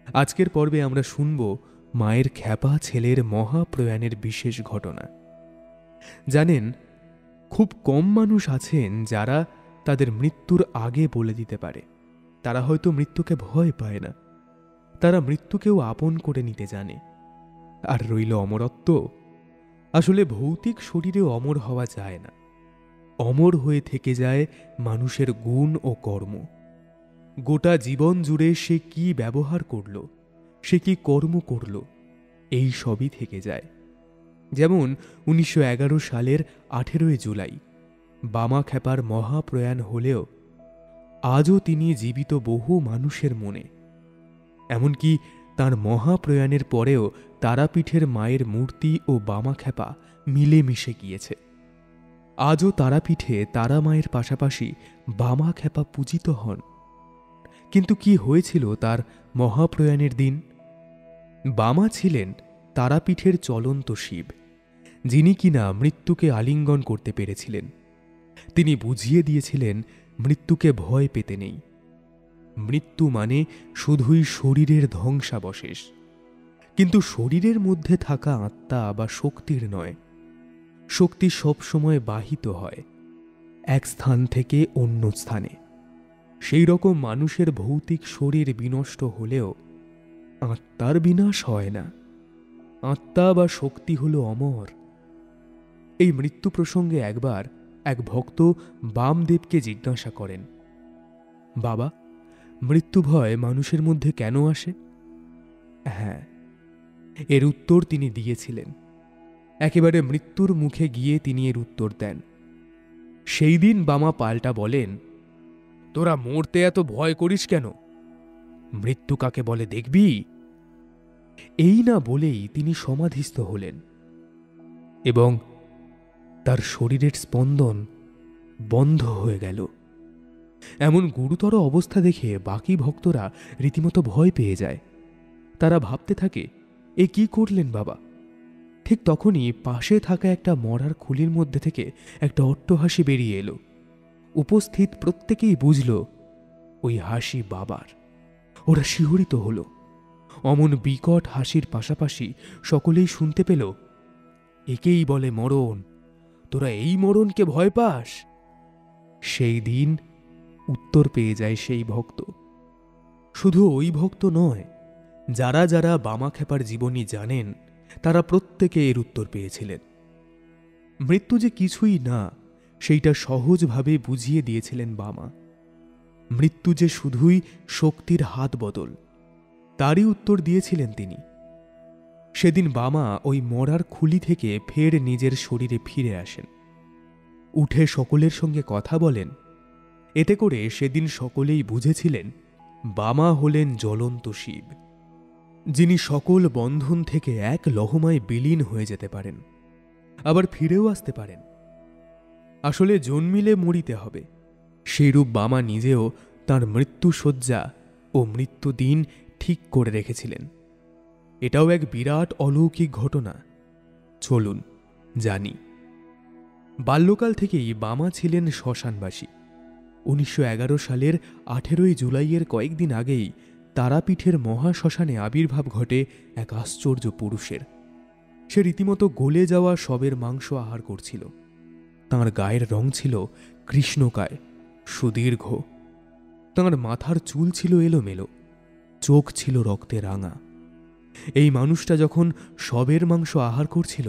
আজকের পর্বে আমরা শুনব মায়ের খ্যাপা ছেলের মহাপ্রয়াণের বিশেষ ঘটনা। জানেন, খুব কম মানুষ আছেন যারা তাদের মৃত্যুর আগে বলে দিতে পারে। তারা হয়তো মৃত্যুকে ভয় পায় না, তারা মৃত্যুকেও আপন করে নিতে জানে। আর রইল অমরত্ব, আসলে ভৌতিক শরীরে অমর হওয়া যায় না। অমর হয়ে থেকে যায় মানুষের গুণ ও কর্ম। গোটা জীবন জুড়ে সে কি ব্যবহার করল, সে কি কর্ম করল, এই সবই থেকে যায়। যেমন 1911 সালের 18 জুলাই বামা খ্যাপার মহাপ্রয়াণ হলেও আজও তিনি জীবিত বহু মানুষের মনে। এমনকি তাঁর মহাপ্রয়াণের পরেও তারাপীঠের মায়ের মূর্তি ও বামা খ্যাপা মিলেমিশে গিয়েছে। আজও তারাপীঠে তারা মায়ের পাশাপাশি বামা খ্যাপা পূজিত হন। কিন্তু কি হয়েছিল তার মহাপ্রয়াণের দিন? বামা ছিলেন তারাপীঠের চলন্ত শিব, যিনি কিনা মৃত্যুকে আলিঙ্গন করতে পেরেছিলেন। তিনি বুঝিয়ে দিয়েছিলেন মৃত্যুকে ভয় পেতে নেই। মৃত্যু মানে শুধুই শরীরের ধ্বংসাবশেষ, কিন্তু শরীরের মধ্যে থাকা আত্মা বা শক্তির নয়। শক্তি সবসময় বাহিত হয় এক স্থান থেকে অন্য স্থানে। সেই রকম মানুষের ভৌতিক শরীর বিনষ্ট হলেও আত্মার বিনাশ হয় না। আত্মা বা শক্তি হল অমর। এই মৃত্যু প্রসঙ্গে একবার এক ভক্ত বামদেবকে জিজ্ঞাসা করেন, বাবা, মৃত্যু ভয় মানুষের মধ্যে কেন আসে? হ্যাঁ, এর উত্তর তিনি দিয়েছিলেন। একেবারে মৃত্যুর মুখে গিয়ে তিনি এর উত্তর দেন। সেই দিন বামা পাল্টা বলেন, তোরা মরতে এত ভয় করিস কেন? মৃত্যু কাকে বলে দেখবি? এই না বলেই তিনি সমাধিস্থ হলেন এবং তার শরীরের স্পন্দন বন্ধ হয়ে গেল। এমন গুরুতর অবস্থা দেখে বাকি ভক্তরা রীতিমতো ভয় পেয়ে যায়। তারা ভাবতে থাকে, এ কি করলেন বাবা? ঠিক তখনই পাশে থাকা একটা মরার খুলির মধ্যে থেকে একটা অট্টহাসি বেরিয়ে এলো। উপস্থিত প্রত্যেকেই বুঝল ওই হাসি বাবার। ওরা শিহরিত হল। অমন বিকট হাসির পাশাপাশি সকলেই শুনতে পেল, একেই বলে মরণ। তোরা এই মরণকে ভয় পাস? সেই দিন উত্তর পেয়ে যায় সেই ভক্ত। শুধু ওই ভক্ত নয়, যারা যারা বামা খ্যাপার জীবনী জানেন তারা প্রত্যেকে এর উত্তর পেয়েছিলেন। মৃত্যু যে কিছুই না সেইটা সহজভাবে বুঝিয়ে দিয়েছিলেন বামা। মৃত্যু যে শুধুই শক্তির হাত বদল, তারই উত্তর দিয়েছিলেন তিনি। সেদিন বামা ওই মরার খুলি থেকে ফের নিজের শরীরে ফিরে আসেন, উঠে সকলের সঙ্গে কথা বলেন। এতে করে সেদিন সকলেই বুঝেছিলেন বামা হলেন জ্বলন্ত শিব, যিনি সকল বন্ধন থেকে এক লহমায় বিলীন হয়ে যেতে পারেন, আবার ফিরেও আসতে পারেন। আসলে জন্মিলে মরিতে হবে, সেইরূপ বামা নিজেও তাঁর মৃত্যুশয্যা ও মৃত্যুদিন ঠিক করে রেখেছিলেন। এটাও এক বিরাট অলৌকিক ঘটনা। চলুন জানি। বাল্যকাল থেকেই বামা ছিলেন শ্মশানবাসী। 1911 সালের 18 জুলাইয়ের কয়েকদিন আগেই তারাপীঠের মহাশ্মশানে আবির্ভাব ঘটে এক আশ্চর্য পুরুষের। সে রীতিমতো গলে যাওয়া শবের মাংস আহার করছিল। তাঁর গায়ের রং ছিল কৃষ্ণকায়, সুদীর্ঘ। তাঁর মাথার চুল ছিল এলোমেলো, চোখ ছিল রক্তে রাঙা। এই মানুষটা যখন শবের মাংস আহার করছিল,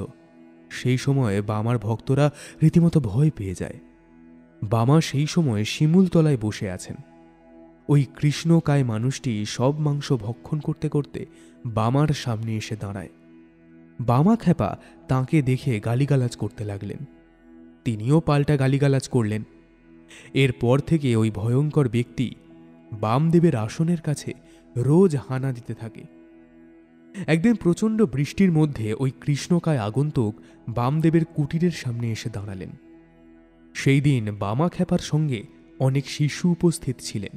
সেই সময়ে বামার ভক্তরা রীতিমতো ভয় পেয়ে যায়। বামা সেই সময় শিমুলতলায় বসে আছেন। ওই কৃষ্ণকায় মানুষটি সব মাংস ভক্ষণ করতে করতে বামার সামনে এসে দাঁড়ায়। বামা খ্যাপা তাঁকে দেখে গালিগালাজ করতে লাগলেন। তিনিও পাল্টা গালিগালাজ করলেন। এরপর থেকে ওই ভয়ঙ্কর ব্যক্তি বামদেবের আসনের কাছে রোজ হানা দিতে থাকে। একদিন প্রচণ্ড বৃষ্টির মধ্যে ওই কৃষ্ণকায় আগন্তুক বামদেবের কুটিরের সামনে এসে দাঁড়ালেন। সেই দিন বামা খ্যাপার সঙ্গে অনেক শিশু উপস্থিত ছিলেন,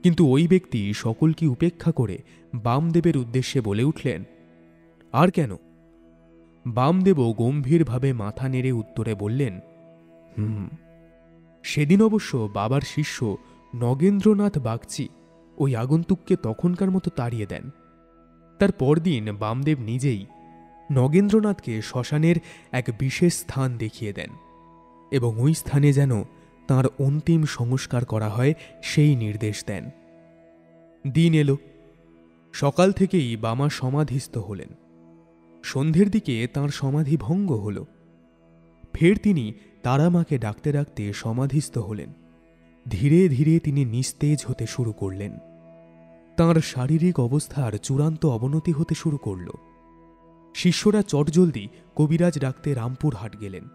কিন্তু ওই ব্যক্তি সকলকে উপেক্ষা করে বামদেবের উদ্দেশ্যে বলে উঠলেন, আর কেন? বামদেবও গম্ভীরভাবে মাথা নেড়ে উত্তরে বললেন, সেদিন অবশ্য বাবার শিষ্য নগেন্দ্রনাথ বাগচি ওই আগন্তুককে তখনকার মতো তাড়িয়ে দেন। তার পরদিন বামদেব নিজেই নগেন্দ্রনাথকে শ্মশানের এক বিশেষ স্থান দেখিয়ে দেন এবং ওই স্থানে যেন তাঁর অন্তিম সংস্কার করা হয় সেই নির্দেশ দেন। দিন এলো। সকাল থেকেই বামা সমাধিস্থ হলেন। সন্ধ্যের দিকে তাঁর সমাধি ভঙ্গ হল। ফের তিনি তারামাকে ডাকতে ডাকতে সমাধিস্থ হলেন। ধীরে ধীরে তিনি নিস্তেজ হতে শুরু করলেন। তাঁর শারীরিক অবস্থার চূড়ান্ত অবনতি হতে শুরু করল। শিষ্যরা চটজলদি কবিরাজ ডাকতে রামপুরহাট গেলেন।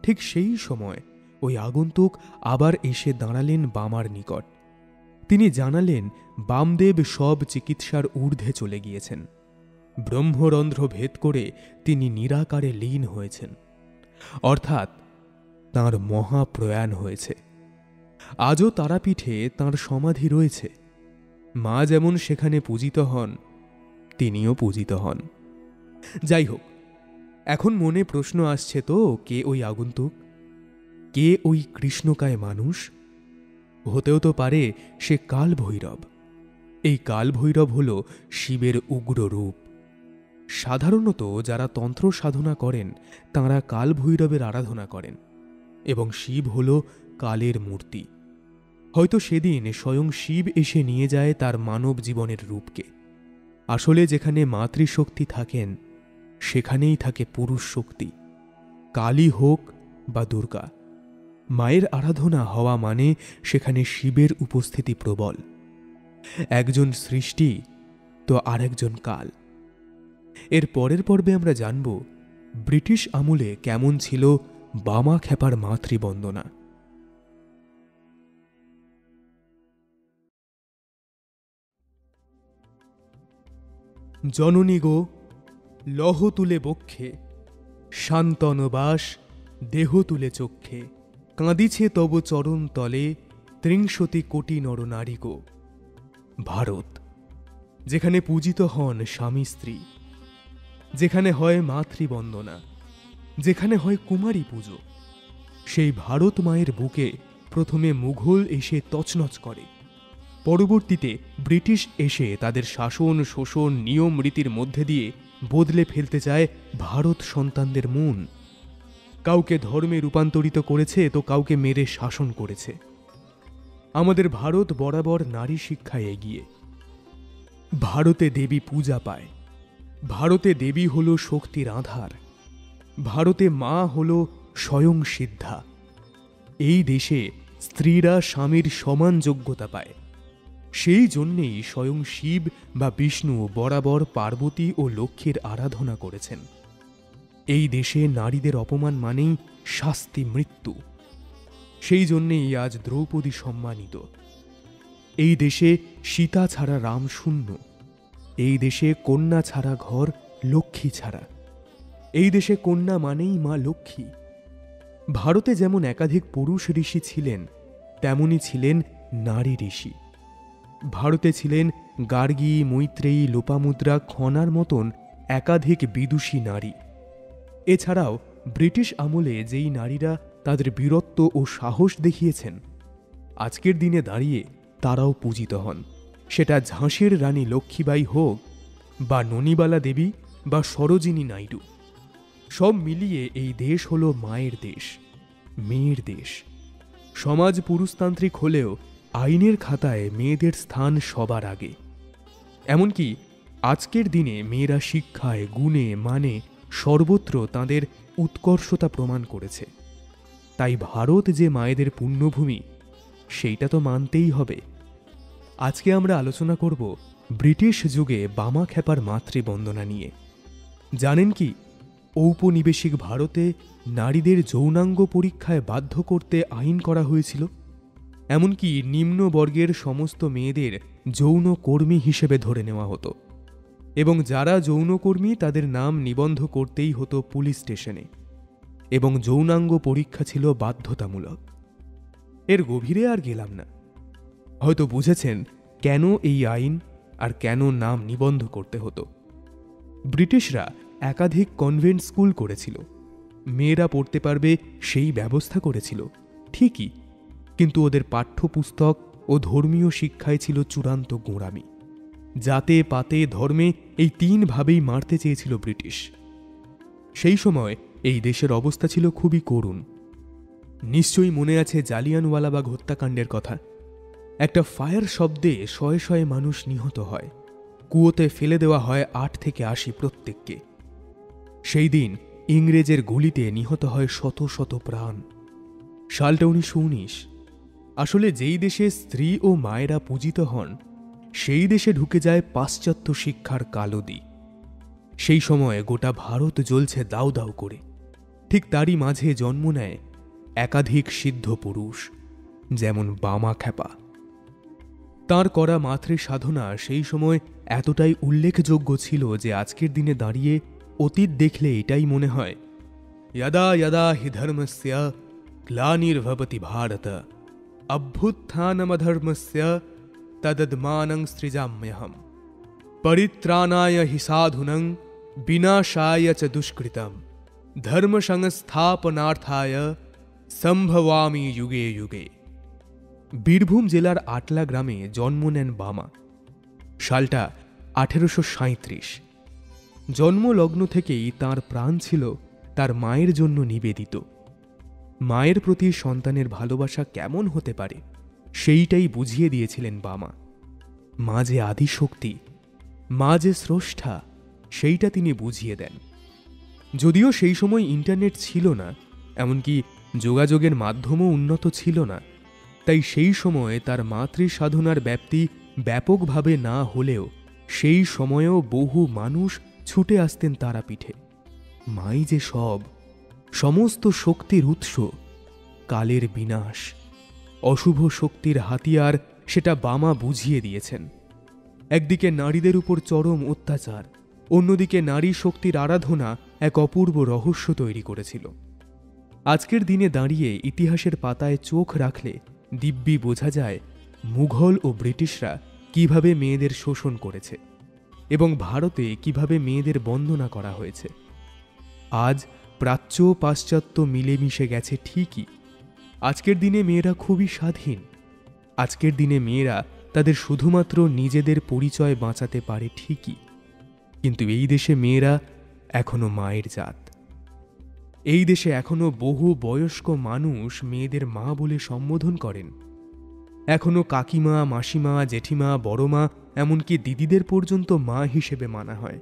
ঠিক সেই সময় ওই আগন্তুক আবার এসে দাঁড়ালেন বামার নিকট। তিনি জানালেন বামদেব সব চিকিৎসার ঊর্ধ্বে চলে গিয়েছেন। ব্রহ্মরন্ধ্র ভেদ করে তিনি নিরাকারে লীন হয়েছেন, অর্থাৎ তাঁর মহাপ্রয়াণ হয়েছে। আজও তারাপীঠে তাঁর সমাধি রয়েছে। মা যেমন সেখানে পূজিত হন, তিনিও পূজিত হন। যাই হোক, এখন মনে প্রশ্ন আসছে তো, কে ওই আগন্তুক? কে ওই কৃষ্ণকায় মানুষ? হতেও তো পারে সে কাল ভৈরব। এই কাল ভৈরব হল শিবের উগ্র রূপ। সাধারণত যারা তন্ত্র সাধনা করেন তাঁরা কাল ভৈরবের আরাধনা করেন, এবং শিব হল কালের মূর্তি। হয়তো সেদিন স্বয়ং শিব এসে নিয়ে যায় তার মানব জীবনের রূপকে। আসলে যেখানে মাতৃশক্তি থাকেন সেখানেই থাকে পুরুষ শক্তি। কালী হোক বা দুর্গা, মায়ের আরাধনা হওয়া মানে সেখানে শিবের উপস্থিতি প্রবল। একজন সৃষ্টি তো আরেকজন কাল। এর পরের পর্বে আমরা জানব ব্রিটিশ আমলে কেমন ছিল বামা খ্যাপার মাতৃবন্দনা। জননী গো, লহ তুলে বক্ষে, শান্তনবাস দেহ তুলে চক্ষে, কাঁদিছে তব চরণ তলে ৩০ কোটি নরনারী গো। ভারত, যেখানে পূজিত হন স্বামী স্ত্রী, যেখানে হয় মাতৃবন্দনা, যেখানে হয় কুমারী পুজো, সেই ভারত মায়ের বুকে প্রথমে মুঘল এসে তছনছ করে। পরবর্তীতে ব্রিটিশ এসে তাদের শাসন শোষণ নিয়ম রীতির মধ্যে দিয়ে বদলে ফেলতে চায় ভারত সন্তানদের মন। কাউকে ধর্মে রূপান্তরিত করেছে তো কাউকে মেরে শাসন করেছে। আমাদের ভারত বরাবর নারী শিক্ষায় এগিয়ে। ভারতে দেবী পূজা পায়। ভারতে দেবী হল শক্তির আধার। ভারতে মা হল স্বয়ং সিদ্ধা। এই দেশে স্ত্রীরা স্বামীর সমান যোগ্যতা পায়। সেই জন্যেই স্বয়ং শিব বা বিষ্ণু বরাবর পার্বতী ও লক্ষ্মীর আরাধনা করেছেন। এই দেশে নারীদের অপমান মানেই শাস্তি, মৃত্যু। সেই জন্যেই আজ দ্রৌপদী সম্মানিত। এই দেশে সীতা ছাড়া রাম শূন্য। এই দেশে কন্যা ছাড়া ঘর, লক্ষ্মী ছাড়া। এই দেশে কন্যা মানেই মা লক্ষ্মী। ভারতে যেমন একাধিক পুরুষ ঋষি ছিলেন, তেমনি ছিলেন নারী ঋষি। ভারতে ছিলেন গার্গী, মৈত্রেয়ী, লোপামুদ্রা, খনার মতন একাধিক বিদুষী নারী। এছাড়াও ব্রিটিশ আমলে যেই নারীরা তাদের বীরত্ব ও সাহস দেখিয়েছেন, আজকের দিনে দাঁড়িয়ে তারাও পূজিত হন। সেটা ঝাঁসির রানী লক্ষ্মীবাই হোক, বা ননিবালা দেবী, বা সরোজিনী নাইডু। সব মিলিয়ে এই দেশ হল মায়ের দেশ, মেয়ের দেশ। সমাজ পুরুষতান্ত্রিক হলেও আইনের খাতায় মেয়েদের স্থান সবার আগে। এমনকি আজকের দিনে মেয়েরা শিক্ষায়, গুণে, মানে সর্বত্র তাঁদের উৎকর্ষতা প্রমাণ করেছে। তাই ভারত যে মায়েদের পুণ্যভূমি, সেইটা তো মানতেই হবে। আজকে আমরা আলোচনা করব ব্রিটিশ যুগে বামা খ্যাপার মাতৃবন্দনা নিয়ে। জানেন কি, ঔপনিবেশিক ভারতে নারীদের যৌনাঙ্গ পরীক্ষায় বাধ্য করতে আইন করা হয়েছিল। এমনকি নিম্ন বর্গের সমস্ত মেয়েদের যৌন কর্মী হিসেবে ধরে নেওয়া হতো, এবং যারা যৌনকর্মী তাদের নাম নিবন্ধ করতেই হতো পুলিশ স্টেশনে, এবং যৌনাঙ্গ পরীক্ষা ছিল বাধ্যতামূলক। এর গভীরে আর গেলাম না। হয়তো বুঝেছেন কেন এই আইন আর কেন নাম নিবন্ধ করতে হতো। ব্রিটিশরা একাধিক কনভেন্ট স্কুল করেছিল, মেয়েরা পড়তে পারবে সেই ব্যবস্থা করেছিল ঠিকই, কিন্তু ওদের পাঠ্যপুস্তক ও ধর্মীয় শিক্ষায় ছিল চূড়ান্ত গোঁড়ামি। জাতে পাতে ধর্মে এই তিনভাবেই মারতে চেয়েছিল ব্রিটিশ। সেই সময় এই দেশের অবস্থা ছিল খুবই করুণ। নিশ্চয়ই মনে আছে জালিয়ানওয়ালাবাগ হত্যাকাণ্ডের কথা। একটা ফায়ার শব্দে শয়ে শয়ে মানুষ নিহত হয়, কুয়োতে ফেলে দেওয়া হয় 8 থেকে 80 প্রত্যেককে। সেই দিন ইংরেজের গুলিতে নিহত হয় শত শত প্রাণ। সালটা 1919। আসলে যেই দেশে স্ত্রী ও মায়েরা পূজিত হন, সেই দেশে ঢুকে যায় পাশ্চাত্য শিক্ষার কালদি। সেই সময় গোটা ভারত জ্বলছে দাউ দাউ করে। ঠিক তারই মাঝে জন্ম নেয় একাধিক সিদ্ধ পুরুষ, যেমন বামাখ্যাপা। তাঁর করা মাতৃ সাধনা সেই সময় এতটাই উল্লেখযোগ্য ছিল যে আজকের দিনে দাঁড়িয়ে অতীত দেখলে এটাই মনে হয়, यदा यदा हि धर्मस्य ग्लानिर्भवति भारत अभ्युत्थानमधर्मस्य तदद्मानं सृजाम्यहम् परित्राणाय हि साधूनां विनाशाय च दुष्कृतं धर्म संस्थापनार्थाय সম্ভবামি যুগে যুগে। বীরভূম জেলার আটলা গ্রামে জন্ম নেন বামা। সালটা 1837। জন্মলগ্ন থেকেই তাঁর প্রাণ ছিল তার মায়ের জন্য নিবেদিত। মায়ের প্রতি সন্তানের ভালোবাসা কেমন হতে পারে সেইটাই বুঝিয়ে দিয়েছিলেন বামা। মা যে আদিশক্তি, মা যে স্রষ্টা, সেইটা তিনি বুঝিয়ে দেন। যদিও সেই সময় ইন্টারনেট ছিল না, এমনকি যোগাযোগের মাধ্যমও উন্নত ছিল না, তাই সেই সময়ে তার মাতৃ সাধনার ব্যাপ্তি ব্যাপকভাবে না হলেও সেই সময়েও বহু মানুষ ছুটে আসতেন তারাপীঠে। মাই যে সমস্ত শক্তির উৎস, কালের বিনাশ, অশুভ শক্তির হাতিয়ার, সেটা বামা বুঝিয়ে দিয়েছেন। একদিকে নারীদের উপর চরম অত্যাচার, অন্যদিকে নারী শক্তির আরাধনা এক অপূর্ব রহস্য তৈরি করেছিল। আজকের দিনে দাঁড়িয়ে ইতিহাসের পাতায় চোখ রাখলে দিব্যি বোঝা যায় মুঘল ও ব্রিটিশরা কিভাবে মেয়েদের শোষণ করেছে এবং ভারতে কিভাবে মেয়েদের বন্দনা করা হয়েছে। আজ প্রাচ্য পাশ্চাত্য মিলেমিশে গেছে ঠিকই। আজকের দিনে মেয়েরা খুবই স্বাধীন। আজকের দিনে মেয়েরা তাদের শুধুমাত্র নিজেদের পরিচয় বাঁচাতে পারে ঠিকই, কিন্তু এই দেশে মেয়েরা এখনো মায়ের জাত। এই দেশে এখনো বহু বয়স্ক মানুষ মেয়েদের মা বলে সম্বোধন করেন। এখনো কাকিমা, মাসিমা, জেঠিমা, বড়মা, এমনকি দিদিদের পর্যন্ত মা হিসেবে মানা হয়।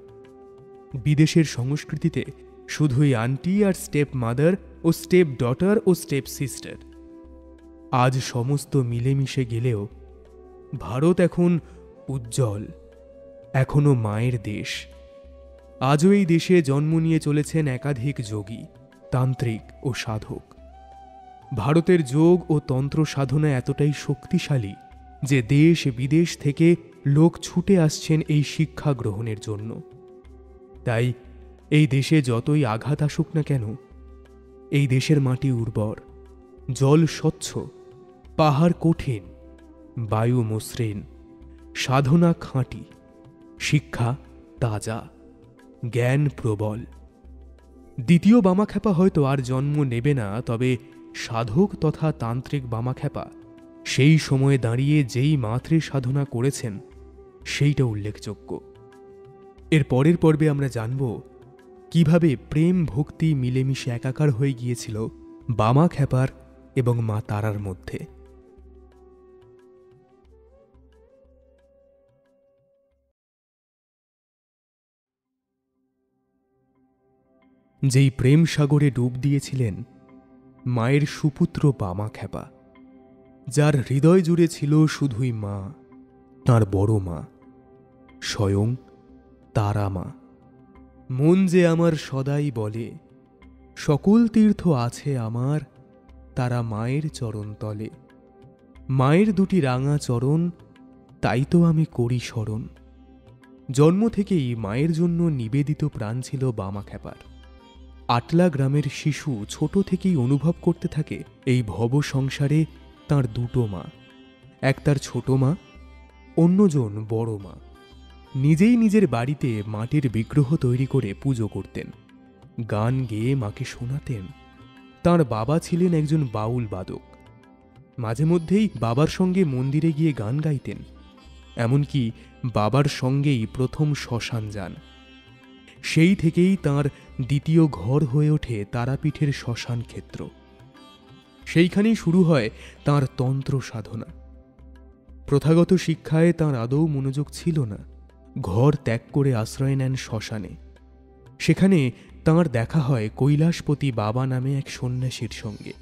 বিদেশের সংস্কৃতিতে শুধুই আন্টি আর স্টেপ মাদার ও স্টেপ ডটার ও স্টেপ সিস্টার। আজ সমস্ত মিলেমিশে গেলেও ভারত এখন উজ্জ্বল, এখনো মায়ের দেশ। আজও এই দেশে জন্ম নিয়ে চলেছেন একাধিক যোগী, তান্ত্রিক ও সাধক। ভারতের যোগ ও তন্ত্র সাধনা এতটাই শক্তিশালী যে দেশ বিদেশ থেকে লোক ছুটে আসছেন এই শিক্ষা গ্রহণের জন্য। তাই এই দেশে যতই আঘাত আসুক না কেন, এই দেশের মাটি উর্বর, জল স্বচ্ছ, পাহাড় কঠিন, বায়ু মসৃণ, সাধনা খাঁটি, শিক্ষা তাজা, জ্ঞান প্রবল। দ্বিতীয় বামাখ্যাপা হয়তো আর জন্ম নেবে না, তবে সাধক তথা তান্ত্রিক বামাখ্যাপা সেই সময়ে দাঁড়িয়ে যেই মাতৃ সাধনা করেছেন সেইটা উল্লেখযোগ্য। এর পরের পর্বে আমরা জানব কিভাবে প্রেম ভক্তি মিলেমিশে একাকার হয়ে গিয়েছিল বামাখ্যাপার এবং মা তারার মধ্যে। যেই প্রেম সাগরে ডুব দিয়েছিলেন মায়ের সুপুত্র বামাখ্যাপা, যার হৃদয় জুড়ে ছিল শুধুই মা, তার বড় মা, স্বয়ং তারা মা। মন যে আমার সদাই বলে, সকল তীর্থ আছে আমার তারা মায়ের চরণ তলে। মায়ের দুটি রাঙা চরণ, তাই তো আমি করি স্মরণ। জন্ম থেকেই মায়ের জন্য নিবেদিত প্রাণ ছিল বামাখ্যাপার। আটলা গ্রামের শিশু ছোট থেকেই অনুভব করতে থাকে এই ভব সংসারে তাঁর দুটো মা, এক তার ছোট মা, অন্যজন বড় মা। নিজেই নিজের বাড়িতে মাটির বিগ্রহ তৈরি করে পুজো করতেন, গান গেয়ে মাকে শোনাতেন। তাঁর বাবা ছিলেন একজন বাউল বাদক। মাঝে মধ্যেই বাবার সঙ্গে মন্দিরে গিয়ে গান গাইতেন, এমনকি বাবার সঙ্গেই প্রথম শ্মশান যান। সেই থেকেই তাঁর দ্বিতীয় ঘর হয়ে ওঠে তারাপীঠের শ্মশান ক্ষেত্র। সেইখানেই শুরু হয় তাঁর তন্ত্র সাধনা। প্রথাগত শিক্ষায় তাঁর আদৌ মনোযোগ ছিল না। ঘর ত্যাগ করে আশ্রয় নেন শ্মশানে। সেখানে তাঁর দেখা হয় কৈলাসপতি বাবা নামে এক সন্ন্যাসীর সঙ্গে।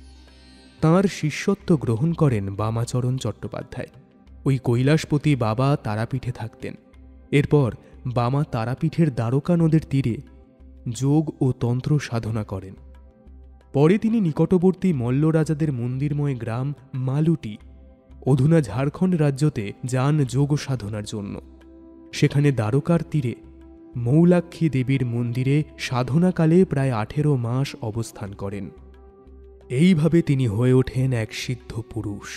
তাঁর শিষ্যত্ব গ্রহণ করেন বামাচরণ চট্টোপাধ্যায়। ওই কৈলাসপতি বাবা তারাপীঠে থাকতেন। এরপর বামা তারাপীঠের দ্বারকা নদের তীরে যোগ ও তন্ত্র সাধনা করেন। পরে তিনি নিকটবর্তী মল্ল রাজাদের মন্দিরময় গ্রাম মালুটি, অধুনা ঝাড়খণ্ড রাজ্যতে যান যোগ সাধনার জন্য। সেখানে দ্বারকার তীরে মৌলাক্ষী দেবীর মন্দিরে সাধনাকালে প্রায় 18 মাস অবস্থান করেন। এইভাবে তিনি হয়ে ওঠেন এক সিদ্ধ পুরুষ।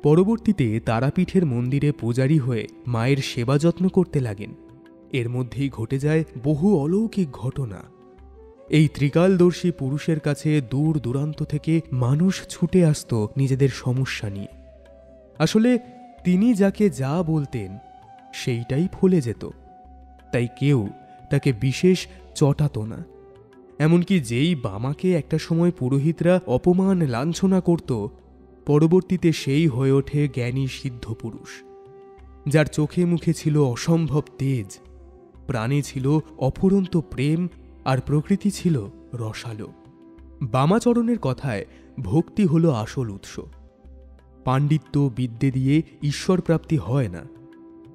পরবর্তীতে তারাপীঠের মন্দিরে পূজারী হয়ে মায়ের সেবা যত্ন করতে লাগেন। এর মধ্যেই ঘটে যায় বহু অলৌকিক ঘটনা। এই ত্রিকালদর্শী পুরুষের কাছে দূর দূরান্ত থেকে মানুষ ছুটে আসত নিজেদের সমস্যা নিয়ে। আসলে তিনি যাকে যা বলতেন সেইটাই ফলে যেত, তাই কেউ তাকে বিশেষ চটাত না। এমনকি যেই বামাকে একটা সময় পুরোহিতরা অপমান লাঞ্ছনা করত, পরবর্তীতে সেই হয়ে ওঠে জ্ঞানী সিদ্ধ পুরুষ, যার চোখে মুখে ছিল অসম্ভব তেজ, প্রাণে ছিল অফুরন্ত প্রেম, আর প্রকৃতি ছিল রসালো। বামাচরণের কথায় ভক্তি হল আসল উৎস। পাণ্ডিত্য বিদ্যে দিয়ে ঈশ্বর প্রাপ্তি হয় না।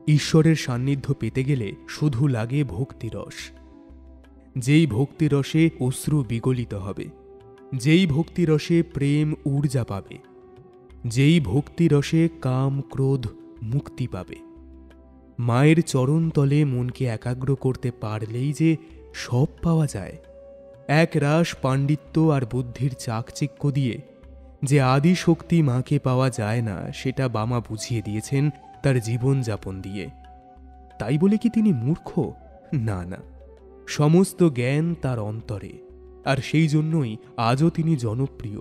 ঈশ্বরের সান্নিধ্য পেতে গেলে শুধু লাগে ভক্তিরস। যেই ভক্তিরসে অশ্রু বিগলিত হবে, যেই ভক্তিরসে প্রেম ঊর্জা পাবে, যেই ভক্তিরসে কাম ক্রোধ মুক্তি পাবে। মায়ের চরণতলে মনকে একাগ্র করতে পারলেই যে সব পাওয়া যায়। এক রাস পাণ্ডিত্য আর বুদ্ধির চাকচিক্য দিয়ে যে আদি শক্তি মাকে পাওয়া যায় না, সেটা বামা বুঝিয়ে দিয়েছেন তার জীবনযাপন দিয়ে। তাই বলে কি তিনি মূর্খ? না না, সমস্ত জ্ঞান তার অন্তরে, আর সেই জন্যই আজও তিনি জনপ্রিয়,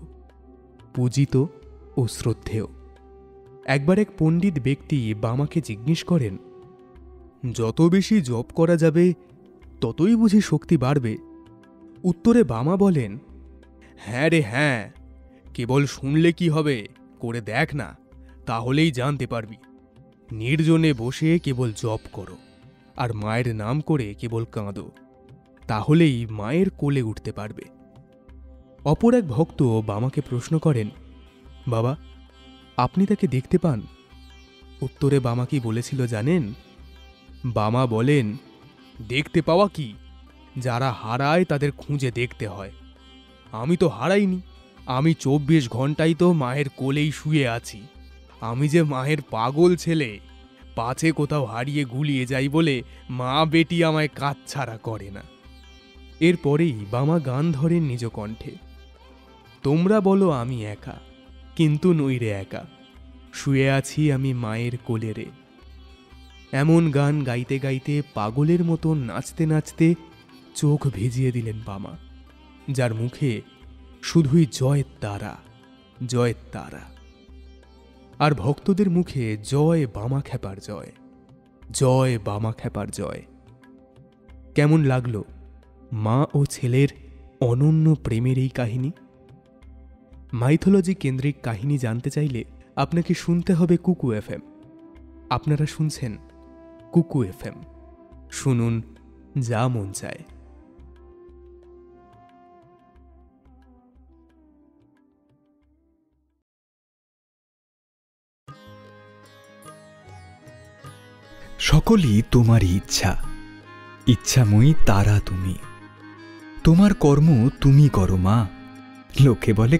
পূজিত ও শ্রদ্ধেয়। একবার এক পণ্ডিত ব্যক্তি বামাকে জিজ্ঞেস করেন, যত বেশি জপ করা যাবে ততই বুঝি শক্তি বাড়বে? উত্তরে বামা বলেন, হ্যাঁ রে হ্যাঁ, কেবল শুনলে কি হবে, করে দেখ না, তাহলেই জানতে পারবি। নির্জনে বসে কেবল জপ করো, আর মায়ের নাম করে কেবল কাঁদো, তাহলেই মায়ের কোলে উঠতে পারবে। অপর এক ভক্ত বামাকে প্রশ্ন করেন, বাবা, আপনি তাকে দেখতে পান? উত্তরে বামা কি বলেছিল জানেন? বামা বলেন, দেখতে পাওয়া কি, যারা হারায় তাদের খুঁজে দেখতে হয়। আমি তো হারাইনি, আমি 24 ঘন্টাই তো মায়ের কোলেই শুয়ে আছি। আমি যে মায়ের পাগল ছেলে, পাছে কোথাও হারিয়ে গুলিয়ে যাই বলে মা বেটি আমায় কাছছাড়া করে না। এরপরেই বামা গান ধরেন নিজ কণ্ঠে, তোমরা বলো আমি একা, কিন্তু নই রে একা, শুয়ে আছি আমি মায়ের কোলে রে। এমন গান গাইতে গাইতে পাগলের মতো নাচতে নাচতে চোখ ভিজিয়ে দিলেন বামা, যার মুখে শুধুই জয় তারা, জয় তারা। আর ভক্তদের মুখে জয় বামা খ্যাপার জয়, জয় বামা খ্যাপার জয়। কেমন লাগলো মা ও ছেলের অনন্য প্রেমের এই কাহিনী? মাইথোলজি কেন্দ্রিক কাহিনী জানতে চাইলে আপনাকে শুনতে হবে কুকু এফএম। আপনারা শুনছেন কুকু এফএম, শুনুন যা মন চায়। সকলই তোমারই ইচ্ছা, ইচ্ছাময়ী তারা তুমি। তোমার কর্ম তুমি করো মা, লোকে বলে